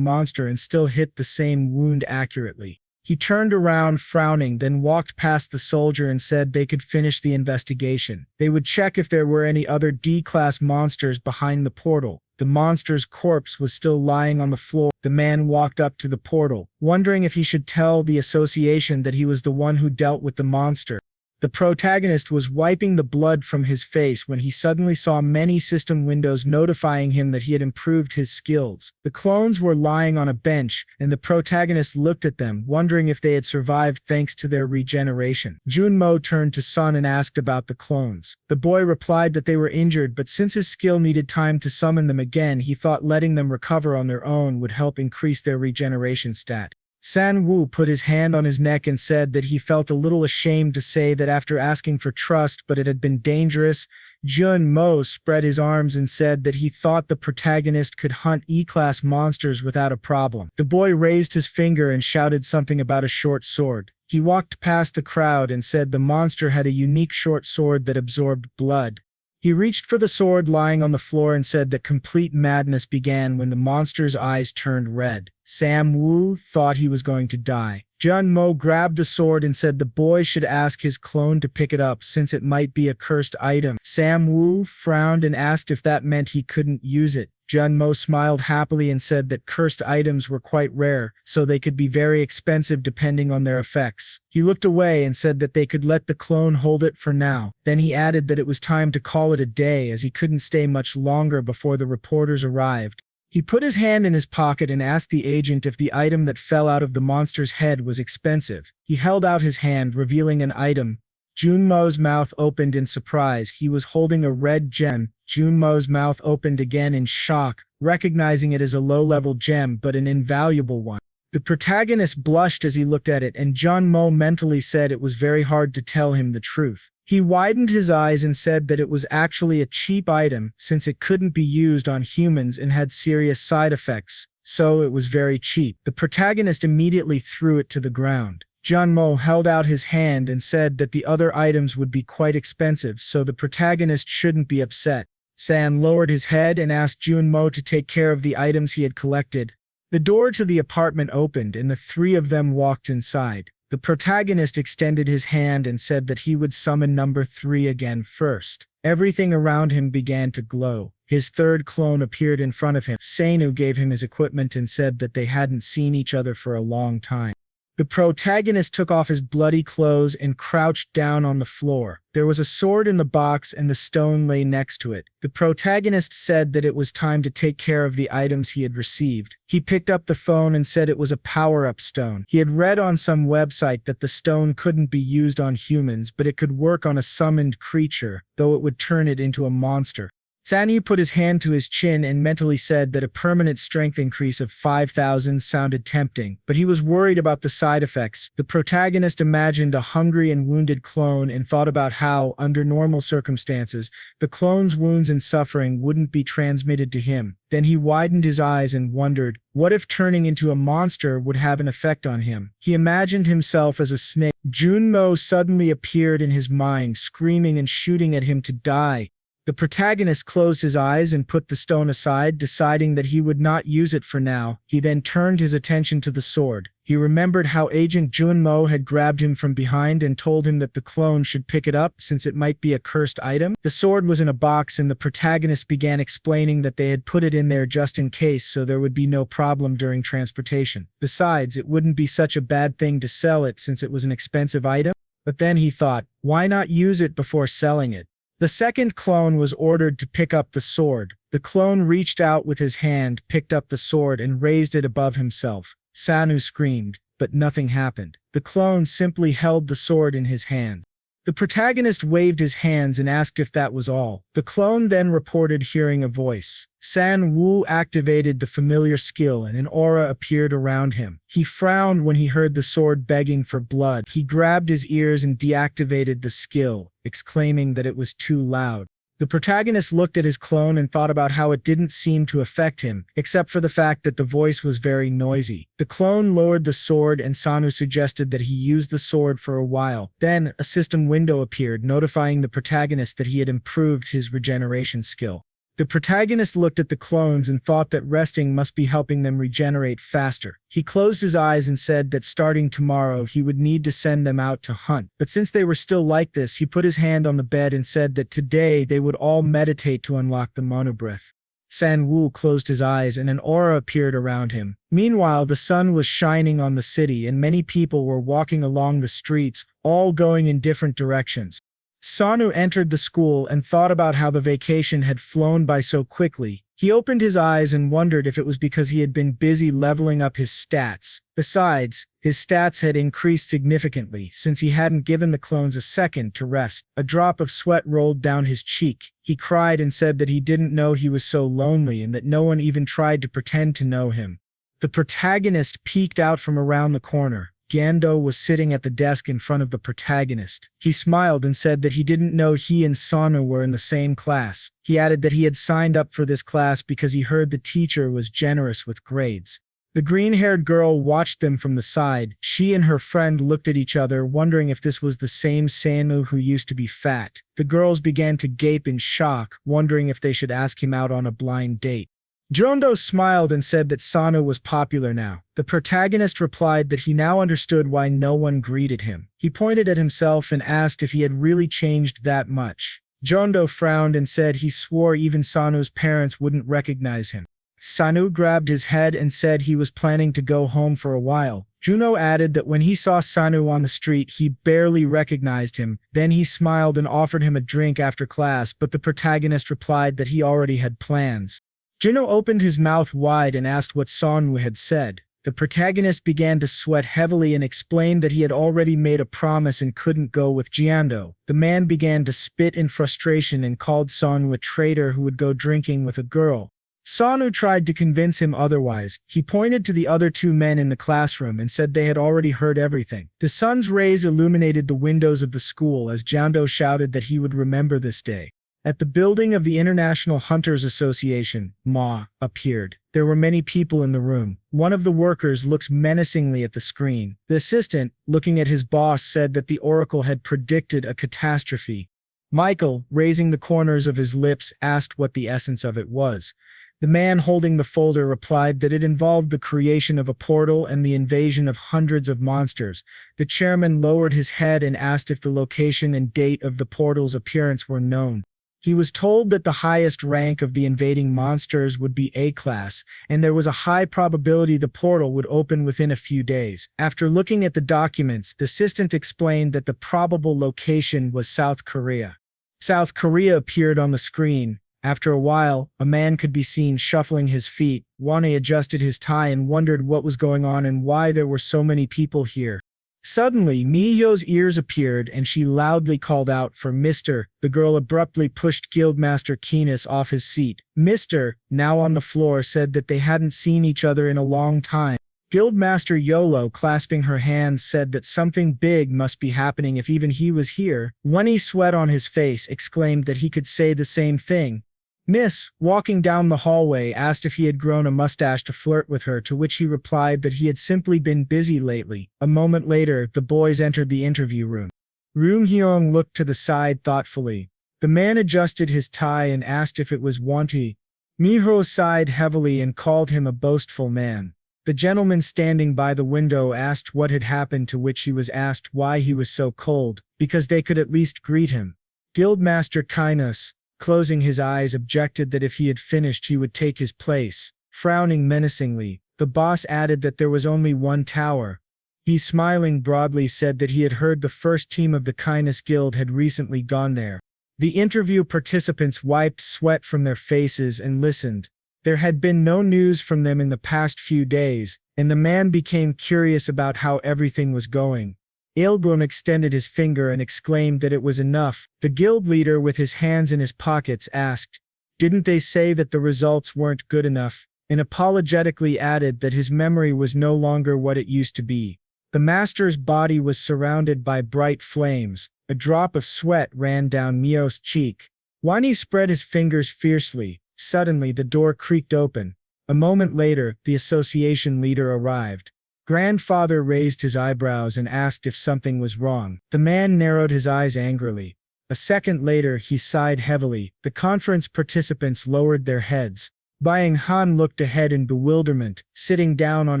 monster and still hit the same wound accurately. He turned around frowning, then walked past the soldier and said they could finish the investigation. They would check if there were any other D-class monsters behind the portal. The monster's corpse was still lying on the floor. The man walked up to the portal, wondering if he should tell the association that he was the one who dealt with the monster. The protagonist was wiping the blood from his face when he suddenly saw many system windows notifying him that he had improved his skills. The clones were lying on a bench, and the protagonist looked at them, wondering if they had survived thanks to their regeneration. Junmo turned to Sun and asked about the clones. The boy replied that they were injured, but since his skill needed time to summon them again, he thought letting them recover on their own would help increase their regeneration stat. Sangwoo put his hand on his neck and said that he felt a little ashamed to say that after asking for trust, but it had been dangerous. Junmo spread his arms and said that he thought the protagonist could hunt E-class monsters without a problem. The boy raised his finger and shouted something about a short sword. He walked past the crowd and said the monster had a unique short sword that absorbed blood. He reached for the sword lying on the floor and said that complete madness began when the monster's eyes turned red. Sangwoo thought he was going to die. Junmo grabbed the sword and said the boy should ask his clone to pick it up since it might be a cursed item. Sangwoo frowned and asked if that meant he couldn't use it. Junmo smiled happily and said that cursed items were quite rare, so they could be very expensive depending on their effects. He looked away and said that they could let the clone hold it for now. Then he added that it was time to call it a day as he couldn't stay much longer before the reporters arrived. He put his hand in his pocket and asked the agent if the item that fell out of the monster's head was expensive. He held out his hand, revealing an item. Junmo's mouth opened in surprise. He was holding a red gem. Junmo's mouth opened again in shock, recognizing it as a low-level gem but an invaluable one. The protagonist blushed as he looked at it, and Junmo mentally said it was very hard to tell him the truth. He widened his eyes and said that it was actually a cheap item since it couldn't be used on humans and had serious side effects, so it was very cheap. The protagonist immediately threw it to the ground. Junmo held out his hand and said that the other items would be quite expensive, so the protagonist shouldn't be upset. San lowered his head and asked Junmo to take care of the items he had collected. The door to the apartment opened and the three of them walked inside. The protagonist extended his hand and said that he would summon number 3 again first. Everything around him began to glow. His third clone appeared in front of him. Sangwoo gave him his equipment and said that they hadn't seen each other for a long time. The protagonist took off his bloody clothes and crouched down on the floor. There was a sword in the box and the stone lay next to it. The protagonist said that it was time to take care of the items he had received. He picked up the phone and said it was a power-up stone. He had read on some website that the stone couldn't be used on humans, but it could work on a summoned creature, though it would turn it into a monster. Sangwoo put his hand to his chin and mentally said that a permanent strength increase of 5,000 sounded tempting, but he was worried about the side effects. The protagonist imagined a hungry and wounded clone and thought about how, under normal circumstances, the clone's wounds and suffering wouldn't be transmitted to him. Then he widened his eyes and wondered, what if turning into a monster would have an effect on him? He imagined himself as a snake. Junmo suddenly appeared in his mind, screaming and shooting at him to die. The protagonist closed his eyes and put the stone aside, deciding that he would not use it for now. He then turned his attention to the sword. He remembered how Agent Junmo had grabbed him from behind and told him that the clone should pick it up since it might be a cursed item. The sword was in a box and the protagonist began explaining that they had put it in there just in case so there would be no problem during transportation. Besides, it wouldn't be such a bad thing to sell it since it was an expensive item. But then he thought, why not use it before selling it? The second clone was ordered to pick up the sword. The clone reached out with his hand, picked up the sword, and raised it above himself. Sangwoo screamed, but nothing happened. The clone simply held the sword in his hand. The protagonist waved his hands and asked if that was all. The clone then reported hearing a voice. Sangwoo activated the familiar skill and an aura appeared around him. He frowned when he heard the sword begging for blood. He grabbed his ears and deactivated the skill, exclaiming that it was too loud. The protagonist looked at his clone and thought about how it didn't seem to affect him, except for the fact that the voice was very noisy. The clone lowered the sword and Sangwoo suggested that he use the sword for a while. Then, a system window appeared, notifying the protagonist that he had improved his regeneration skill. The protagonist looked at the clones and thought that resting must be helping them regenerate faster. He closed his eyes and said that starting tomorrow he would need to send them out to hunt. But since they were still like this, he put his hand on the bed and said that today they would all meditate to unlock the monobreath. Sangwoo closed his eyes and an aura appeared around him. Meanwhile, the sun was shining on the city and many people were walking along the streets, all going in different directions. Sangwoo entered the school and thought about how the vacation had flown by so quickly. He opened his eyes and wondered if it was because he had been busy leveling up his stats. Besides, his stats had increased significantly since he hadn't given the clones a second to rest. A drop of sweat rolled down his cheek. He cried and said that he didn't know he was so lonely and that no one even tried to pretend to know him. The protagonist peeked out from around the corner. Gando was sitting at the desk in front of the protagonist. He smiled and said that he didn't know he and Sangwoo were in the same class. He added that he had signed up for this class because he heard the teacher was generous with grades. The green-haired girl watched them from the side. She and her friend looked at each other, wondering if this was the same Sangwoo who used to be fat. The girls began to gape in shock, wondering if they should ask him out on a blind date. Jondo smiled and said that Sangwoo was popular now. The protagonist replied that he now understood why no one greeted him. He pointed at himself and asked if he had really changed that much. Jondo frowned and said he swore even Sangwoo's parents wouldn't recognize him. Sangwoo grabbed his head and said he was planning to go home for a while. Juno added that when he saw Sangwoo on the street, he barely recognized him. Then he smiled and offered him a drink after class, but the protagonist replied that he already had plans. Juno opened his mouth wide and asked what Sangwoo had said. The protagonist began to sweat heavily and explained that he had already made a promise and couldn't go with Jiando. The man began to spit in frustration and called Sangwoo a traitor who would go drinking with a girl. Sangwoo tried to convince him otherwise. He pointed to the other two men in the classroom and said they had already heard everything. The sun's rays illuminated the windows of the school as Jiando shouted that he would remember this day. At the building of the International Hunters Association, Ma appeared. There were many people in the room. One of the workers looked menacingly at the screen. The assistant, looking at his boss, said that the oracle had predicted a catastrophe. Michael, raising the corners of his lips, asked what the essence of it was. The man holding the folder replied that it involved the creation of a portal and the invasion of hundreds of monsters. The chairman lowered his head and asked if the location and date of the portal's appearance were known. He was told that the highest rank of the invading monsters would be A-class, and there was a high probability the portal would open within a few days. After looking at the documents, the assistant explained that the probable location was South Korea. South Korea appeared on the screen. After a while, a man could be seen shuffling his feet. Wane adjusted his tie and wondered what was going on and why there were so many people here. Suddenly, Miho's ears appeared and she loudly called out for Mr. The girl abruptly pushed Guildmaster Keenis off his seat. Mr., now on the floor, said that they hadn't seen each other in a long time. Guildmaster Yolo, clasping her hands, said that something big must be happening if even he was here. Wenny, sweat on his face, exclaimed that he could say the same thing. Miss, walking down the hallway, asked if he had grown a mustache to flirt with her, to which he replied that he had simply been busy lately. A moment later, the boys entered the interview room. Room Hyung looked to the side thoughtfully. The man adjusted his tie and asked if it was Wanti. Miho sighed heavily and called him a boastful man. The gentleman standing by the window asked what had happened, to which he was asked why he was so cold, because they could at least greet him. Guildmaster Kainos, closing his eyes, objected that if he had finished he would take his place. Frowning menacingly, the boss added that there was only one tower. He, smiling broadly, said that he had heard the first team of the Kindness Guild had recently gone there. The interview participants wiped sweat from their faces and listened. There had been no news from them in the past few days, and the man became curious about how everything was going. Aelbrun extended his finger and exclaimed that it was enough. The guild leader, with his hands in his pockets, asked, "Didn't they say that the results weren't good enough?" and apologetically added that his memory was no longer what it used to be. The master's body was surrounded by bright flames. A drop of sweat ran down Mio's cheek. Wani spread his fingers fiercely. Suddenly, the door creaked open. A moment later, the association leader arrived. Grandfather raised his eyebrows and asked if something was wrong. The man narrowed his eyes angrily. A second later, he sighed heavily. The conference participants lowered their heads. Byung Han looked ahead in bewilderment. Sitting down on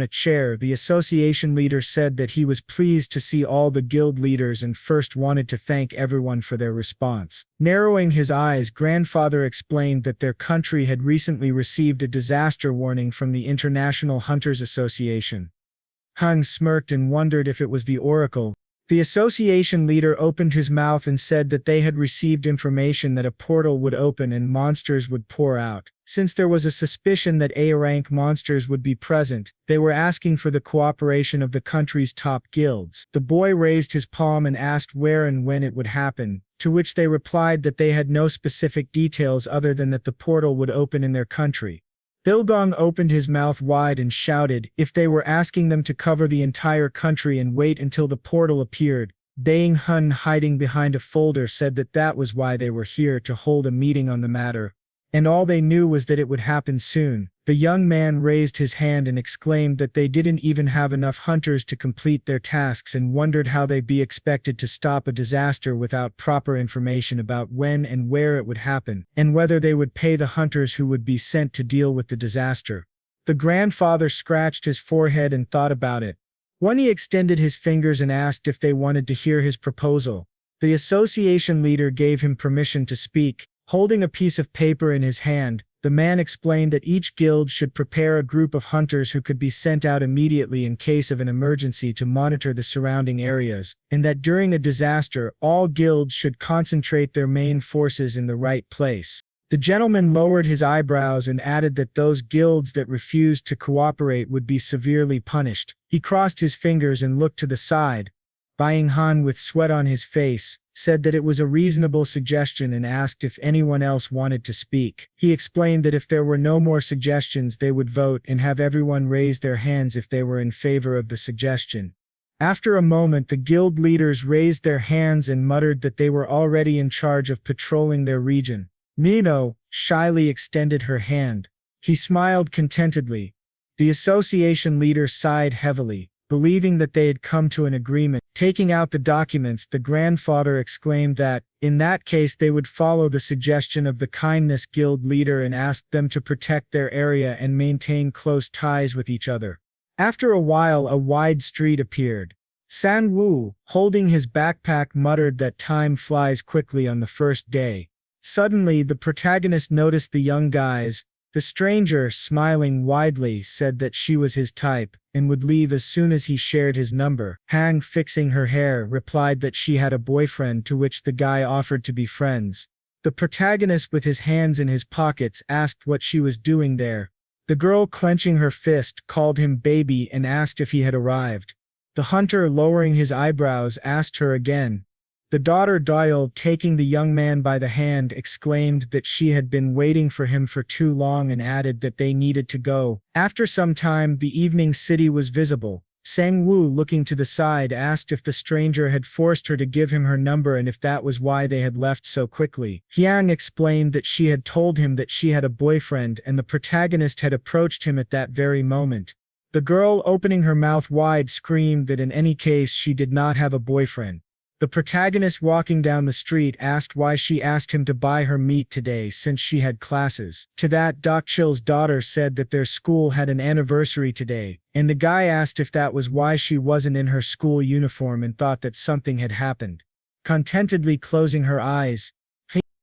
a chair, the association leader said that he was pleased to see all the guild leaders and first wanted to thank everyone for their response. Narrowing his eyes, Grandfather explained that their country had recently received a disaster warning from the International Hunters Association. Han smirked and wondered if it was the Oracle. The association leader opened his mouth and said that they had received information that a portal would open and monsters would pour out. Since there was a suspicion that A-rank monsters would be present, they were asking for the cooperation of the country's top guilds. The boy raised his palm and asked where and when it would happen, to which they replied that they had no specific details other than that the portal would open in their country. Bilgong opened his mouth wide and shouted if they were asking them to cover the entire country and wait until the portal appeared. Daing Hun, hiding behind a folder, said that that was why they were here, to hold a meeting on the matter. And all they knew was that it would happen soon. The young man raised his hand and exclaimed that they didn't even have enough hunters to complete their tasks, and wondered how they'd be expected to stop a disaster without proper information about when and where it would happen, and whether they would pay the hunters who would be sent to deal with the disaster. The grandfather scratched his forehead and thought about it. When he extended his fingers and asked if they wanted to hear his proposal, the association leader gave him permission to speak. Holding a piece of paper in his hand, the man explained that each guild should prepare a group of hunters who could be sent out immediately in case of an emergency to monitor the surrounding areas, and that during a disaster, all guilds should concentrate their main forces in the right place. The gentleman lowered his eyebrows and added that those guilds that refused to cooperate would be severely punished. He crossed his fingers and looked to the side. Daing Han, with sweat on his face, said that it was a reasonable suggestion and asked if anyone else wanted to speak. He explained that if there were no more suggestions, they would vote and have everyone raise their hands if they were in favor of the suggestion. After a moment, the guild leaders raised their hands and muttered that they were already in charge of patrolling their region. Nino shyly extended her hand. He smiled contentedly. The association leader sighed heavily, believing that they had come to an agreement. Taking out the documents, the grandfather exclaimed that, in that case, they would follow the suggestion of the Kindness Guild leader and asked them to protect their area and maintain close ties with each other. After a while, a wide street appeared. Sangwoo, holding his backpack, muttered that time flies quickly on the first day. Suddenly, the protagonist noticed the young guys. The stranger, smiling widely, said that she was his type, and would leave as soon as he shared his number. Hang, fixing her hair, replied that she had a boyfriend, to which the guy offered to be friends. The protagonist, with his hands in his pockets, asked what she was doing there. The girl, clenching her fist, called him baby and asked if he had arrived. The hunter, lowering his eyebrows, asked her again. The daughter Dial, taking the young man by the hand, exclaimed that she had been waiting for him for too long and added that they needed to go. After some time, the evening city was visible. Sangwoo, looking to the side, asked if the stranger had forced her to give him her number and if that was why they had left so quickly. Hyang explained that she had told him that she had a boyfriend and the protagonist had approached him at that very moment. The girl, opening her mouth wide, screamed that in any case she did not have a boyfriend. The protagonist, walking down the street, asked why she asked him to buy her meat today since she had classes. To that, Dokchil's daughter said that their school had an anniversary today, and the guy asked if that was why she wasn't in her school uniform and thought that something had happened. Contentedly closing her eyes,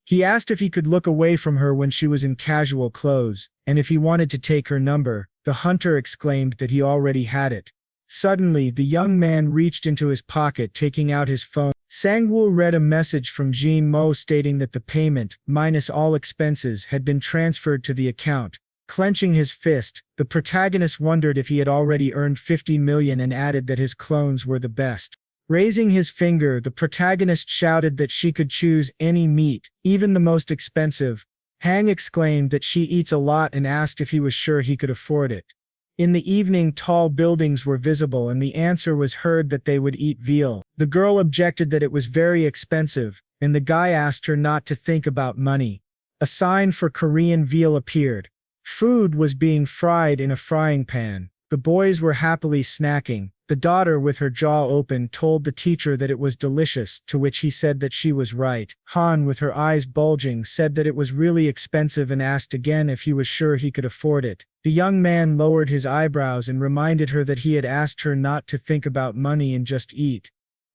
he asked if he could look away from her when she was in casual clothes, and if he wanted to take her number. The hunter exclaimed that he already had it. Suddenly, the young man reached into his pocket, taking out his phone. Sangwoo read a message from Jin Mo stating that the payment, minus all expenses, had been transferred to the account. Clenching his fist, the protagonist wondered if he had already earned 50 million and added that his clones were the best. Raising his finger, the protagonist shouted that she could choose any meat, even the most expensive. Hang exclaimed that she eats a lot and asked if he was sure he could afford it. In the evening, tall buildings were visible and the answer was heard that they would eat veal. The girl objected that it was very expensive, and the guy asked her not to think about money. A sign for Korean veal appeared. Food was being fried in a frying pan. The boys were happily snacking. The daughter, with her jaw open, told the teacher that it was delicious, to which he said that she was right. Han, with her eyes bulging, said that it was really expensive and asked again if he was sure he could afford it. The young man lowered his eyebrows and reminded her that he had asked her not to think about money and just eat.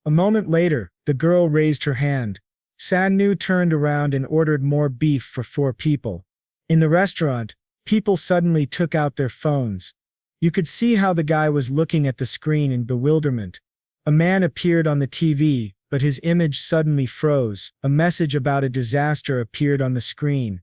A moment later, the girl raised her hand. Sangwoo turned around and ordered more beef for 4 people. In the restaurant, people suddenly took out their phones. You could see how the guy was looking at the screen in bewilderment. A man appeared on the TV, but his image suddenly froze. A message about a disaster appeared on the screen.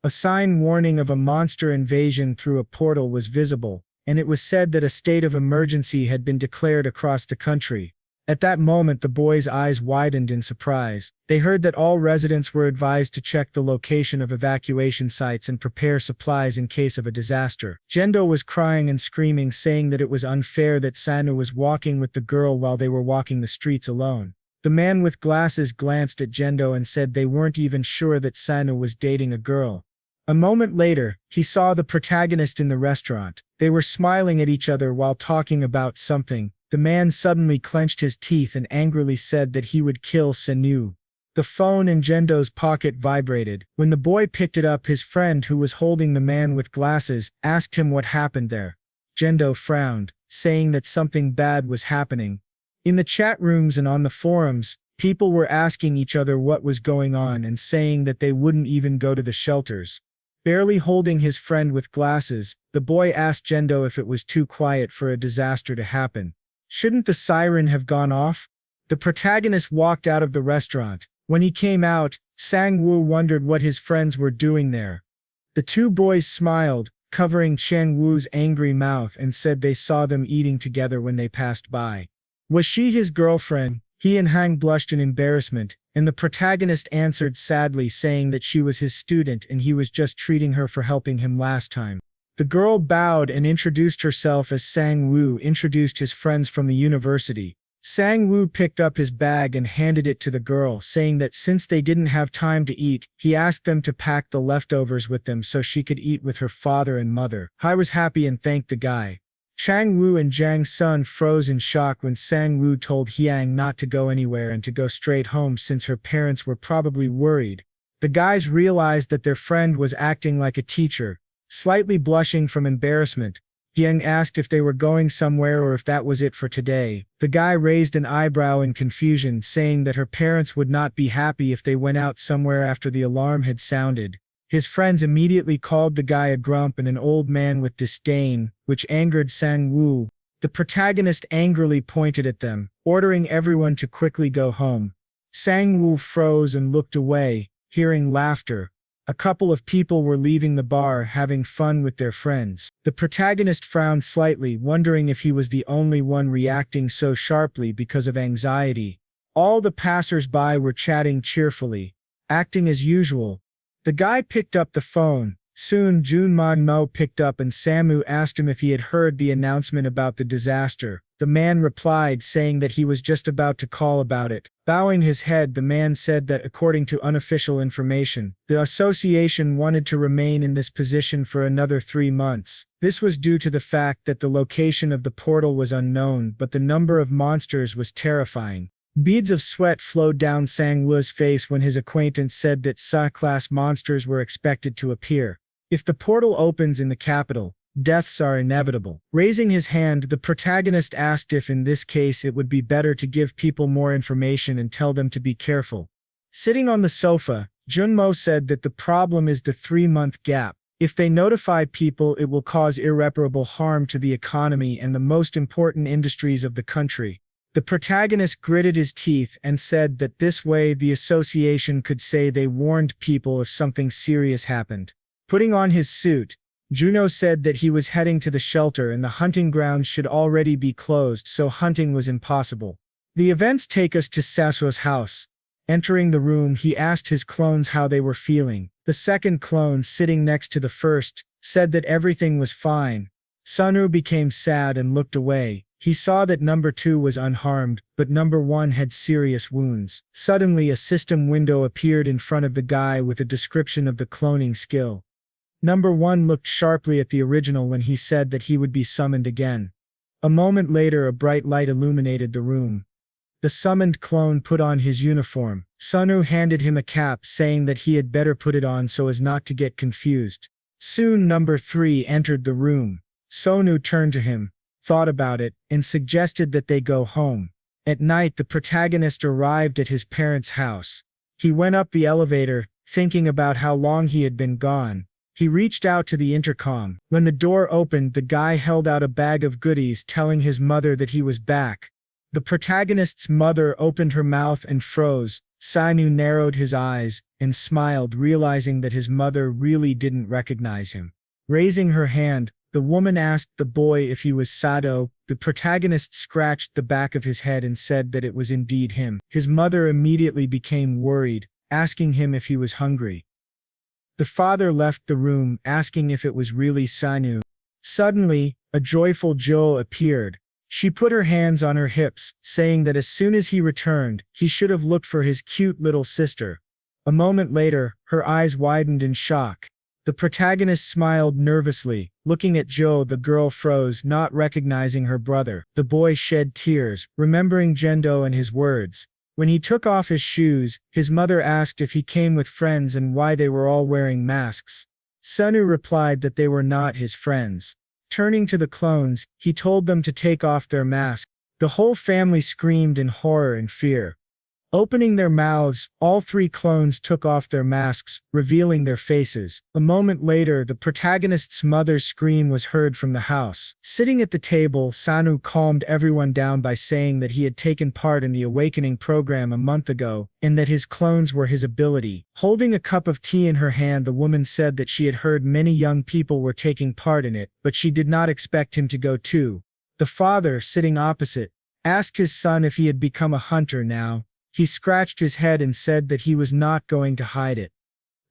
A sign warning of a monster invasion through a portal was visible, and it was said that a state of emergency had been declared across the country. At that moment, the boy's eyes widened in surprise. They heard that all residents were advised to check the location of evacuation sites and prepare supplies in case of a disaster. Jendo was crying and screaming, saying that it was unfair that Sanu was walking with the girl while they were walking the streets alone. The man with glasses glanced at Jendo and said they weren't even sure that Sanu was dating a girl. A moment later, he saw the protagonist in the restaurant. They were smiling at each other while talking about something. The man suddenly clenched his teeth and angrily said that he would kill Sanu. The phone in Jendo's pocket vibrated. When the boy picked it up, his friend, who was holding the man with glasses, asked him what happened there. Jendo frowned, saying that something bad was happening. In the chat rooms and on the forums, people were asking each other what was going on and saying that they wouldn't even go to the shelters. Barely holding his friend with glasses, the boy asked Jendo if it was too quiet for a disaster to happen. Shouldn't the siren have gone off? The protagonist walked out of the restaurant. When he came out, Sangwoo wondered what his friends were doing there. The two boys smiled, covering Chang-woo's angry mouth, and said they saw them eating together when they passed by. Was she his girlfriend? He and Hang blushed in embarrassment, and the protagonist answered sadly, saying that she was his student and he was just treating her for helping him last time. The girl bowed and introduced herself as Sangwoo, introduced his friends from the university. Sangwoo picked up his bag and handed it to the girl, saying that since they didn't have time to eat, he asked them to pack the leftovers with them so she could eat with her father and mother. Hai was happy and thanked the guy. Chang-woo and Jang Sun froze in shock when Sangwoo told Hyang not to go anywhere and to go straight home since her parents were probably worried. The guys realized that their friend was acting like a teacher. Slightly blushing from embarrassment, Hyang asked if they were going somewhere or if that was it for today. The guy raised an eyebrow in confusion, saying that her parents would not be happy if they went out somewhere after the alarm had sounded. His friends immediately called the guy a grump and an old man with disdain, which angered Sangwoo. The protagonist angrily pointed at them, ordering everyone to quickly go home. Sangwoo froze and looked away, hearing laughter. A couple of people were leaving the bar, having fun with their friends. The protagonist frowned slightly, wondering if he was the only one reacting so sharply because of anxiety. All the passers-by were chatting cheerfully, acting as usual. The guy picked up the phone. Soon Junman Mo picked up and Samu asked him if he had heard the announcement about the disaster. The man replied, saying that he was just about to call about it. Bowing his head, the man said that according to unofficial information, the association wanted to remain in this position for another 3 months. This was due to the fact that the location of the portal was unknown, but the number of monsters was terrifying. Beads of sweat flowed down Sangwoo's face when his acquaintance said that Sa-class monsters were expected to appear. If the portal opens in the capital, deaths are inevitable. Raising his hand, the protagonist asked if in this case it would be better to give people more information and tell them to be careful. Sitting on the sofa, Junmo said that the problem is the 3-month gap. If they notify people, it will cause irreparable harm to the economy and the most important industries of the country. The protagonist gritted his teeth and said that this way the association could say they warned people if something serious happened. Putting on his suit, Juno said that he was heading to the shelter and the hunting grounds should already be closed, so hunting was impossible. The events take us to Sasuo's house. Entering the room, he asked his clones how they were feeling. The second clone, sitting next to the first, said that everything was fine. Sunu became sad and looked away. He saw that number 2 was unharmed, but number 1 had serious wounds. Suddenly, a system window appeared in front of the guy with a description of the cloning skill. Number 1 looked sharply at the original when he said that he would be summoned again. A moment later, a bright light illuminated the room. The summoned clone put on his uniform. Sunu handed him a cap, saying that he had better put it on so as not to get confused. Soon number 3 entered the room. Sonu turned to him, thought about it, and suggested that they go home. At night, the protagonist arrived at his parents' house. He went up the elevator, thinking about how long he had been gone. He reached out to the intercom. When the door opened, the guy held out a bag of goodies, telling his mother that he was back. The protagonist's mother opened her mouth and froze. Sinu narrowed his eyes and smiled, realizing that his mother really didn't recognize him. Raising her hand, the woman asked the boy if he was Sado. The protagonist scratched the back of his head and said that it was indeed him. His mother immediately became worried, asking him if he was hungry. The father left the room, asking if it was really Sangwoo. Suddenly, a joyful Jo appeared. She put her hands on her hips, saying that as soon as he returned, he should have looked for his cute little sister. A moment later, her eyes widened in shock. The protagonist smiled nervously. Looking at Jo, the girl froze, not recognizing her brother. The boy shed tears, remembering Jendo and his words. When he took off his shoes, his mother asked if he came with friends and why they were all wearing masks. Sangwoo replied that they were not his friends. Turning to the clones, he told them to take off their masks. The whole family screamed in horror and fear. Opening their mouths, all three clones took off their masks, revealing their faces. A moment later, the protagonist's mother's scream was heard from the house. Sitting at the table, Sangwoo calmed everyone down by saying that he had taken part in the awakening program a month ago, and that his clones were his ability. Holding a cup of tea in her hand, the woman said that she had heard many young people were taking part in it, but she did not expect him to go too. The father, sitting opposite, asked his son if he had become a hunter now. He scratched his head and said that he was not going to hide it.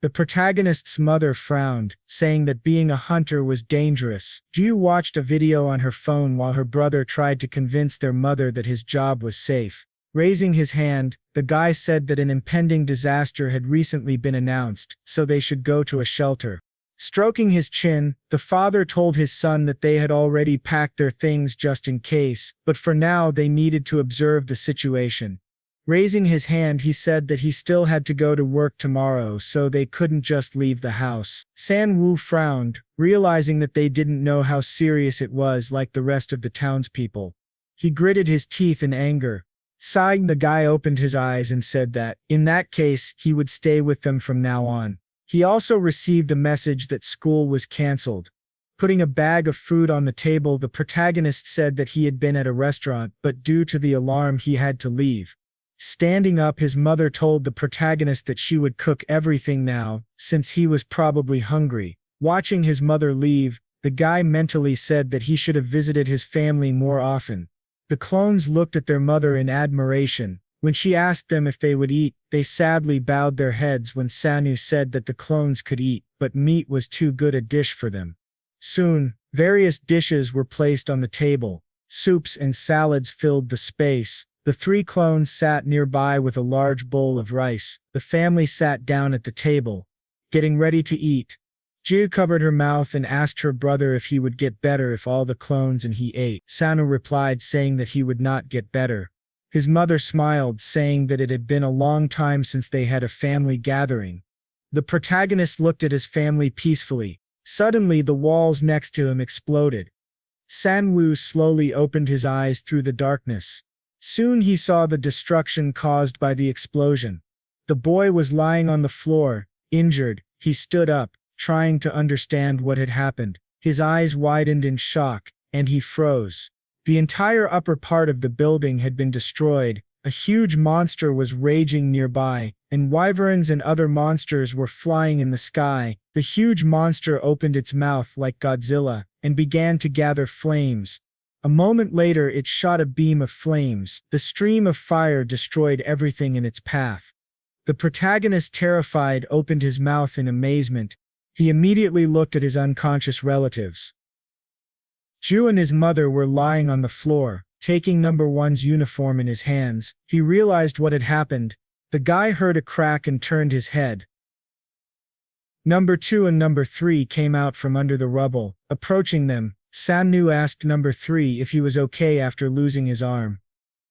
The protagonist's mother frowned, saying that being a hunter was dangerous. Ju watched a video on her phone while her brother tried to convince their mother that his job was safe. Raising his hand, the guy said that an impending disaster had recently been announced, so they should go to a shelter. Stroking his chin, the father told his son that they had already packed their things just in case, but for now they needed to observe the situation. Raising his hand, he said that he still had to go to work tomorrow, so they couldn't just leave the house. Sangwoo frowned, realizing that they didn't know how serious it was like the rest of the townspeople. He gritted his teeth in anger. Sighing, the guy opened his eyes and said that, in that case, he would stay with them from now on. He also received a message that school was cancelled. Putting a bag of food on the table, the protagonist said that he had been at a restaurant, but due to the alarm he had to leave. Standing up, his mother told the protagonist that she would cook everything now, since he was probably hungry. Watching his mother leave, the guy mentally said that he should have visited his family more often. The clones looked at their mother in admiration. When she asked them if they would eat, they sadly bowed their heads when Sangwoo said that the clones could eat, but meat was too good a dish for them. Soon, various dishes were placed on the table. Soups and salads filled the space. The three clones sat nearby with a large bowl of rice. The family sat down at the table, getting ready to eat. Ju covered her mouth and asked her brother if he would get better if all the clones and he ate. Sangwoo replied saying that he would not get better. His mother smiled, saying that it had been a long time since they had a family gathering. The protagonist looked at his family peacefully. Suddenly, the walls next to him exploded. Sangwoo slowly opened his eyes through the darkness. Soon he saw the destruction caused by the explosion. The boy was lying on the floor, injured. He stood up, trying to understand what had happened. His eyes widened in shock, and he froze. The entire upper part of the building had been destroyed. A huge monster was raging nearby, and wyverns and other monsters were flying in the sky. The huge monster opened its mouth like Godzilla, and began to gather flames. A moment later, it shot a beam of flames. The stream of fire destroyed everything in its path. The protagonist, terrified, opened his mouth in amazement. He immediately looked at his unconscious relatives. Ju and his mother were lying on the floor, taking number one's uniform in his hands. He realized what had happened. The guy heard a crack and turned his head. Number two and number three came out from under the rubble. Approaching them, Sangwoo asked number three if he was okay after losing his arm.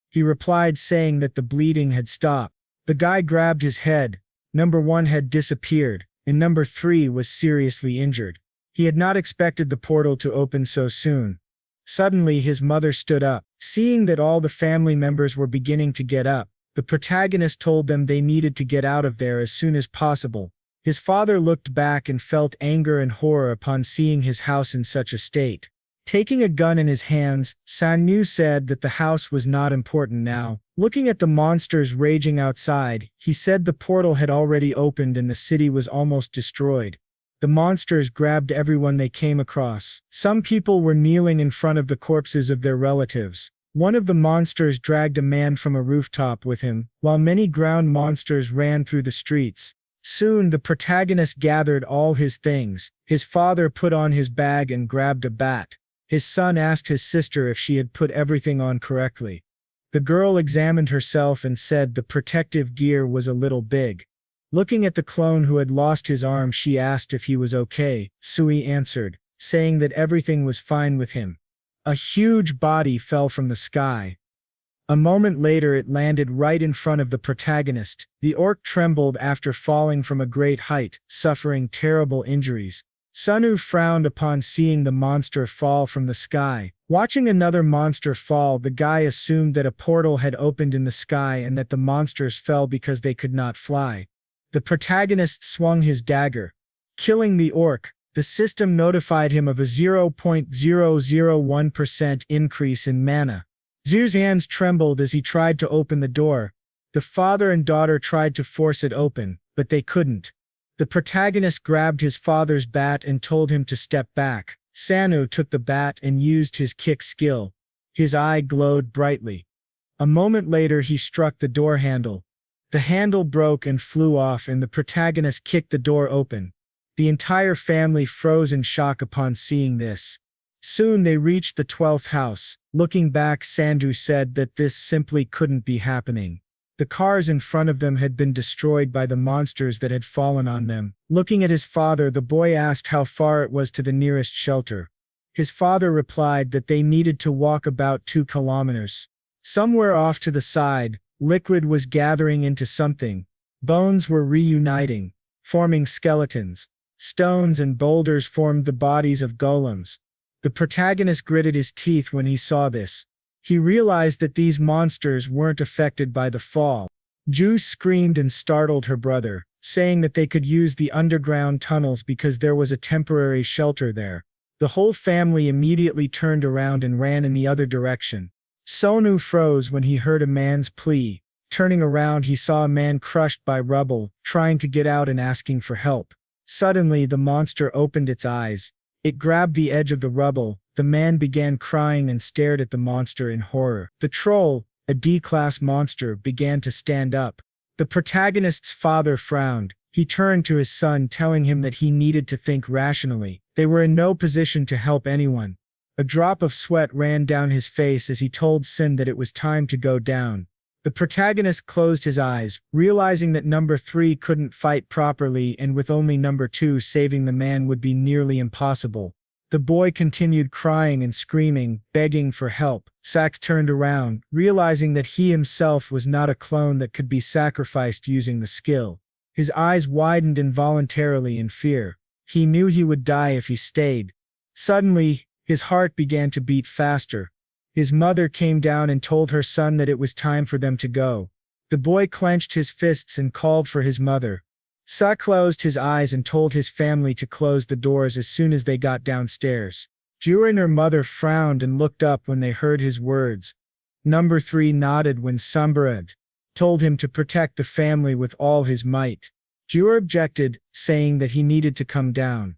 He replied saying that the bleeding had stopped. The guy grabbed his head. Number one had disappeared, and number three was seriously injured. He had not expected the portal to open so soon. Suddenly, his mother stood up. Seeing that all the family members were beginning to get up, the protagonist told them they needed to get out of there as soon as possible. His father looked back and felt anger and horror upon seeing his house in such a state. Taking a gun in his hands, Sangwoo said that the house was not important now. Looking at the monsters raging outside, he said the portal had already opened and the city was almost destroyed. The monsters grabbed everyone they came across. Some people were kneeling in front of the corpses of their relatives. One of the monsters dragged a man from a rooftop with him, while many ground monsters ran through the streets. Soon the protagonist gathered all his things. His father put on his bag and grabbed a bat. His son asked his sister if she had put everything on correctly. The girl examined herself and said the protective gear was a little big. Looking at the clone who had lost his arm, she asked if he was okay. Sui answered, saying that everything was fine with him. A huge body fell from the sky. A moment later it landed right in front of the protagonist. The orc trembled after falling from a great height, suffering terrible injuries. Sangwoo frowned upon seeing the monster fall from the sky. Watching another monster fall, the guy assumed that a portal had opened in the sky and that the monsters fell because they could not fly. The protagonist swung his dagger, killing the orc. The system notified him of a 0.001% increase in mana. Zhu's hands trembled as he tried to open the door. The father and daughter tried to force it open, but they couldn't. The protagonist grabbed his father's bat and told him to step back. Sangwoo took the bat and used his kick skill. His eye glowed brightly. A moment later he struck the door handle. The handle broke and flew off, and the protagonist kicked the door open. The entire family froze in shock upon seeing this. Soon they reached the 12th house. Looking back, Sangwoo said that this simply couldn't be happening. The cars in front of them had been destroyed by the monsters that had fallen on them. Looking at his father, the boy asked how far it was to the nearest shelter. His father replied that they needed to walk about 2 kilometers. Somewhere off to the side, liquid was gathering into something. Bones were reuniting, forming skeletons. Stones and boulders formed the bodies of golems. The protagonist gritted his teeth when he saw this. He realized that these monsters weren't affected by the fall. Zhu screamed and startled her brother, saying that they could use the underground tunnels because there was a temporary shelter there. The whole family immediately turned around and ran in the other direction. Sangwoo froze when he heard a man's plea. Turning around, he saw a man crushed by rubble, trying to get out and asking for help. Suddenly, the monster opened its eyes. It grabbed the edge of the rubble. The man began crying and stared at the monster in horror. The troll, a D-class monster, began to stand up. The protagonist's father frowned. He turned to his son, telling him that he needed to think rationally. They were in no position to help anyone. A drop of sweat ran down his face as he told Sin that it was time to go down. The protagonist closed his eyes, realizing that number 3 couldn't fight properly, and with only number 2 saving the man would be nearly impossible. The boy continued crying and screaming, begging for help. Sak turned around, realizing that he himself was not a clone that could be sacrificed using the skill. His eyes widened involuntarily in fear. He knew he would die if he stayed. Suddenly, his heart began to beat faster. His mother came down and told her son that it was time for them to go. The boy clenched his fists and called for his mother. Sak closed his eyes and told his family to close the doors as soon as they got downstairs. Jura and her mother frowned and looked up when they heard his words. Number 3 nodded when Sumbarat told him to protect the family with all his might. Jura objected, saying that he needed to come down.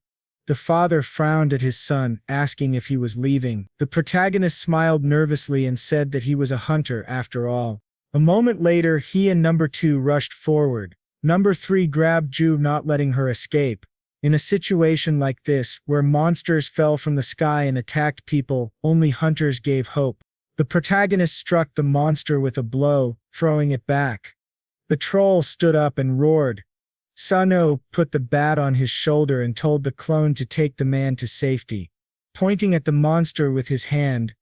The father frowned at his son, asking if he was leaving. The protagonist smiled nervously and said that he was a hunter after all. A moment later, he and number 2 rushed forward. Number 3 grabbed Ju, not letting her escape. In a situation like this, where monsters fell from the sky and attacked people, only hunters gave hope. The protagonist struck the monster with a blow, throwing it back. The troll stood up and roared. Sangwoo put the bat on his shoulder and told the clone to take the man to safety. Pointing at the monster with his hand,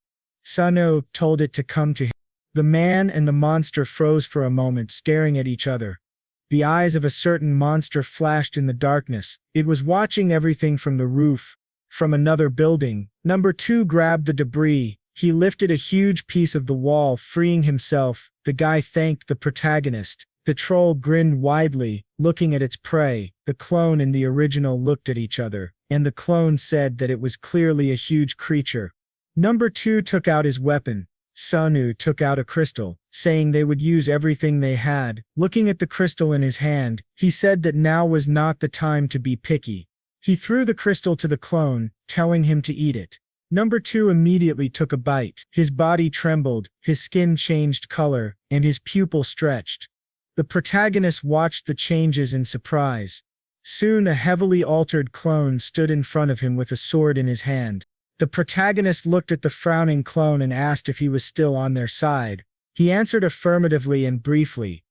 Sangwoo told it to come to him. The man and the monster froze for a moment, staring at each other. The eyes of a certain monster flashed in the darkness. It was watching everything from the roof. From another building, number 2 grabbed the debris. He lifted a huge piece of the wall, freeing himself. The guy thanked the protagonist. The troll grinned widely, looking at its prey. The clone and the original looked at each other, and the clone said that it was clearly a huge creature. Number 2 took out his weapon. Sangwoo took out a crystal, saying they would use everything they had. Looking at the crystal in his hand, he said that now was not the time to be picky. He threw the crystal to the clone, telling him to eat it. Number 2 immediately took a bite. His body trembled, his skin changed color, and his pupil stretched. The protagonist watched the changes in surprise. Soon a heavily altered clone stood in front of him with a sword in his hand. The protagonist looked at the frowning clone and asked if he was still on their side. He answered affirmatively and briefly.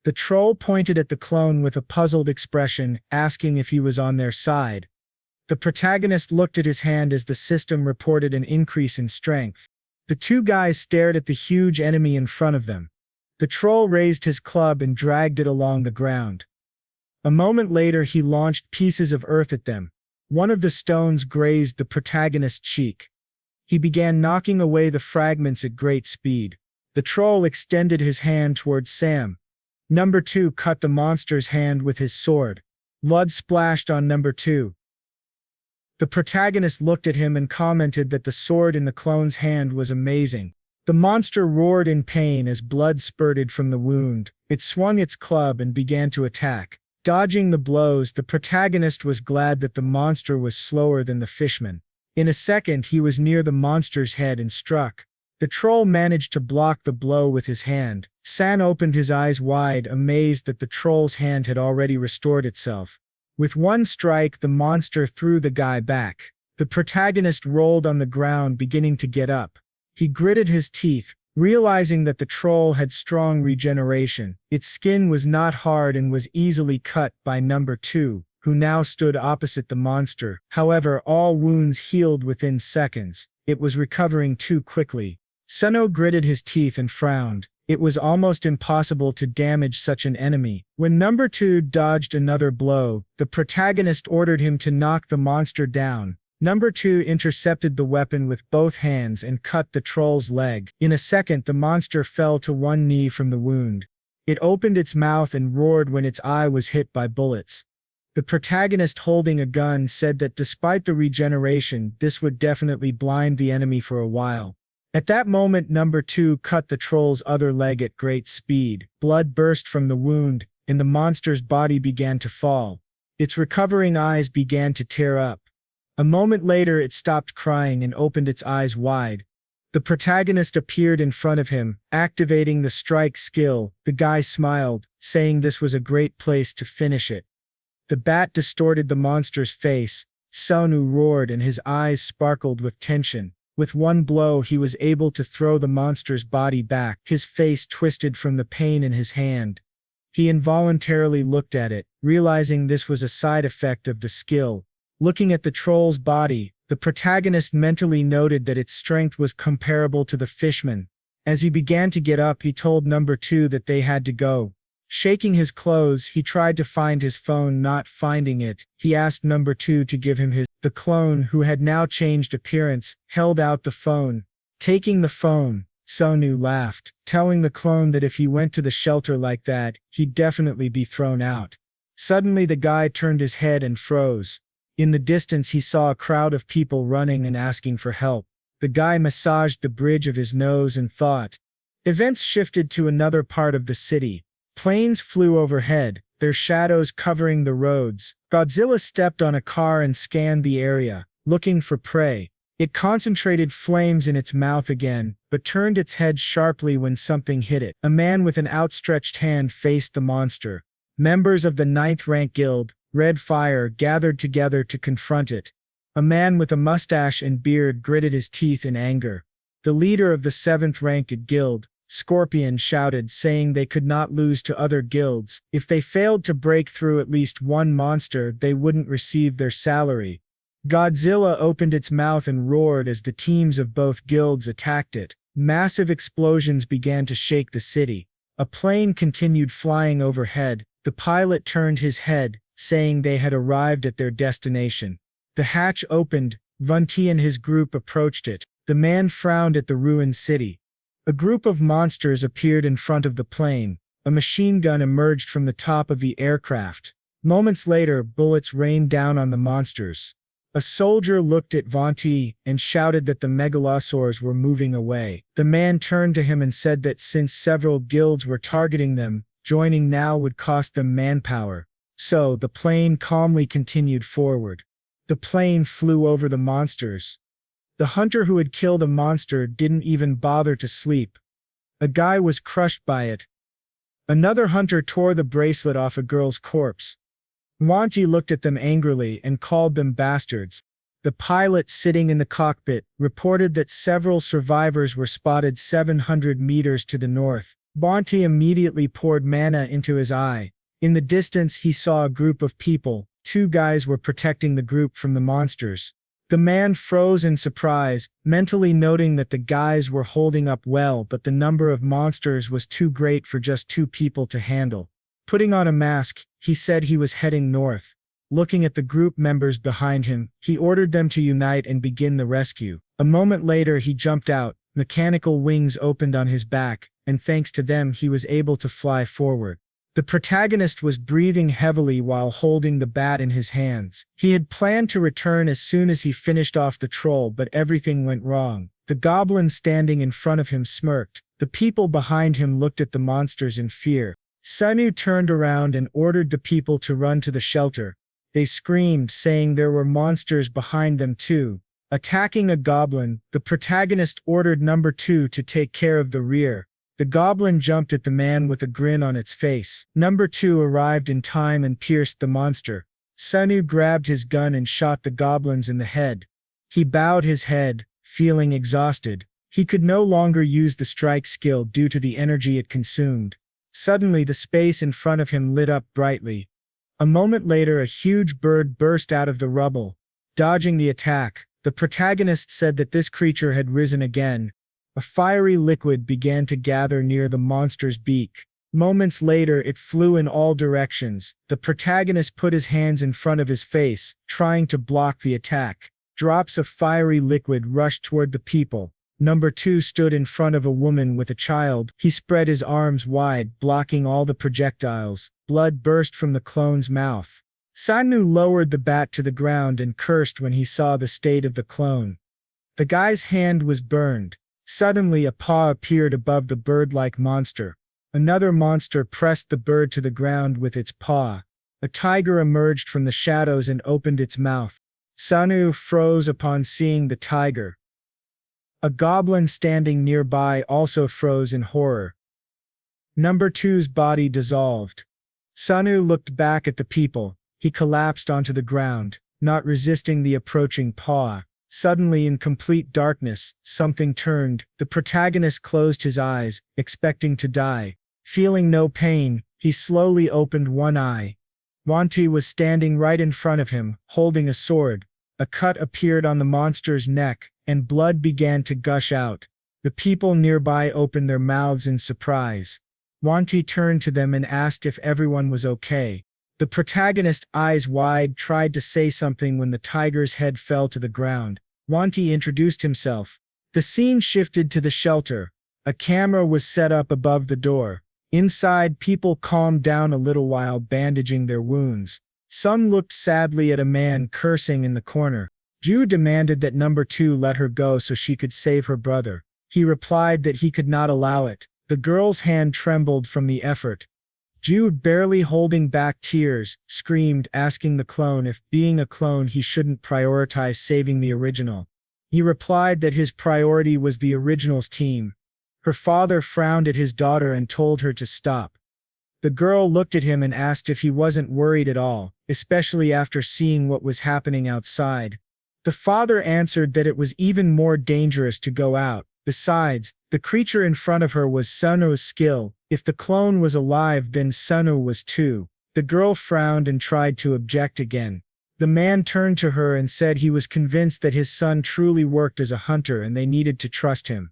The troll pointed at the clone with a puzzled expression, asking if he was on their side. The protagonist looked at his hand as the system reported an increase in strength. The two guys stared at the huge enemy in front of them. The troll raised his club and dragged it along the ground. A moment later he launched pieces of earth at them. One of the stones grazed the protagonist's cheek. He began knocking away the fragments at great speed. The troll extended his hand towards Sam. Number 2 cut the monster's hand with his sword. Blood splashed on Number 2. The protagonist looked at him and commented that the sword in the clone's hand was amazing. The monster roared in pain as blood spurted from the wound. It swung its club and began to attack. Dodging the blows, the protagonist was glad that the monster was slower than the fishman. In a second he was near the monster's head and struck. The troll managed to block the blow with his hand. San opened his eyes wide, amazed that the troll's hand had already restored itself. With one strike, the monster threw the guy back. The protagonist rolled on the ground, beginning to get up. He gritted his teeth, realizing that the troll had strong regeneration. Its skin was not hard and was easily cut by Number 2, who now stood opposite the monster. However, all wounds healed within seconds. It was recovering too quickly. Suno gritted his teeth and frowned. It was almost impossible to damage such an enemy. When Number 2 dodged another blow, the protagonist ordered him to knock the monster down. Number 2 intercepted the weapon with both hands and cut the troll's leg. In a second, the monster fell to one knee from the wound. It opened its mouth and roared when its eye was hit by bullets. The protagonist holding a gun said that despite the regeneration, this would definitely blind the enemy for a while. At that moment, Number 2 cut the troll's other leg at great speed. Blood burst from the wound, and the monster's body began to fall. Its recovering eyes began to tear up. A moment later it stopped crying and opened its eyes wide. The protagonist appeared in front of him, activating the strike skill. The guy smiled, saying this was a great place to finish it. The bat distorted the monster's face. Sonu roared and his eyes sparkled with tension. With one blow he was able to throw the monster's body back. His face twisted from the pain in his hand. He involuntarily looked at it, realizing this was a side effect of the skill. Looking at the troll's body, the protagonist mentally noted that its strength was comparable to the fishman. As he began to get up, he told Number 2 that they had to go. Shaking his clothes, he tried to find his phone. Not finding it, he asked Number 2 to give him his. The clone, who had now changed appearance, held out the phone. Taking the phone, Sonu laughed, telling the clone that if he went to the shelter like that, he'd definitely be thrown out. Suddenly the guy turned his head and froze. In the distance he saw a crowd of people running and asking for help. The guy massaged the bridge of his nose and thought. Events shifted to another part of the city. Planes flew overhead, their shadows covering the roads. Godzilla stepped on a car and scanned the area, looking for prey. It concentrated flames in its mouth again, but turned its head sharply when something hit it. A man with an outstretched hand faced the monster. Members of the 9th Rank Guild, Red Fire, gathered together to confront it. A man with a mustache and beard gritted his teeth in anger. The leader of the 7th Ranked Guild, Scorpion, shouted, saying they could not lose to other guilds. If they failed to break through at least one monster, they wouldn't receive their salary. Godzilla opened its mouth and roared as the teams of both guilds attacked it. Massive explosions began to shake the city. A plane continued flying overhead. The pilot turned his head, saying they had arrived at their destination. The hatch opened. Vunti and his group approached it. The man frowned at the ruined city. A group of monsters appeared in front of the plane. A machine gun emerged from the top of the aircraft. Moments later, bullets rained down on the monsters. A soldier looked at Vunti and shouted that the megalosaurs were moving away. The man turned to him and said that since several guilds were targeting them, joining now would cost them manpower. So, the plane calmly continued forward. The plane flew over the monsters. The hunter who had killed a monster didn't even bother to sleep. A guy was crushed by it. Another hunter tore the bracelet off a girl's corpse. Wanti looked at them angrily and called them bastards. The pilot sitting in the cockpit reported that several survivors were spotted 700 meters to the north. Wanti immediately poured mana into his eye. In the distance he saw a group of people. 2 guys were protecting the group from the monsters. The man froze in surprise, mentally noting that the guys were holding up well, but the number of monsters was too great for just 2 people to handle. Putting on a mask, he said he was heading north. Looking at the group members behind him, he ordered them to unite and begin the rescue. A moment later he jumped out, mechanical wings opened on his back, and thanks to them he was able to fly forward. The protagonist was breathing heavily while holding the bat in his hands. He had planned to return as soon as he finished off the troll, but everything went wrong. The goblin standing in front of him smirked. The people behind him looked at the monsters in fear. Sangwoo turned around and ordered the people to run to the shelter. They screamed, saying there were monsters behind them too. Attacking a goblin, the protagonist ordered number 2 to take care of the rear. The goblin jumped at the man with a grin on its face. Number 2 arrived in time and pierced the monster. Sangwoo grabbed his gun and shot the goblins in the head. He bowed his head, feeling exhausted. He could no longer use the strike skill due to the energy it consumed. Suddenly the space in front of him lit up brightly. A moment later a huge bird burst out of the rubble. Dodging the attack, the protagonist said that this creature had risen again. A fiery liquid began to gather near the monster's beak. Moments later it flew in all directions. The protagonist put his hands in front of his face, trying to block the attack. Drops of fiery liquid rushed toward the people. Number 2 stood in front of a woman with a child. He spread his arms wide, blocking all the projectiles. Blood burst from the clone's mouth. Sangwoo lowered the bat to the ground and cursed when he saw the state of the clone. The guy's hand was burned. Suddenly a paw appeared above the bird-like monster. Another monster pressed the bird to the ground with its paw. A tiger emerged from the shadows and opened its mouth. Sangwoo froze upon seeing the tiger. A goblin standing nearby also froze in horror. Number 2's body dissolved. Sangwoo looked back at the people. He collapsed onto the ground, not resisting the approaching paw. Suddenly, in complete darkness, something turned. The protagonist closed his eyes, expecting to die. Feeling no pain, he slowly opened one eye. Wanti was standing right in front of him, holding a sword. A cut appeared on the monster's neck, and blood began to gush out. The people nearby opened their mouths in surprise. Wanti turned to them and asked if everyone was okay. The protagonist, eyes wide, tried to say something when the tiger's head fell to the ground. Wanti introduced himself. The scene shifted to the shelter. A camera was set up above the door. Inside, people calmed down a little while bandaging their wounds. Some looked sadly at a man cursing in the corner. Ju demanded that number 2 let her go so she could save her brother. He replied that he could not allow it. The girl's hand trembled from the effort. Jude, barely holding back tears, screamed, asking the clone if, being a clone, he shouldn't prioritize saving the original. He replied that his priority was the original's team. Her father frowned at his daughter and told her to stop. The girl looked at him and asked if he wasn't worried at all, especially after seeing what was happening outside. The father answered that it was even more dangerous to go out. Besides, the creature in front of her was Sangwoo's skill. If the clone was alive, then Sangwoo was too. The girl frowned and tried to object again. The man turned to her and said he was convinced that his son truly worked as a hunter and they needed to trust him.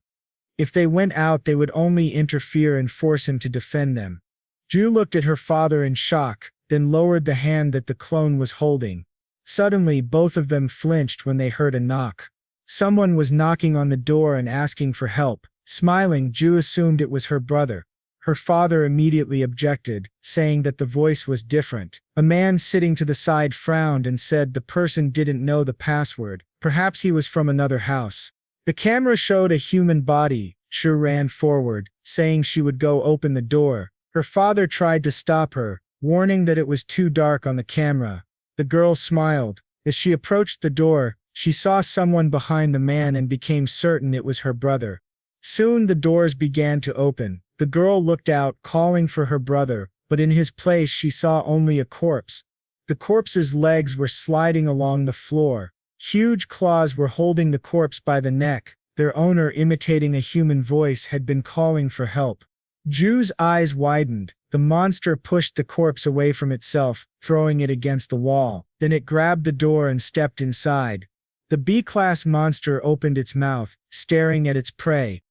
If they went out, they would only interfere and force him to defend them. Ju looked at her father in shock, then lowered the hand that the clone was holding. Suddenly, both of them flinched when they heard a knock. Someone was knocking on the door and asking for help. Smiling, Ju assumed it was her brother. Her father immediately objected, saying that the voice was different. A man sitting to the side frowned and said the person didn't know the password. Perhaps he was from another house. The camera showed a human body. Ju ran forward, saying she would go open the door. Her father tried to stop her, warning that it was too dark on the camera. The girl smiled. As she approached the door, she saw someone behind the man and became certain it was her brother. Soon the doors began to open. The girl looked out, calling for her brother, but in his place she saw only a corpse. The corpse's legs were sliding along the floor. Huge claws were holding the corpse by the neck. Their owner, imitating a human voice, had been calling for help. Ju's eyes widened. The monster pushed the corpse away from itself, throwing it against the wall. Then it grabbed the door and stepped inside. The B-class monster opened its mouth, staring at its prey.